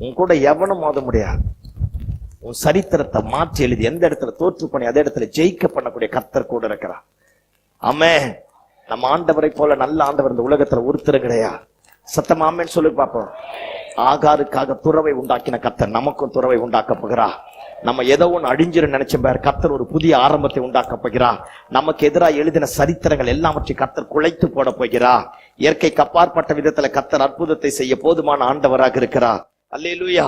உன் கூட எவனும் மோத முடியாது. உன் சரித்திரத்தை மாற்றி எழுதி எந்த இடத்துல தோற்று பண்ணி அதே இடத்துல ஜெயிக்க பண்ணக்கூடிய கர்த்தர் கூட இருக்கிறார். ஆமென். நம்ம ஆண்டவரை போல நல்ல ஆண்டவர் இந்த உலகத்துல ஒருத்தர் கிடையாது. சத்தமா ஆமென் சொல்லி பார்ப்போம். ஆகாருக்காக துறவை உண்டாக்கின கர்த்தர் நமக்கும் துறவை உண்டாக்க போகிறார். நம்ம ஏதோ ஒன்று அழிஞ்சிரு நினைச்ச பேர் கர்த்தர் ஒரு புதிய ஆரம்பத்தை உண்டாக்க போகிறார். நமக்கு எதிராக எழுதின சரித்திரங்கள் எல்லாவற்றையும் கர்த்தர் குலைத்து போட போகிறார். இயற்கைக்கு அப்பாற்பட்ட விதத்துல கர்த்தர் அற்புதத்தை செய்ய போதுமான ஆண்டவராக இருக்கிறார். அல்லேலூயா,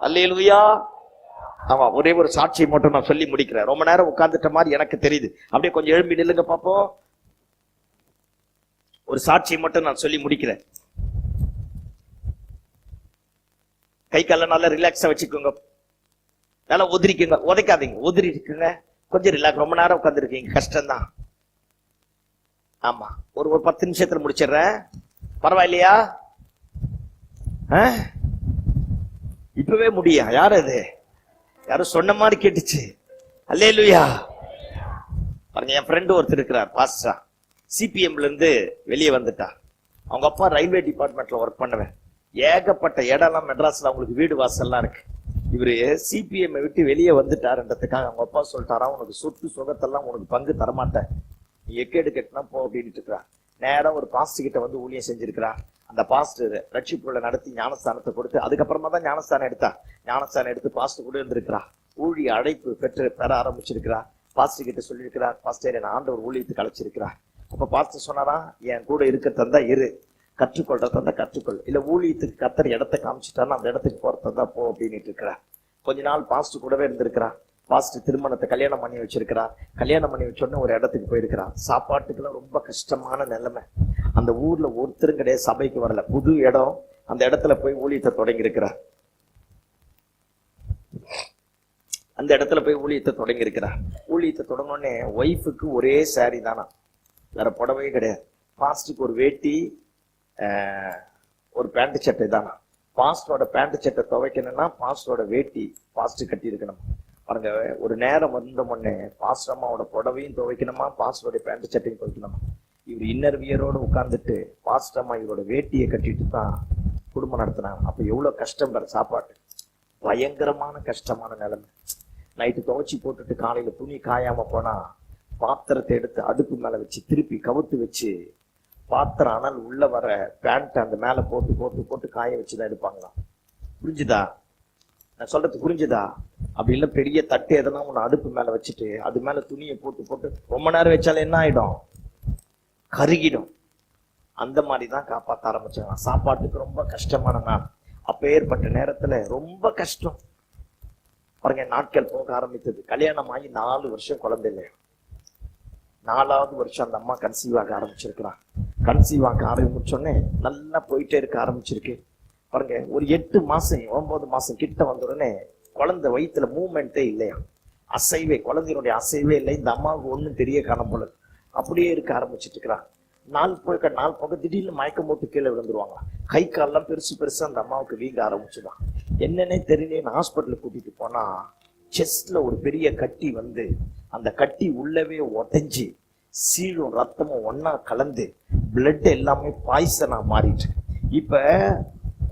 அல்லேலூயா. ஆமா, ஒரே ஒரு சாட்சியை மட்டும் நான் சொல்லி முடிக்கிறேன். ரொம்ப நேரம் உட்கார்ந்துட்ட மாதிரி எனக்கு தெரியுது. அப்படியே கொஞ்சம் எழும்பி நில்லுங்க பாப்போம். ஒரு சாட்சியை மட்டும் நான் சொல்லி முடிக்கிறேன். கை கால நல்லா ரிலாக்ஸா வச்சுக்கோங்க. நல்லா ஒதுரிக்குங்க, உதைக்காதீங்க, ஒதுரி இருக்குங்க. கொஞ்சம் ரிலாக்ஸ். ரொம்ப நேரம் உட்கார்ந்து இருக்கீங்க, கஷ்டம்தான். ஆமா, ஒரு 10 நிமிஷத்துல முடிச்சிடுறேன். பரவாயில்லையா? இப்பவே முடியா? யாரு அது? யாரும் சொன்ன மாதிரி கேட்டுச்சு. அல்லேலூயா. பாருங்க, என் ஃப்ரெண்டு ஒருத்தர் இருக்கிறார், பாஸ்டரா. சிபிஎம்ல இருந்து வெளியே வந்துட்டா. அவங்க அப்பா ரயில்வே டிபார்ட்மெண்ட்ல ஒர்க் பண்ணுவேன். ஏகப்பட்ட இடம்லாம் மெட்ராஸ்ல அவங்களுக்கு வீடு வாசல்லாம் இருக்கு. இவரு சிபிஎம் விட்டு வெளியே வந்துட்டாருன்றதுக்காக அவங்க அப்பா சொல்லிட்டாரா, உனக்கு சொத்து சுகத்தெல்லாம் உனக்கு பங்கு தரமாட்டேன், நீ எக்கேடு கட்டினா போ அப்படின்னு இருக்கிறா. நேரம் ஒரு பாஸ்டர் கிட்ட வந்து ஊழியம் செஞ்சிருக்கிறா. அந்த பாஸ்டர் ரட்சிப்புள்ள நடத்தி ஞானஸ்தானத்தை கொடுத்து அதுக்கப்புறமா தான் ஞானஸ்தானம் எடுத்தா. ஞானஸ்தானம் எடுத்து பாஸ்டர் கூட இருந்திருக்கிறா. ஊழிய அழைப்பு பெற ஆரம்பிச்சிருக்கிறா. பாஸ்டர் கிட்ட சொல்லியிருக்கிறார், பாஸ்டர் என்ன ஆண்டவர் ஊழியத்துக்கு அழைச்சிருக்கிறார். அப்ப பாஸ்டர் சொன்னாரா, என் கூட இருக்கிறதா இரு, கற்றுக்கொள்றதா கற்றுக்கொள், இல்ல ஊழியத்துக்கு கர்த்தர் இடத்தை காமிச்சிட்டாருன்னா அந்த இடத்துக்கு போறதா போ அப்படின்னு இருக்கிறார். கொஞ்ச நாள் பாஸ்டர் கூடவே இருந்திருக்கிறா. பாஸ்டர் திருமணத்தை கல்யாணம் பண்ணி வச்சிருக்கிறா. கல்யாணம் பண்ணி வச்சோடனே ஒரு இடத்துக்கு போயிருக்கிறா. சாப்பாட்டுக்கெல்லாம் ரொம்ப கஷ்டமான நிலைமை. அந்த ஊர்ல ஒருத்தரும் கிடையாது, சபைக்கு வரல, புது இடம். அந்த இடத்துல போய் ஊழியத்தை தொடங்கி இருக்கிறார். அந்த இடத்துல போய் ஊழியத்தை தொடங்கி இருக்கிறார். ஊழியத்தை தொடங்கினோடனே ஒய்ஃபுக்கு ஒரே சாரி தானா, வேற புடவையே கிடையாது. பாஸ்டருக்கு ஒரு வேட்டி, ஒரு பேண்ட் சட்டை தானா. பாஸ்டரோட பேண்ட் சட்டை துவைக்கணும்னா பாஸ்டரோட வேட்டி பாஸ்டர் கட்டி இருக்கணும். பாருங்க, ஒரு நேரம் வந்த முன்னே பாஸ்டர் அம்மாவோட புடவையும் துவைக்கணுமா, பாஸ்டரோட பேண்ட் சட்டையும் துவைக்கணுமா. இவர் இன்னர் வியரோட உட்கார்ந்துட்டு பாஸ்டர் அம்மா இவரோட வேட்டியை கட்டிட்டு தான் குடும்பம் நடத்தினாங்க. அப்ப எவ்வளவு கஷ்டம் பாரு, சாப்பாட்டு பயங்கரமான கஷ்டமான நிலைமை. நைட்டு துவைச்சி போட்டுட்டு காலையில துணி காயாம போனா பாத்திரத்தை எடுத்து அடுப்பு மேல வச்சு திருப்பி கவுத்து வச்சு பாத்திரம் அனல் உள்ள வர பேண்ட் அந்த மேல போட்டு போட்டு போட்டு காய வச்சுதான் எடுப்பாங்களாம். புரிஞ்சுதா நான் சொல்றது? புரிஞ்சுதா? அப்படி இல்ல பெரிய தட்டு எதனா ஒண்ணு அடுப்பு மேல வச்சுட்டு அது மேல துணியை போட்டு போட்டு ரொம்ப நேரம் வச்சாலும் என்ன ஆயிடும், கருகிடும். அந்த மாதிரிதான் காப்பாத்த ஆரம்பிச்சாங்க. சாப்பாட்டுக்கு ரொம்ப கஷ்டமான நாள். அப்ப ஏற்பட்ட நேரத்துல ரொம்ப கஷ்டம். பாருங்க, நாட்கள் போக ஆரம்பித்தது. கல்யாணம் ஆகி 4 வருஷம் குழந்தை இல்லையா. 4வது வருஷம் அந்த அம்மா கன்சீவ் ஆக ஆரம்பிச்சிருக்கிறான். கன்சீவ் ஆக ஆரம்பிச்சோடனே நல்லா போயிட்டே இருக்க ஆரம்பிச்சிருக்கு. பாருங்க, ஒரு 8 மாசம் 9 மாசம் கிட்ட வந்த உடனே குழந்தை வயிற்றுல மூவ்மெண்ட்டே இல்லையா, அசைவே, குழந்தையினுடைய அசைவே இல்லை. இந்த அம்மாவுக்கு ஒன்றும் தெரிய காணும் போல அப்படியே இருக்க ஆரம்பிச்சிட்டு இருக்கிறான். நாள் போக திடீர்னு மயக்கம் போட்டு கீழே விழுந்துருவாங்க. கை காலெல்லாம் பெருசு பெருசா அந்த அம்மாவுக்கு வீங்க ஆரம்பிச்சுதான். என்னன்னே தெரியல. ஹாஸ்பிட்டலுக்கு கூட்டிட்டு போனா செஸ்ட்ல ஒரு பெரிய கட்டி வந்து அந்த கட்டி உள்ளவே உடைஞ்சி சீழும் ரத்தமும் ஒன்னா கலந்து பிளட் எல்லாமே பாய்சனா மாறிட்டு. இப்ப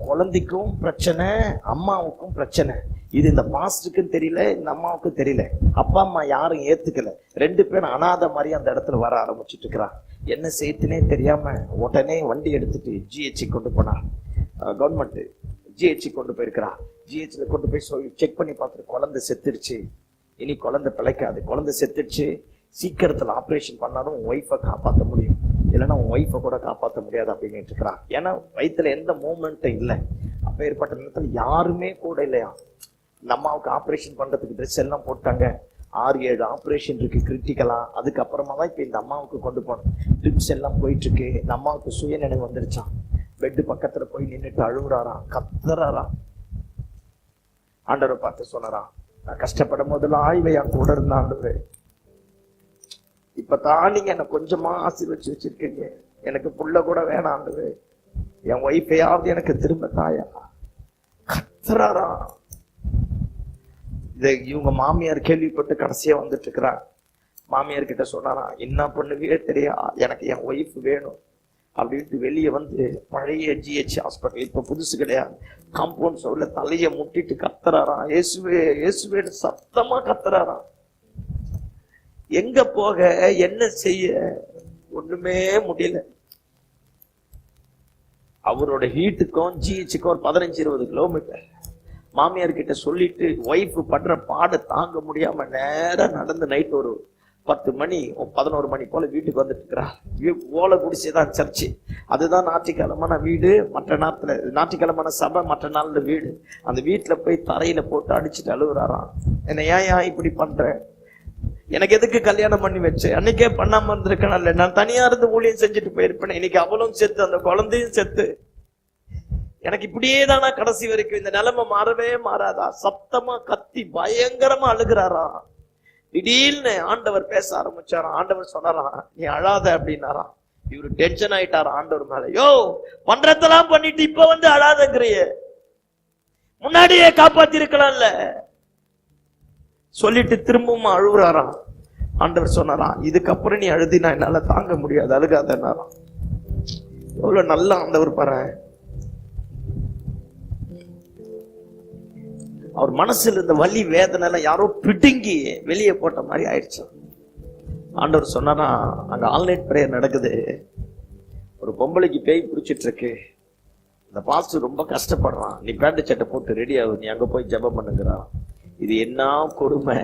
குழந்தைக்கும் பிரச்சனை, அம்மாவுக்கும் பிரச்சனை. இது இந்த பாஸ்டருக்கும் தெரியல, இந்த அம்மாவுக்கும் தெரியல. அப்பா அம்மா யாரும் ஏத்துக்கல. 2 பேரும் அனாதை மாதிரி அந்த இடத்துல வர ஆரம்பிச்சுட்டு இருக்கிறான். என்ன செய்யத்துனே தெரியாம உடனே வண்டி எடுத்துட்டு ஜிஹெச் கொண்டு போனா. கவர்மெண்ட் ஜிஹெச் கொண்டு போயிருக்கிறா. ஜிஹெச்ல கொண்டு போய் செக் பண்ணி பார்த்துட்டு குழந்தை செத்துருச்சு, இனி குழந்தை பிழைக்காது, குழந்தை செத்துடுச்சு, சீக்கிரத்துல ஆப்ரேஷன் பண்ணாலும் உன் ஒய்ஃபை காப்பாற்ற முடியும், இல்லைன்னா உன் ஒய்ஃபை கூட காப்பாற்ற முடியாது அப்படின்னு இருக்கிறான். ஏன்னா வயிற்றுல எந்த மூவ்மெண்ட்டும் இல்லை. அப்ப ஏற்பட்ட நேரத்துல யாருமே கூட இல்லையா. இந்த அம்மாவுக்கு ஆப்ரேஷன் பண்றதுக்கு ட்ரெஸ் எல்லாம் போட்டாங்க. 6-7 ஆப்ரேஷன் இருக்கு கிரிட்டிக்கலா. அதுக்கப்புறமா தான் இப்ப இந்த அம்மாவுக்கு கொண்டு போனோம். ட்ரிப்ஸ் எல்லாம் போயிட்டு இருக்கு. இந்த அம்மாவுக்கு சுயநினைவு வந்துருச்சான். பெட்டு பக்கத்துல போய் நின்றுட்டு அழுகுறாராம், கத்துறாராம். ஆண்டவரை பார்த்து சொன்னாராம், நான் கஷ்டப்படும் போதெல்லாம் ஆய்வையா கூட இருந்த ஆண்டவரே, இப்பதான் நீங்க என்ன கொஞ்சமா ஆசீர்வச்சு வச்சிருக்கீங்க, எனக்கு புள்ள கூட வேணாம் ஆண்டவரே, என் ஒய்ஃபையாவது எனக்கு திரும்ப தாயா. கத்துறாராம். இதை இவங்க மாமியார் கேள்விப்பட்டு கடைசியா வந்துட்டு இருக்கிறாங்க. மாமியார் கிட்ட சொன்னாராம், என்ன பண்ணுவே தெரியா, எனக்கு என் ஒய்ஃப் வேணும், அப்படின்ட்டு வெளியே வந்து பழைய GH ஹாஸ்பிட்டல், இப்ப புதுசு கிடையாது, காம்பவுண்ட் சவுல தலைய முட்டிட்டு கத்துறாராம், இயேசுவே இயேசுவேன்னு சத்தமா கத்துறாராம். எங்க போக என்ன செய்ய ஒண்ணுமே முடியல. அவரோட வீட்டுக்கும் GHக்கும் ஒரு 15-20 கிலோமீட்டர். மாமியார் கிட்ட சொல்லிட்டு ஒய்ஃப் படுற பாட தாங்க முடியாம நேரா நடந்து நைட் ஒரு 10 மணி 11 மணி போல வீட்டுக்கு வந்துட்டு இருக்கிறா. ஓலை குடிசைதான் சர்ச்சு, அதுதான் ஞாயிற்றுக்கிழமான வீடு, மற்ற நாட்டுல ஞாயிற்றுக்கிழமான சபை, மற்ற நாள்ல வீடு. அந்த வீட்டுல போய் தரையில போட்டு அடிச்சுட்டு அழுகுறாராம். என்ன ஏன் இப்படி பண்ற, எனக்கு எதுக்கு கல்யாணம் பண்ணி வச்சு, அன்னைக்கே பண்ணாம இருந்திருக்கேன், நான் தனியா இருந்து ஊழியம் செஞ்சுட்டு போயிருப்பேன், இன்னைக்கு அவளும் செத்து அந்த குழந்தையும் செத்து, எனக்கு இப்படியே தானா கடைசி வரைக்கும், இந்த நிலைமை மாறவே மாறாதா, சத்தமா கத்தி பயங்கரமா அழுகிறாரா. திடீர்னு ஆண்டவர் பேச ஆரம்பிச்சாராம். ஆண்டவர் சொன்னாராம், நீ அழாத அப்படின்னாராம். இவரு டென்ஷன் ஆயிட்டாரா ஆண்டவர் மேல. யோ, பண்றதெல்லாம் பண்ணிட்டு இப்ப வந்து அழாதங்கிறிய, முன்னாடியே காப்பாத்தி இருக்கலாம்ல சொல்லிட்டு திரும்பவும் அழுகுறாராம். ஆண்டவர் சொன்னாராம், இதுக்கப்புறம் நீ அழுதினா என்னால தாங்க முடியாது, அழுகாதன்னாராம். எவ்வளவு நல்ல ஆண்டவர் பாரு. அவர் மனசுல இருந்த வலி வேதனை யாரோ பிடுங்கி வெளியே போட்ட மாதிரி ஆயிடுச்சு. ஆண்டவர் சொன்னாரா, அங்க ஆன்லைன் பிரேயர் நடக்குது, ஒரு பொம்பளைக்கு பேய் பிடிச்சிட்டு இருக்கு, அந்த பாஸ்டர் ரொம்ப கஷ்டப்படுறான், நீ பேண்ட் சட்டை போட்டு ரெடி ஆகு, நீ அங்க போய் ஜெபம் பண்ணுங்கிறான். இது என்ன கொடுமை,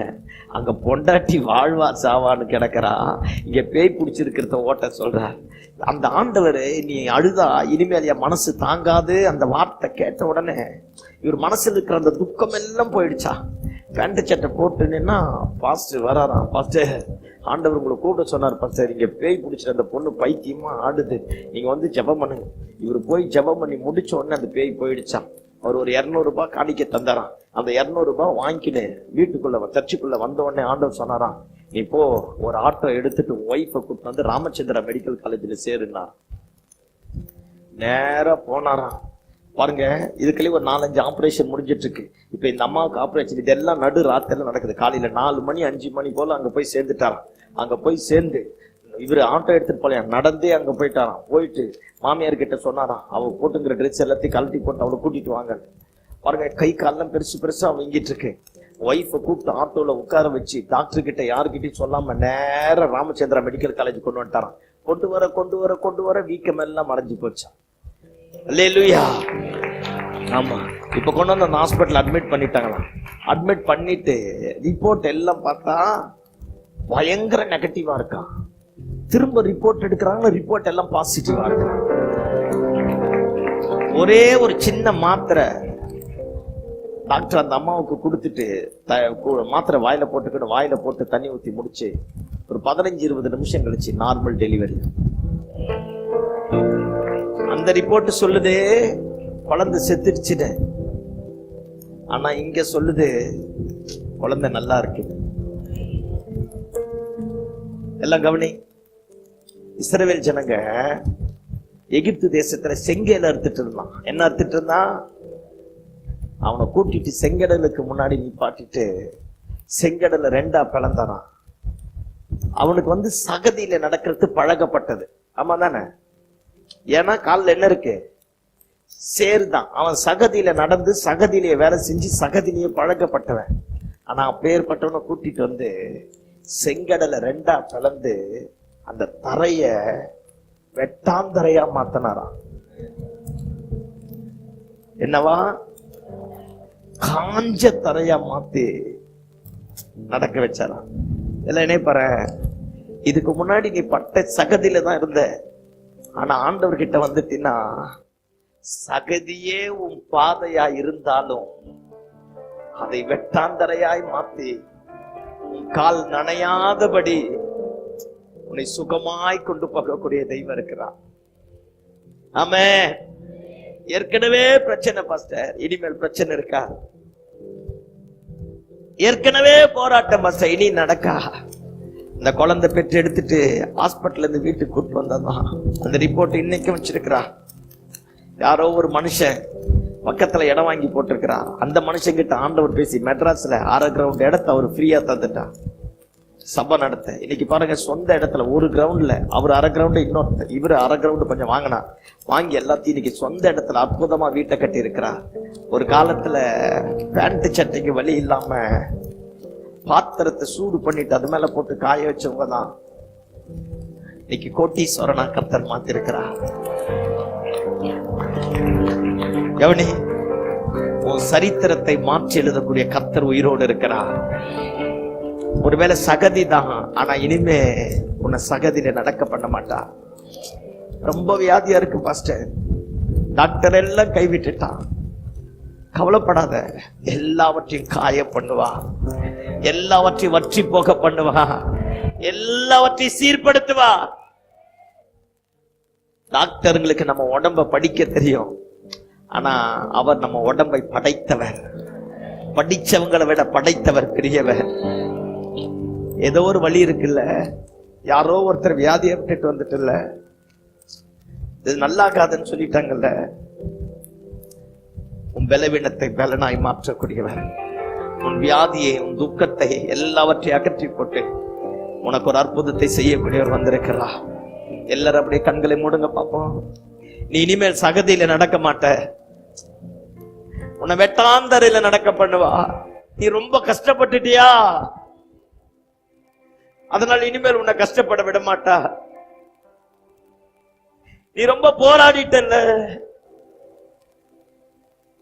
அங்க பொண்டாட்டி வாழ்வா சாவான்னு கிடக்குறா, இங்க பேய் பிடிச்சிருக்கிறத ஓட்ட சொல்ற. அந்த ஆண்டவர், நீ அழுதா இனிமேல் என் மனசு தாங்காது, அந்த வார்த்தை கேட்ட உடனே இவர் மனசுல இருக்கிற அந்த துக்கம் எல்லாம் போயிடுச்சா. பேண்ட் சட்டை போட்டுன்னா பாஸ்டர் வராராம். பாஸ்டர், ஆண்டவர் உங்களை கூப்பிட சொன்னார் பாஸ்டர், இங்க பேய் பிடிச்சிட்டு அந்த பொண்ணு பைத்தியமா ஆடுது, நீங்க வந்து ஜெபம் பண்ணுங்க. இவர் போய் ஜெபம் பண்ணி முடிச்ச உடனே அந்த பேய் போயிடுச்சான். அவர் ஒரு 200 ரூபாய் காணிக்க தந்தாராம். அந்த 200 ரூபாய் வாங்கிக்கின்னு வீட்டுக்குள்ள சர்ச்சுக்குள்ள வந்த உடனே ஆண்டவர் சொன்னாராம், நீ போ ஒரு ஆட்டோ எடுத்துட்டு ஒய்ஃபை கூப்பிட்டு வந்து ராமச்சந்திரா மெடிக்கல் காலேஜ்ல சேருனா. நேரா போனாராம். பாருங்க, இதுக்குள்ளே ஒரு 4-5 ஆபரேஷன் முடிஞ்சிட்டு இருக்கு. இப்ப இந்த அம்மாவுக்கு ஆபரேஷன் இதெல்லாம் நடு ராத்திரில நடக்குது. காலையில 4 மணி 5 மணி போல அங்க போய் சேர்ந்துட்டாராம். அங்க போய் சேர்ந்து இவரு ஆட்டோ எடுத்துட்டு போலையா, நடந்தே அங்க போயிட்டாராம். போயிட்டு மாமியார் கிட்ட சொன்னாராம், அவ போட்டுங்கிற ட்ரெஸ் எல்லாத்தையும் கழட்டி போட்டு அவளை கூட்டிட்டு வாங்க. பாருங்க, கை காலெல்லாம் பெருசு பெருசா வீங்கிட்டு இருக்கு. ஒய்ஃபை கூப்பிட்டு ஆட்டோல உட்கார வச்சு டாக்டர் கிட்ட யாருக்கிட்டையும் சொல்லாம நேரம் ராமச்சந்திரா மெடிக்கல் காலேஜ் கொண்டு வந்துட்டாராம். கொண்டு வர வீக்கம் எல்லாம் மறைஞ்சு போச்சான். அல்லேலூயா. ஆமா, இப்ப கொண்டு வந்து அந்த ஹாஸ்பிட்டல் அட்மிட் பண்ணிட்டாங்களாம். அட்மிட் பண்ணிட்டு ரிப்போர்ட் எல்லாம் பார்த்தா பயங்கர நெகட்டிவா இருக்கா. திரும்ப ரிப்போர்ட் எடுக்கிறாங்க, ரிப்போர்ட் எல்லாம் பாசிட்டிவா இருக்கு. ஒரே ஒரு சின்ன மாத்திரை டாக்டர் அந்த அம்மாவுக்கு கொடுத்துட்டு மாத்திரை வாயில போட்டு தண்ணி ஊத்தி முடிச்சு ஒரு 15-20 நிமிஷம் கழிச்சு நார்மல் டெலிவரி. அந்த ரிப்போர்ட் சொல்லுது குழந்தை செத்துடுச்சுன்னு. ஆனா இங்க சொல்லுது குழந்தை நல்லா இருக்கு. எல்லாம் கவனி. இஸ்ரவேல் ஜனங்க எகிப்து தேசத்துல செங்கேல அறுத்துட்டு இருந்தான். என்ன அறுத்துட்டு இருந்தான்? அவனை கூட்டிட்டு செங்கடலுக்கு முன்னாடி நிப்பாட்டிட்டு செங்கடல 2ஆ பிளந்தானான். அவனுக்கு வந்து சகதியில நடக்கிறது பழகப்பட்டது. ஆமா தானே? ஏன்னா காலில் என்ன இருக்கு? சேர்தான். அவன் சகதியில நடந்து சகதியிலேயே வேலை செஞ்சு சகதியிலேயே பழகப்பட்டவன். ஆனா அப்பேற்பட்டவனை கூட்டிட்டு வந்து செங்கடலை 2ஆ பிளந்து அந்த தரைய வெட்டாந்தரையா மாத்தினாராம். என்னவா? காஞ்ச தரையா மாத்தி நடக்க வச்சாராம். எல்லாம் என்ன பாரு, இதுக்கு முன்னாடி நீ பட்ட சகதியில தான் இருந்த, ஆனா ஆண்டவர்கிட்ட வந்துட்டீன்னா சகதியே உன் பாதையா இருந்தாலும் அதை வெட்டாந்தரையாய் மாத்தி உன் கால் நனையாதபடி உன்னை சுகமாய் கொண்டு போகக்கூடிய தெய்வம் இருக்கிறான். ஆமென். ஏற்கனவே பிரச்சனை பாஸ்டர், இனிமேல் பிரச்சனை இருக்கா? ஏற்கனவே போராட்டம் பாஸ்டர், இனி நடக்கா? இந்த குழந்தை பெற்று எடுத்துட்டு ஹாஸ்பிட்டல்ல இருந்து வீட்டுக்கு கூட்டு வந்ததான் அந்த ரிப்போர்ட் இன்னைக்கும் வச்சிருக்கிறா. யாரோ ஒரு மனுஷன் பக்கத்துல இடம் வாங்கி போட்டிருக்கிறா. அந்த மனுஷன் கிட்ட ஆண்டவர் பேசி மெட்ராஸ்ல 1/2 கிரவுண்ட் இடத்தை அவர் ஃப்ரீயா தந்துட்டா. சபை நடத்த. இன்னைக்கு பாருங்க, சொந்த இடத்துல ஒரு கிரவுண்ட்ல அவர் அரை கிரவுண்டு, இன்னொரு இவரு அரை கிரவுண்டு கொஞ்சம் வாங்கி எல்லாத்தையும் இன்னைக்கு சொந்த இடத்துல அற்புதமா வீட்டை கட்டி இருக்கிறார். ஒரு காலத்துல பேண்ட் சட்டைக்கு வழி இல்லாம பாத்திரத்தை சூடு பண்ணிட்டு அது மேல போட்டு காய வச்சவங்க தான் இன்னைக்கு கோட்டீஸ்வரனா கர்த்தர் மாத்திருக்கிறார். கவனி, உன் சரித்திரத்தை மாற்றி எழுதக்கூடிய கர்த்தர் உயிரோடு இருக்கிறார். ஒருவேளை சகதி தான், ஆனா இனிமே உன்னை சகதியில நடக்க பண்ண மாட்டா. ரொம்ப வியாதியா இருக்கு பாஸ்டர், டாக்டர் எல்லாம் கைவிட்டுட்டான். கவலைப்படாத, எல்லாவற்றையும் காய பண்ணுவா, எல்லாவற்றையும் வற்றி போக பண்ணுவா, எல்லாவற்றையும் சீர்படுத்துவா. டாக்டர்களுக்கு நம்ம உடம்ப படிக்க தெரியும், ஆனா அவர் நம்ம உடம்பை படைத்தவர். படிச்சவங்களை விட படைத்தவர் பெரியவர். ஏதோ ஒரு வழி இருக்குல்ல, யாரோ ஒருத்தர் வியாதியை விட்டுட்டு வந்துட்டு இல்ல, இது நல்லாகாதுன்னு சொல்லிட்டாங்கல்ல. உன் பலவீனத்தை பலனாய் மாற்றக்கூடியவர், உன் வியாதியை, உன் துக்கத்தை எல்லாவற்றையும் அகற்றி போட்டு உனக்கு ஒரு அற்புதத்தை செய்யக்கூடியவர் வந்திருக்கிறா. எல்லாரும் அப்படியே கண்களை மூடுங்க பார்ப்போம். நீ இனிமேல் சகதியில நடக்க மாட்ட, உன்னை வெட்டாந்தரையில நடக்க பண்ணுவா. நீ ரொம்ப கஷ்டப்பட்டுட்டியா, அதனால இனிமேல் உன்னை கஷ்டப்பட விட மாட்டா. நீ ரொம்ப போராடிட்டல்ல,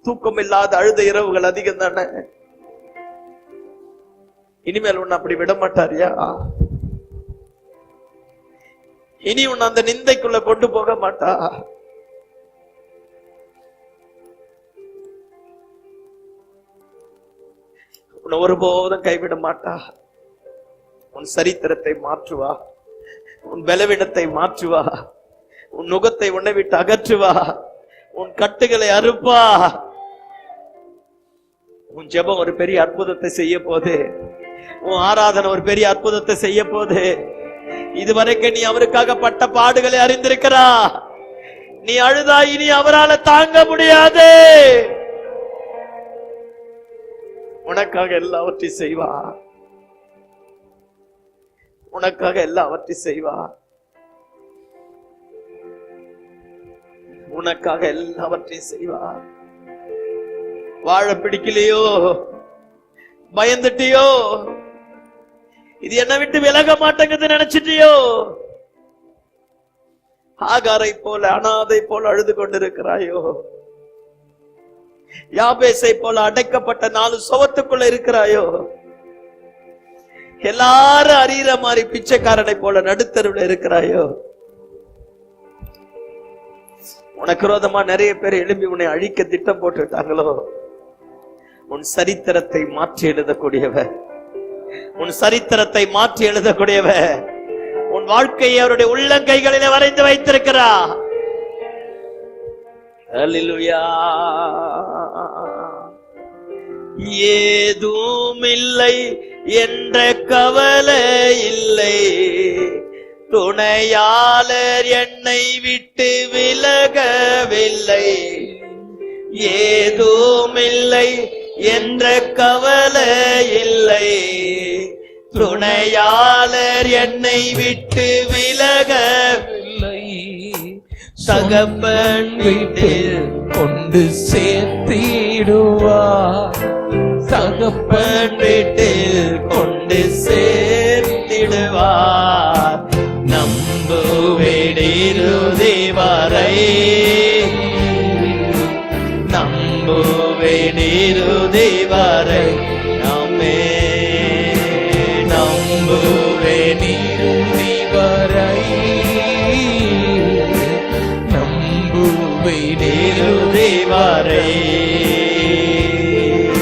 தூக்கம் இல்லாத அழுத இரவுகள் அதிகம் தானே, இனிமேல் உன்னை அப்படி விட மாட்டாரியா? இனி உன்னை அந்த நிந்தைக்குள்ள கொண்டு போக மாட்டா. உன்னை ஒருபோதும் கைவிட மாட்டா. உன் சரித்திரத்தை மாற்றுவா, உன் பலவீனத்தை மாற்றுவா, உன் நுகத்தை உன்னை விட்டு அகற்றுவா, உன் கட்டுகளை அறுப்பா. உன் ஜெபம் ஒரு பெரிய அற்புதத்தை செய்ய போது, உன் ஆராதனை ஒரு பெரிய அற்புதத்தை செய்ய போது. இதுவரைக்கும் நீ அவருக்காக பட்ட பாடுகளை அறிந்திருக்கிறா. நீ அழுதா, இனி அவரால தாங்க முடியாது. உனக்காக எல்லாவற்றையும் செய்வா, உனக்காக எல்லாவற்றையும் செய்வா, உனக்காக எல்லாவற்றையும் செய்வா. வாழ பிடிக்கலையோ, பயந்துட்டியோ, இது என்னை விட்டு விலக மாட்டேங்குது நினைச்சிட்டியோ, ஆகாரை போல அனாதை போல அழுது கொண்டிருக்கிறாயோ, யாபேசை போல அடைக்கப்பட்ட 4 சுவத்துக்குள்ள இருக்கிறாயோ, எல்லாரும் அறிகிற மாதிரி பிச்சைக்காரனை போல நடுத்தருவில் இருக்கிறாயோ, உனக்கு விரோதமா நிறைய பேர் எழுப்பி உன்னை அழிக்க திட்டம் போட்டுட்டாங்களோ, உன் சரித்திரத்தை மாற்றி எழுதக்கூடியவர், உன் சரித்திரத்தை மாற்றி எழுதக்கூடியவர், உன் வாழ்க்கையை அவருடைய உள்ளங்கைகளிலே வரைந்து வைத்திருக்கிறா. அல்லேலூயா. ஏதும் இல்லை என்ற கவலை இல்லை, துணையாளர் என்னை விட்டு விலகவில்லை. ஏதும் இல்லை என்ற கவலை இல்லை, துணையாளர் என்னை விட்டு விலகவில்லை. தகப்பன் வீட்டில் கொண்டு சேர்த்திடுவார், தகப்பன் வீட்டில் கொண்டு சேர்த்திடுவார். நம்புவேன் இறுதி வரை, நம்புவேன் இறுதி வரை.